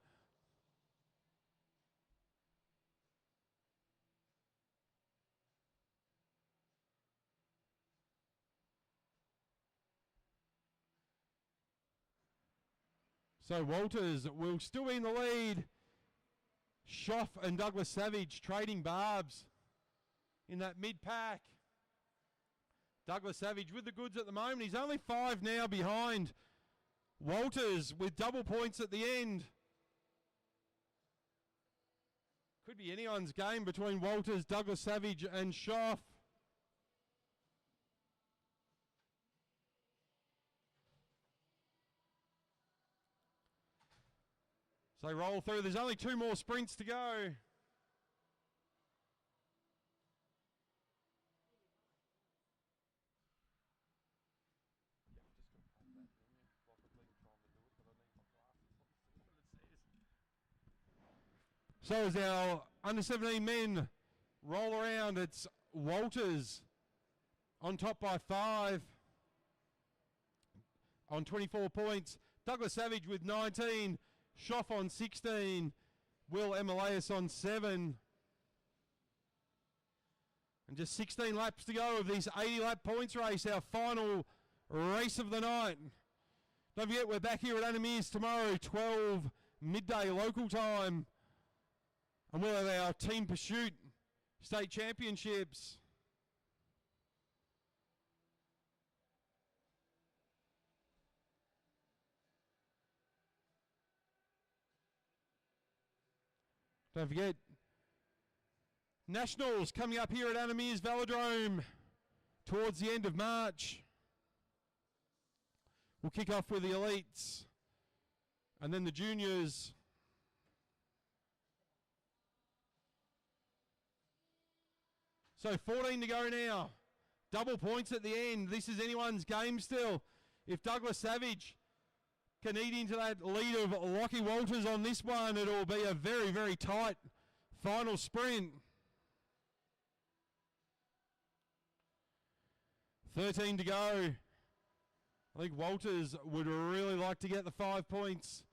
So Walters will still be in the lead. Schoff and Douglas Savage trading barbs in that mid-pack. Douglas Savage with the goods at the moment. He's only 5 now behind Walters with double points at the end. Could be anyone's game between Walters, Douglas Savage and Schoff. So they roll through. There's only 2 more sprints to go. So as our under-17 men roll around, it's Walters on top by 5 on 24 points. Douglas Savage with 19. Schoff on 16, Will Emilius on 7. And just 16 laps to go of this 80-lap points race, our final race of the night. Don't forget, we're back here at Anamiers tomorrow, 12 midday local time. And we'll have our team pursuit state championships. Don't forget, Nationals coming up here at Anamiers Velodrome towards the end of March. We'll kick off with the elites and then the juniors. So 14 to go now. Double points at the end. This is anyone's game still. If Douglas Savage can eat into that lead of Lockie Walters on this one. It'll be a very, very tight final sprint. 13 to go. I think Walters would really like to get the 5 points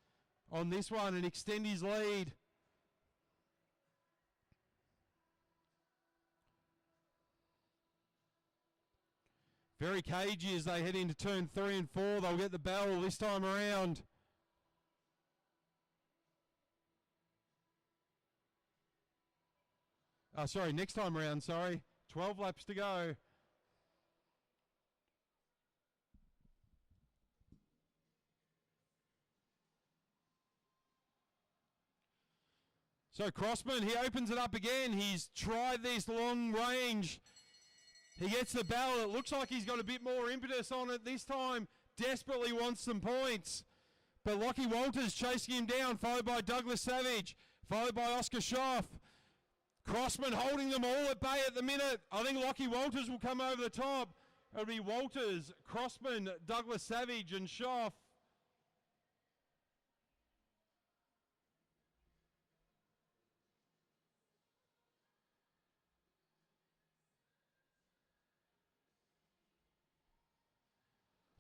on this one and extend his lead. Very cagey as they head into turn 3 and 4. They'll get the bell this time around. Next time around, 12 laps to go. So Crossman, he opens it up again. He's tried this long range. He gets the bell. It looks like he's got a bit more impetus on it this time. Desperately wants some points. But Lockie Walters chasing him down, followed by Douglas Savage, followed by Oscar Schoff. Crossman holding them all at bay at the minute. I think Lockie Walters will come over the top. It'll be Walters, Crossman, Douglas Savage and Schoff.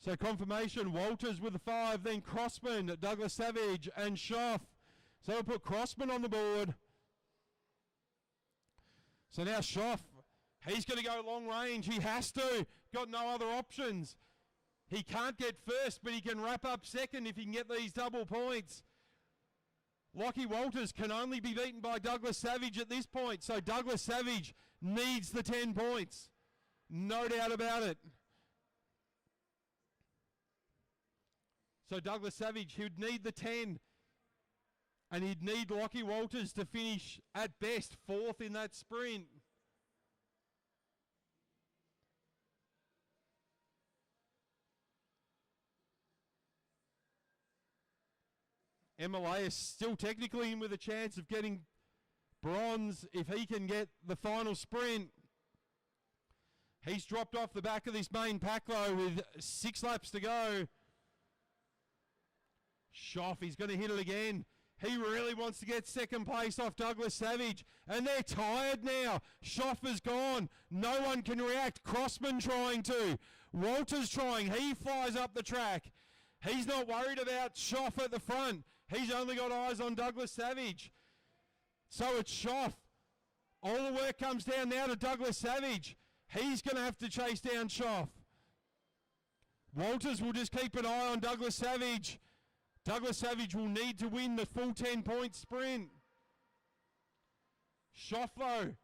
So confirmation, Walters with the 5, then Crossman, Douglas Savage and Schoff. So we'll put Crossman on the board. So now Schoff, he's going to go long range. He has to. Got no other options. He can't get first, but he can wrap up second if he can get these double points. Lockie Walters can only be beaten by Douglas Savage at this point. So Douglas Savage needs the 10 points. No doubt about it. So Douglas Savage, he would need the 10. And he'd need Lockie Walters to finish at best 4th in that sprint. Emilius still technically in with a chance of getting bronze if he can get the final sprint. He's dropped off the back of this main pack though with 6 laps to go. Schoff, he's going to hit it again. He really wants to get second place off Douglas Savage. And they're tired now. Schoff is gone. No one can react. Crossman trying to. Walters trying. He flies up the track. He's not worried about Schoff at the front. He's only got eyes on Douglas Savage. So it's Schoff. All the work comes down now to Douglas Savage. He's going to have to chase down Schoff. Walters will just keep an eye on Douglas Savage. Douglas Savage will need to win the full 10-point sprint. Schoff, though,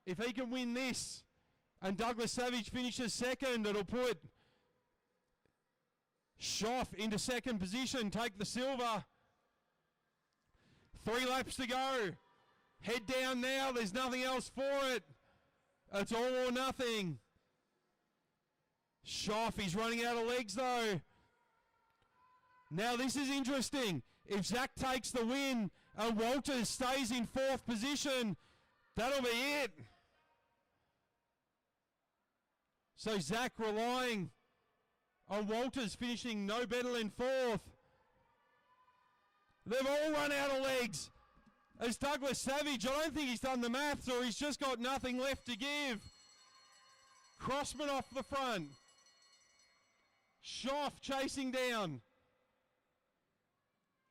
if he can win this and Douglas Savage finishes second, it'll put Schoff into second position, take the silver. 3 laps to go. Head down now. There's nothing else for it. It's all or nothing. Schoff, he's running out of legs, though. Now this is interesting. If Zach takes the win and Walters stays in 4th position, that'll be it. So Zach relying on Walters finishing no better than 4th. They've all run out of legs. As Douglas Savage, I don't think he's done the maths or he's just got nothing left to give. Crossman off the front. Schoff chasing down.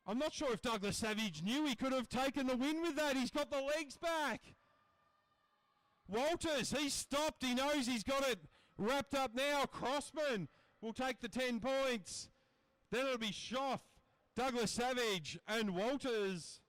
I'm not sure if Douglas Savage knew he could have taken the win with that. He's got the legs back. Walters, he's stopped. He knows he's got it wrapped up now. Crossman will take the 10 points. Then it'll be Schoff, Douglas Savage, and Walters.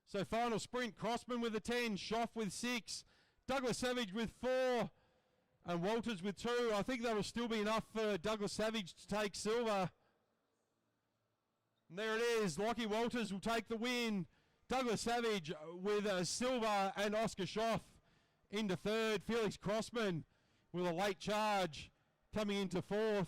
So final sprint, Crossman with a 10, Schoff with 6, Douglas Savage with 4, and Walters with 2. I think that will still be enough for Douglas Savage to take silver. And there it is, Lockie Walters will take the win. Douglas Savage with a silver and Oscar Schoff into 3rd. Felix Crossman with a late charge coming into 4th.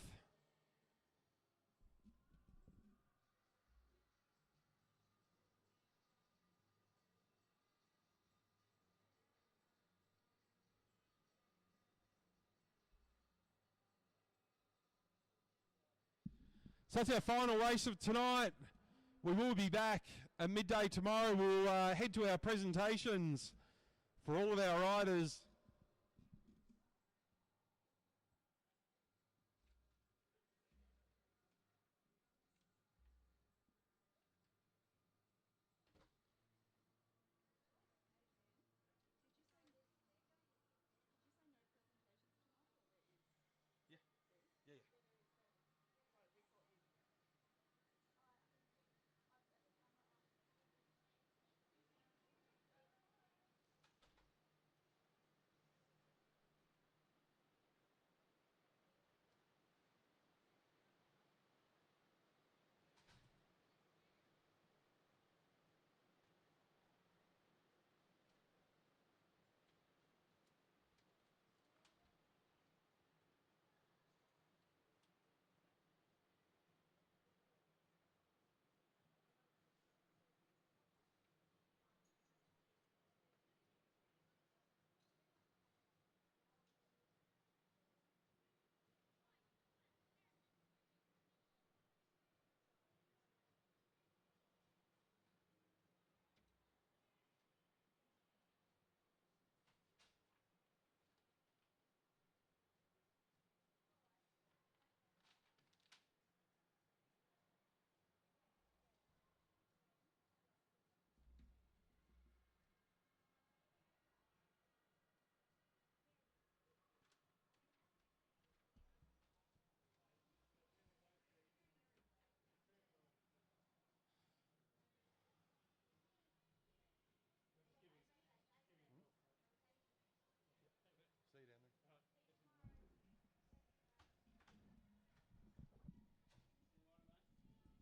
So that's our final race of tonight. We will be back at midday tomorrow. We'll head to our presentations for all of our riders. Yeah. Yeah.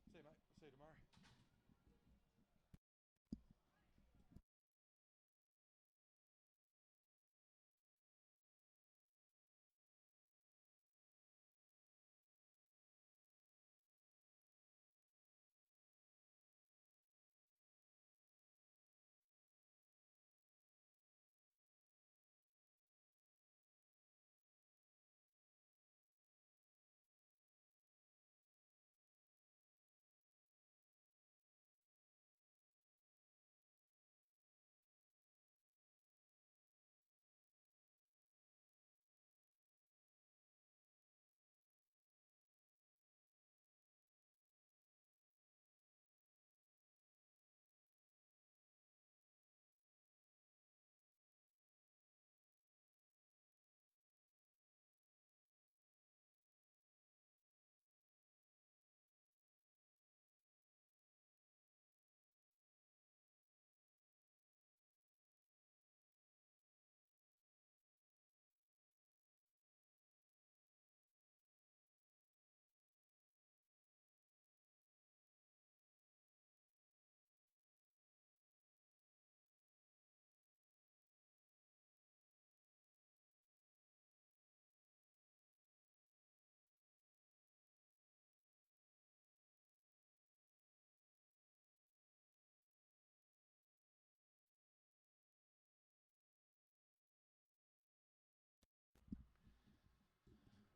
See you down there. See you, mate. See you tomorrow.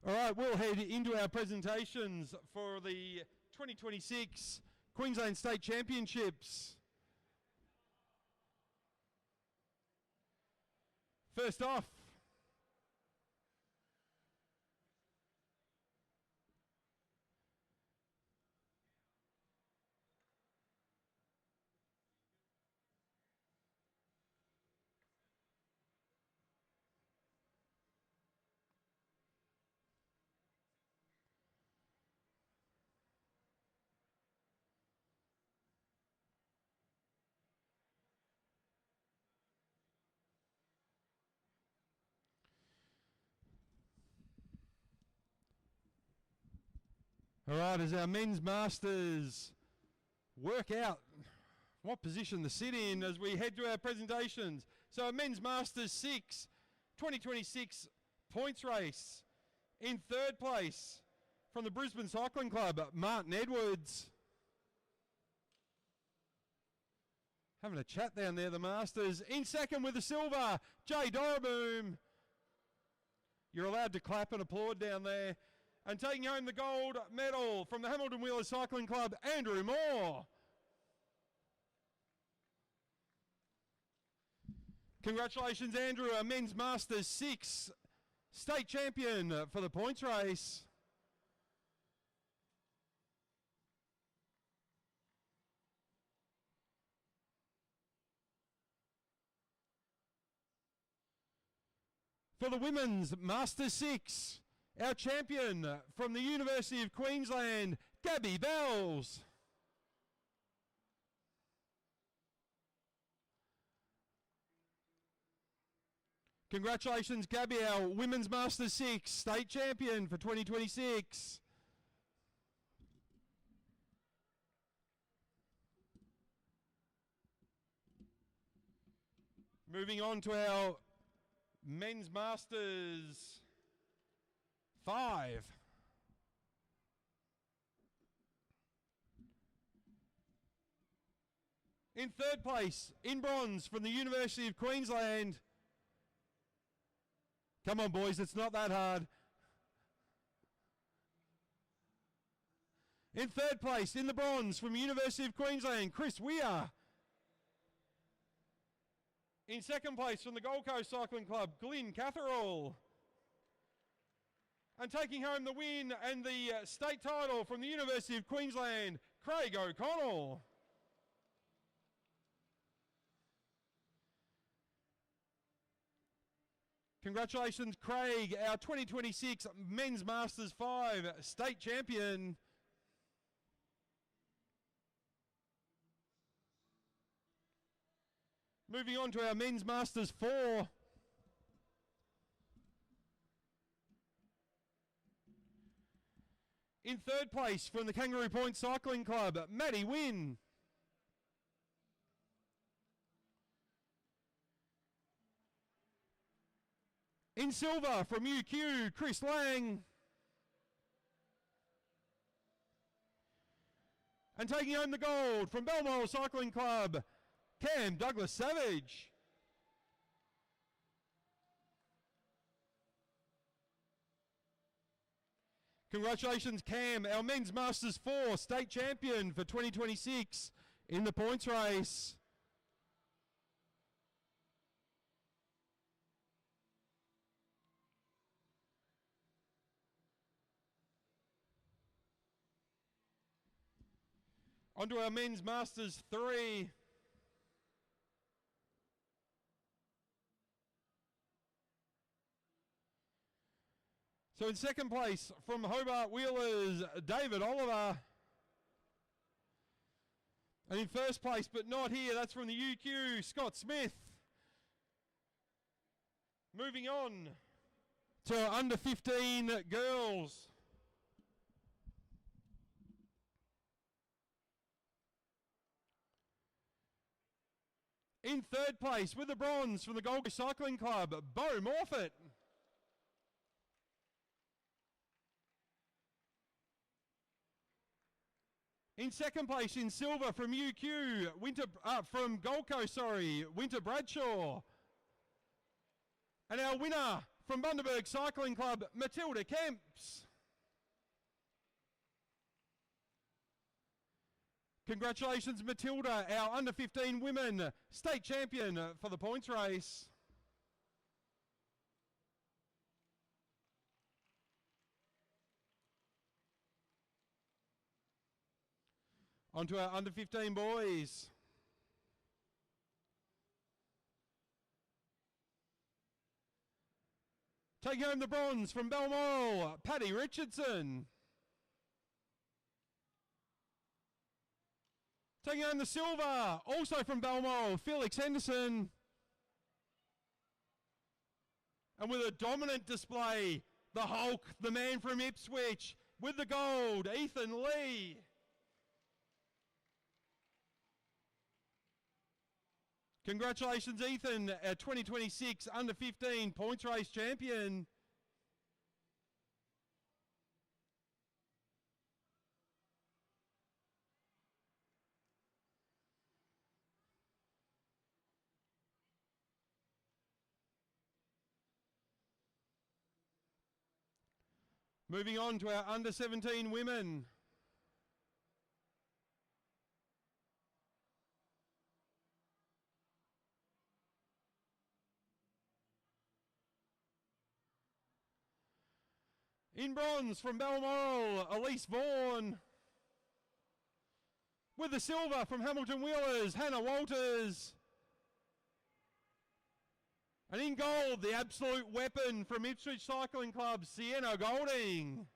All right, we'll head into our presentations for the 2026 Queensland State Championships. First off, all right, as our men's masters work out what position to sit in as we head to our presentations. So a men's masters 6, 2026 points race. In third place from the Brisbane Cycling Club, Martin Edwards. Having a chat down there, the masters. In second with the silver, Jay Doraboom. You're allowed to clap and applaud down there. And taking home the gold medal from the Hamilton Wheelers Cycling Club, Andrew Moore. Congratulations, Andrew, a men's Masters 6 state champion for the points race. For the women's Masters 6, our champion from the University of Queensland, Gabby Bells. Congratulations, Gabby, our Women's Masters 6 state champion for 2026. Moving on to our Men's Masters 5. In third place, in bronze from the University of Queensland. Come on, boys, it's not that hard. In third place, in the bronze from University of Queensland, Chris Weir. In second place from the Gold Coast Cycling Club, Glyn Catherall. And taking home the win and the state title from the University of Queensland, Craig O'Connell. Congratulations, Craig, our 2026 Men's Masters 5 state champion. Moving on to our Men's Masters 4. In third place from the Kangaroo Point Cycling Club, Maddie Wynn. In silver from UQ, Chris Lang. And taking home the gold from Balmoral Cycling Club, Cam Douglas Savage. Congratulations, Cam, our Men's Masters 4 state champion for 2026 in the points race. On to our Men's Masters 3. So in second place from Hobart Wheelers, David Oliver. And in first place, but not here, that's from the UQ, Scott Smith. Moving on to our under 15 girls. In third place with the bronze from the Gold Coast Cycling Club, Bo Morfitt. In second place in silver from UQ, from Gold Coast, Winter Bradshaw. And our winner from Bundaberg Cycling Club, Matilda Kemps. Congratulations, Matilda, our under 15 women state champion for the points race. On to our under 15 boys. Taking home the bronze from Balmoral, Paddy Richardson. Taking home the silver, also from Balmoral, Felix Henderson. And with a dominant display, the Hulk, the man from Ipswich, with the gold, Ethan Lee. Congratulations, Ethan, our 2026 under 15 points race champion. Moving on to our under 17 women. In bronze from Balmoral, Elise Vaughan. With the silver from Hamilton Wheelers, Hannah Walters. And in gold, the absolute weapon from Ipswich Cycling Club, Sienna Golding.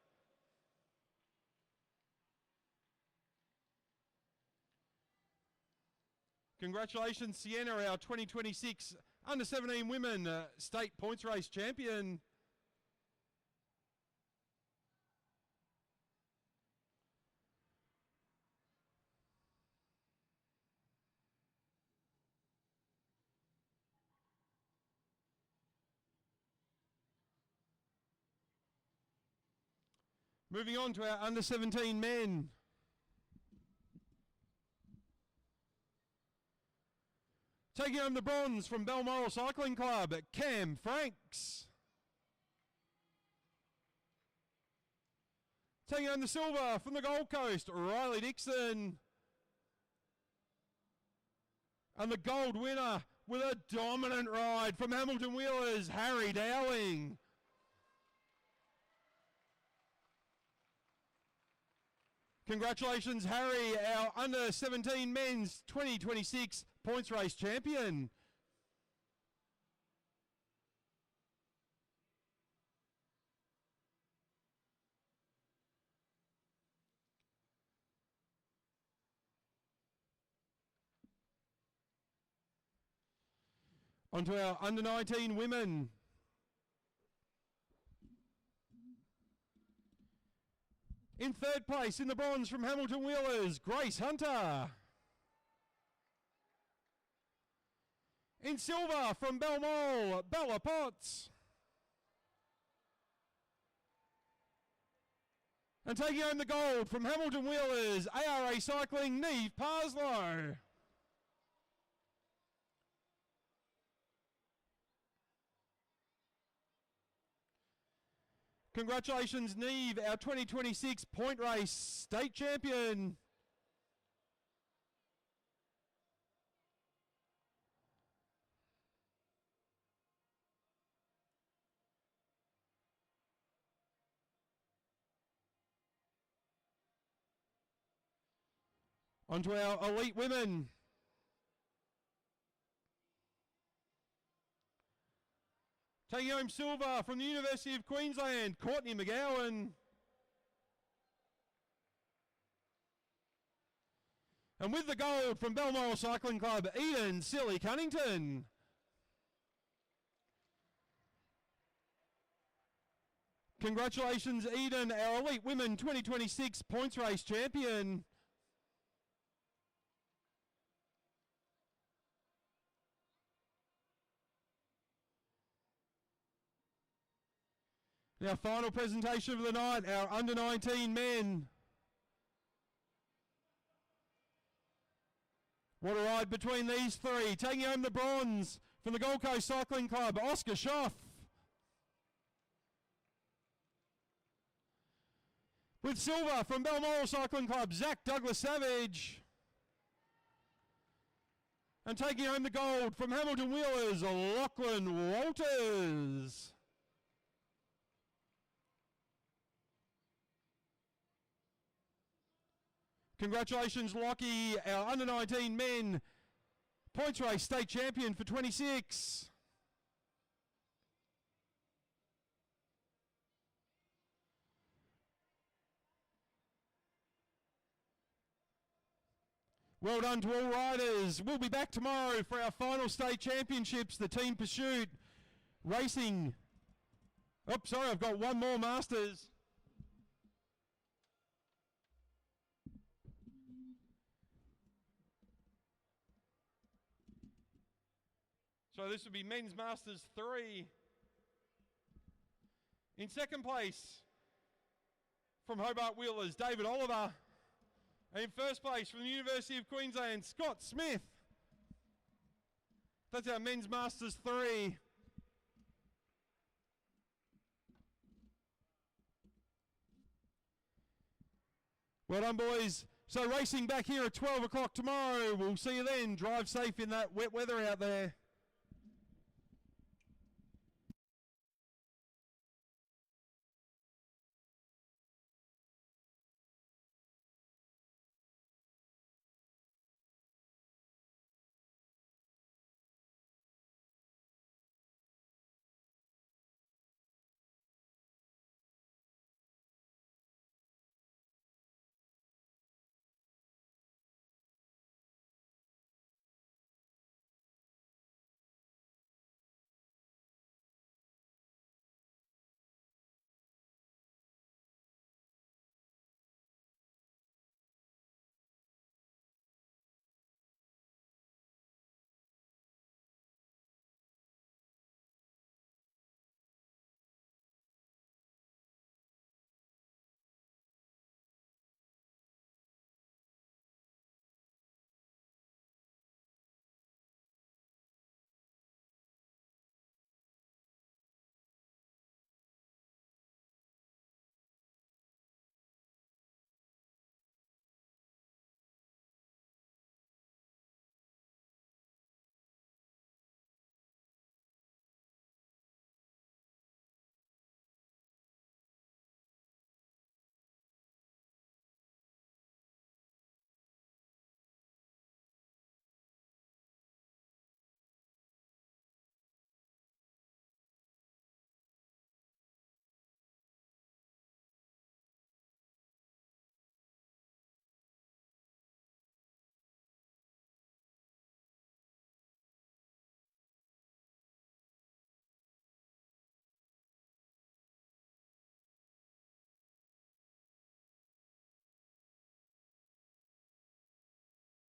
Congratulations, Sienna, our 2026 under 17 women state points race champion. Moving on to our under 17 men. Taking home the bronze from Balmoral Cycling Club, Cam Franks. Taking home the silver from the Gold Coast, Riley Dixon. And the gold winner with a dominant ride from Hamilton Wheelers, Harry Dowling. Congratulations, Harry, our under 17 men's 2026 points race champion. On to our under 19 women. In third place in the bronze from Hamilton Wheelers, Grace Hunter. In silver from Balmoral, Bella Potts. And taking home the gold from Hamilton Wheelers, ARA Cycling, Neve Parslow. Congratulations, Neve, our 2026 point race state champion. On to our elite women. Taking home silver from the University of Queensland, Courtney McGowan. And with the gold from Balmoral Cycling Club, Eden Silly Cunnington. Congratulations, Eden, our elite women 2026 points race champion. Our final presentation of the night, our under 19 men. What a ride between these three. Taking home the bronze from the Gold Coast Cycling Club, Oscar Schoff. With silver from Balmoral Cycling Club, Zach Douglas Savage. And taking home the gold from Hamilton Wheelers, Lachlan Walters. Congratulations, Lockie, our under 19 men points race state champion for 26. Well done to all riders. We'll be back tomorrow for our final state championships, the team pursuit racing. Oh, sorry, I've got one more Masters. So this would be Men's Masters 3. In second place, from Hobart Wheelers, David Oliver. And in first place, from the University of Queensland, Scott Smith. That's our Men's Masters 3. Well done, boys. So racing back here at 12 o'clock tomorrow. We'll see you then. Drive safe in that wet weather out there.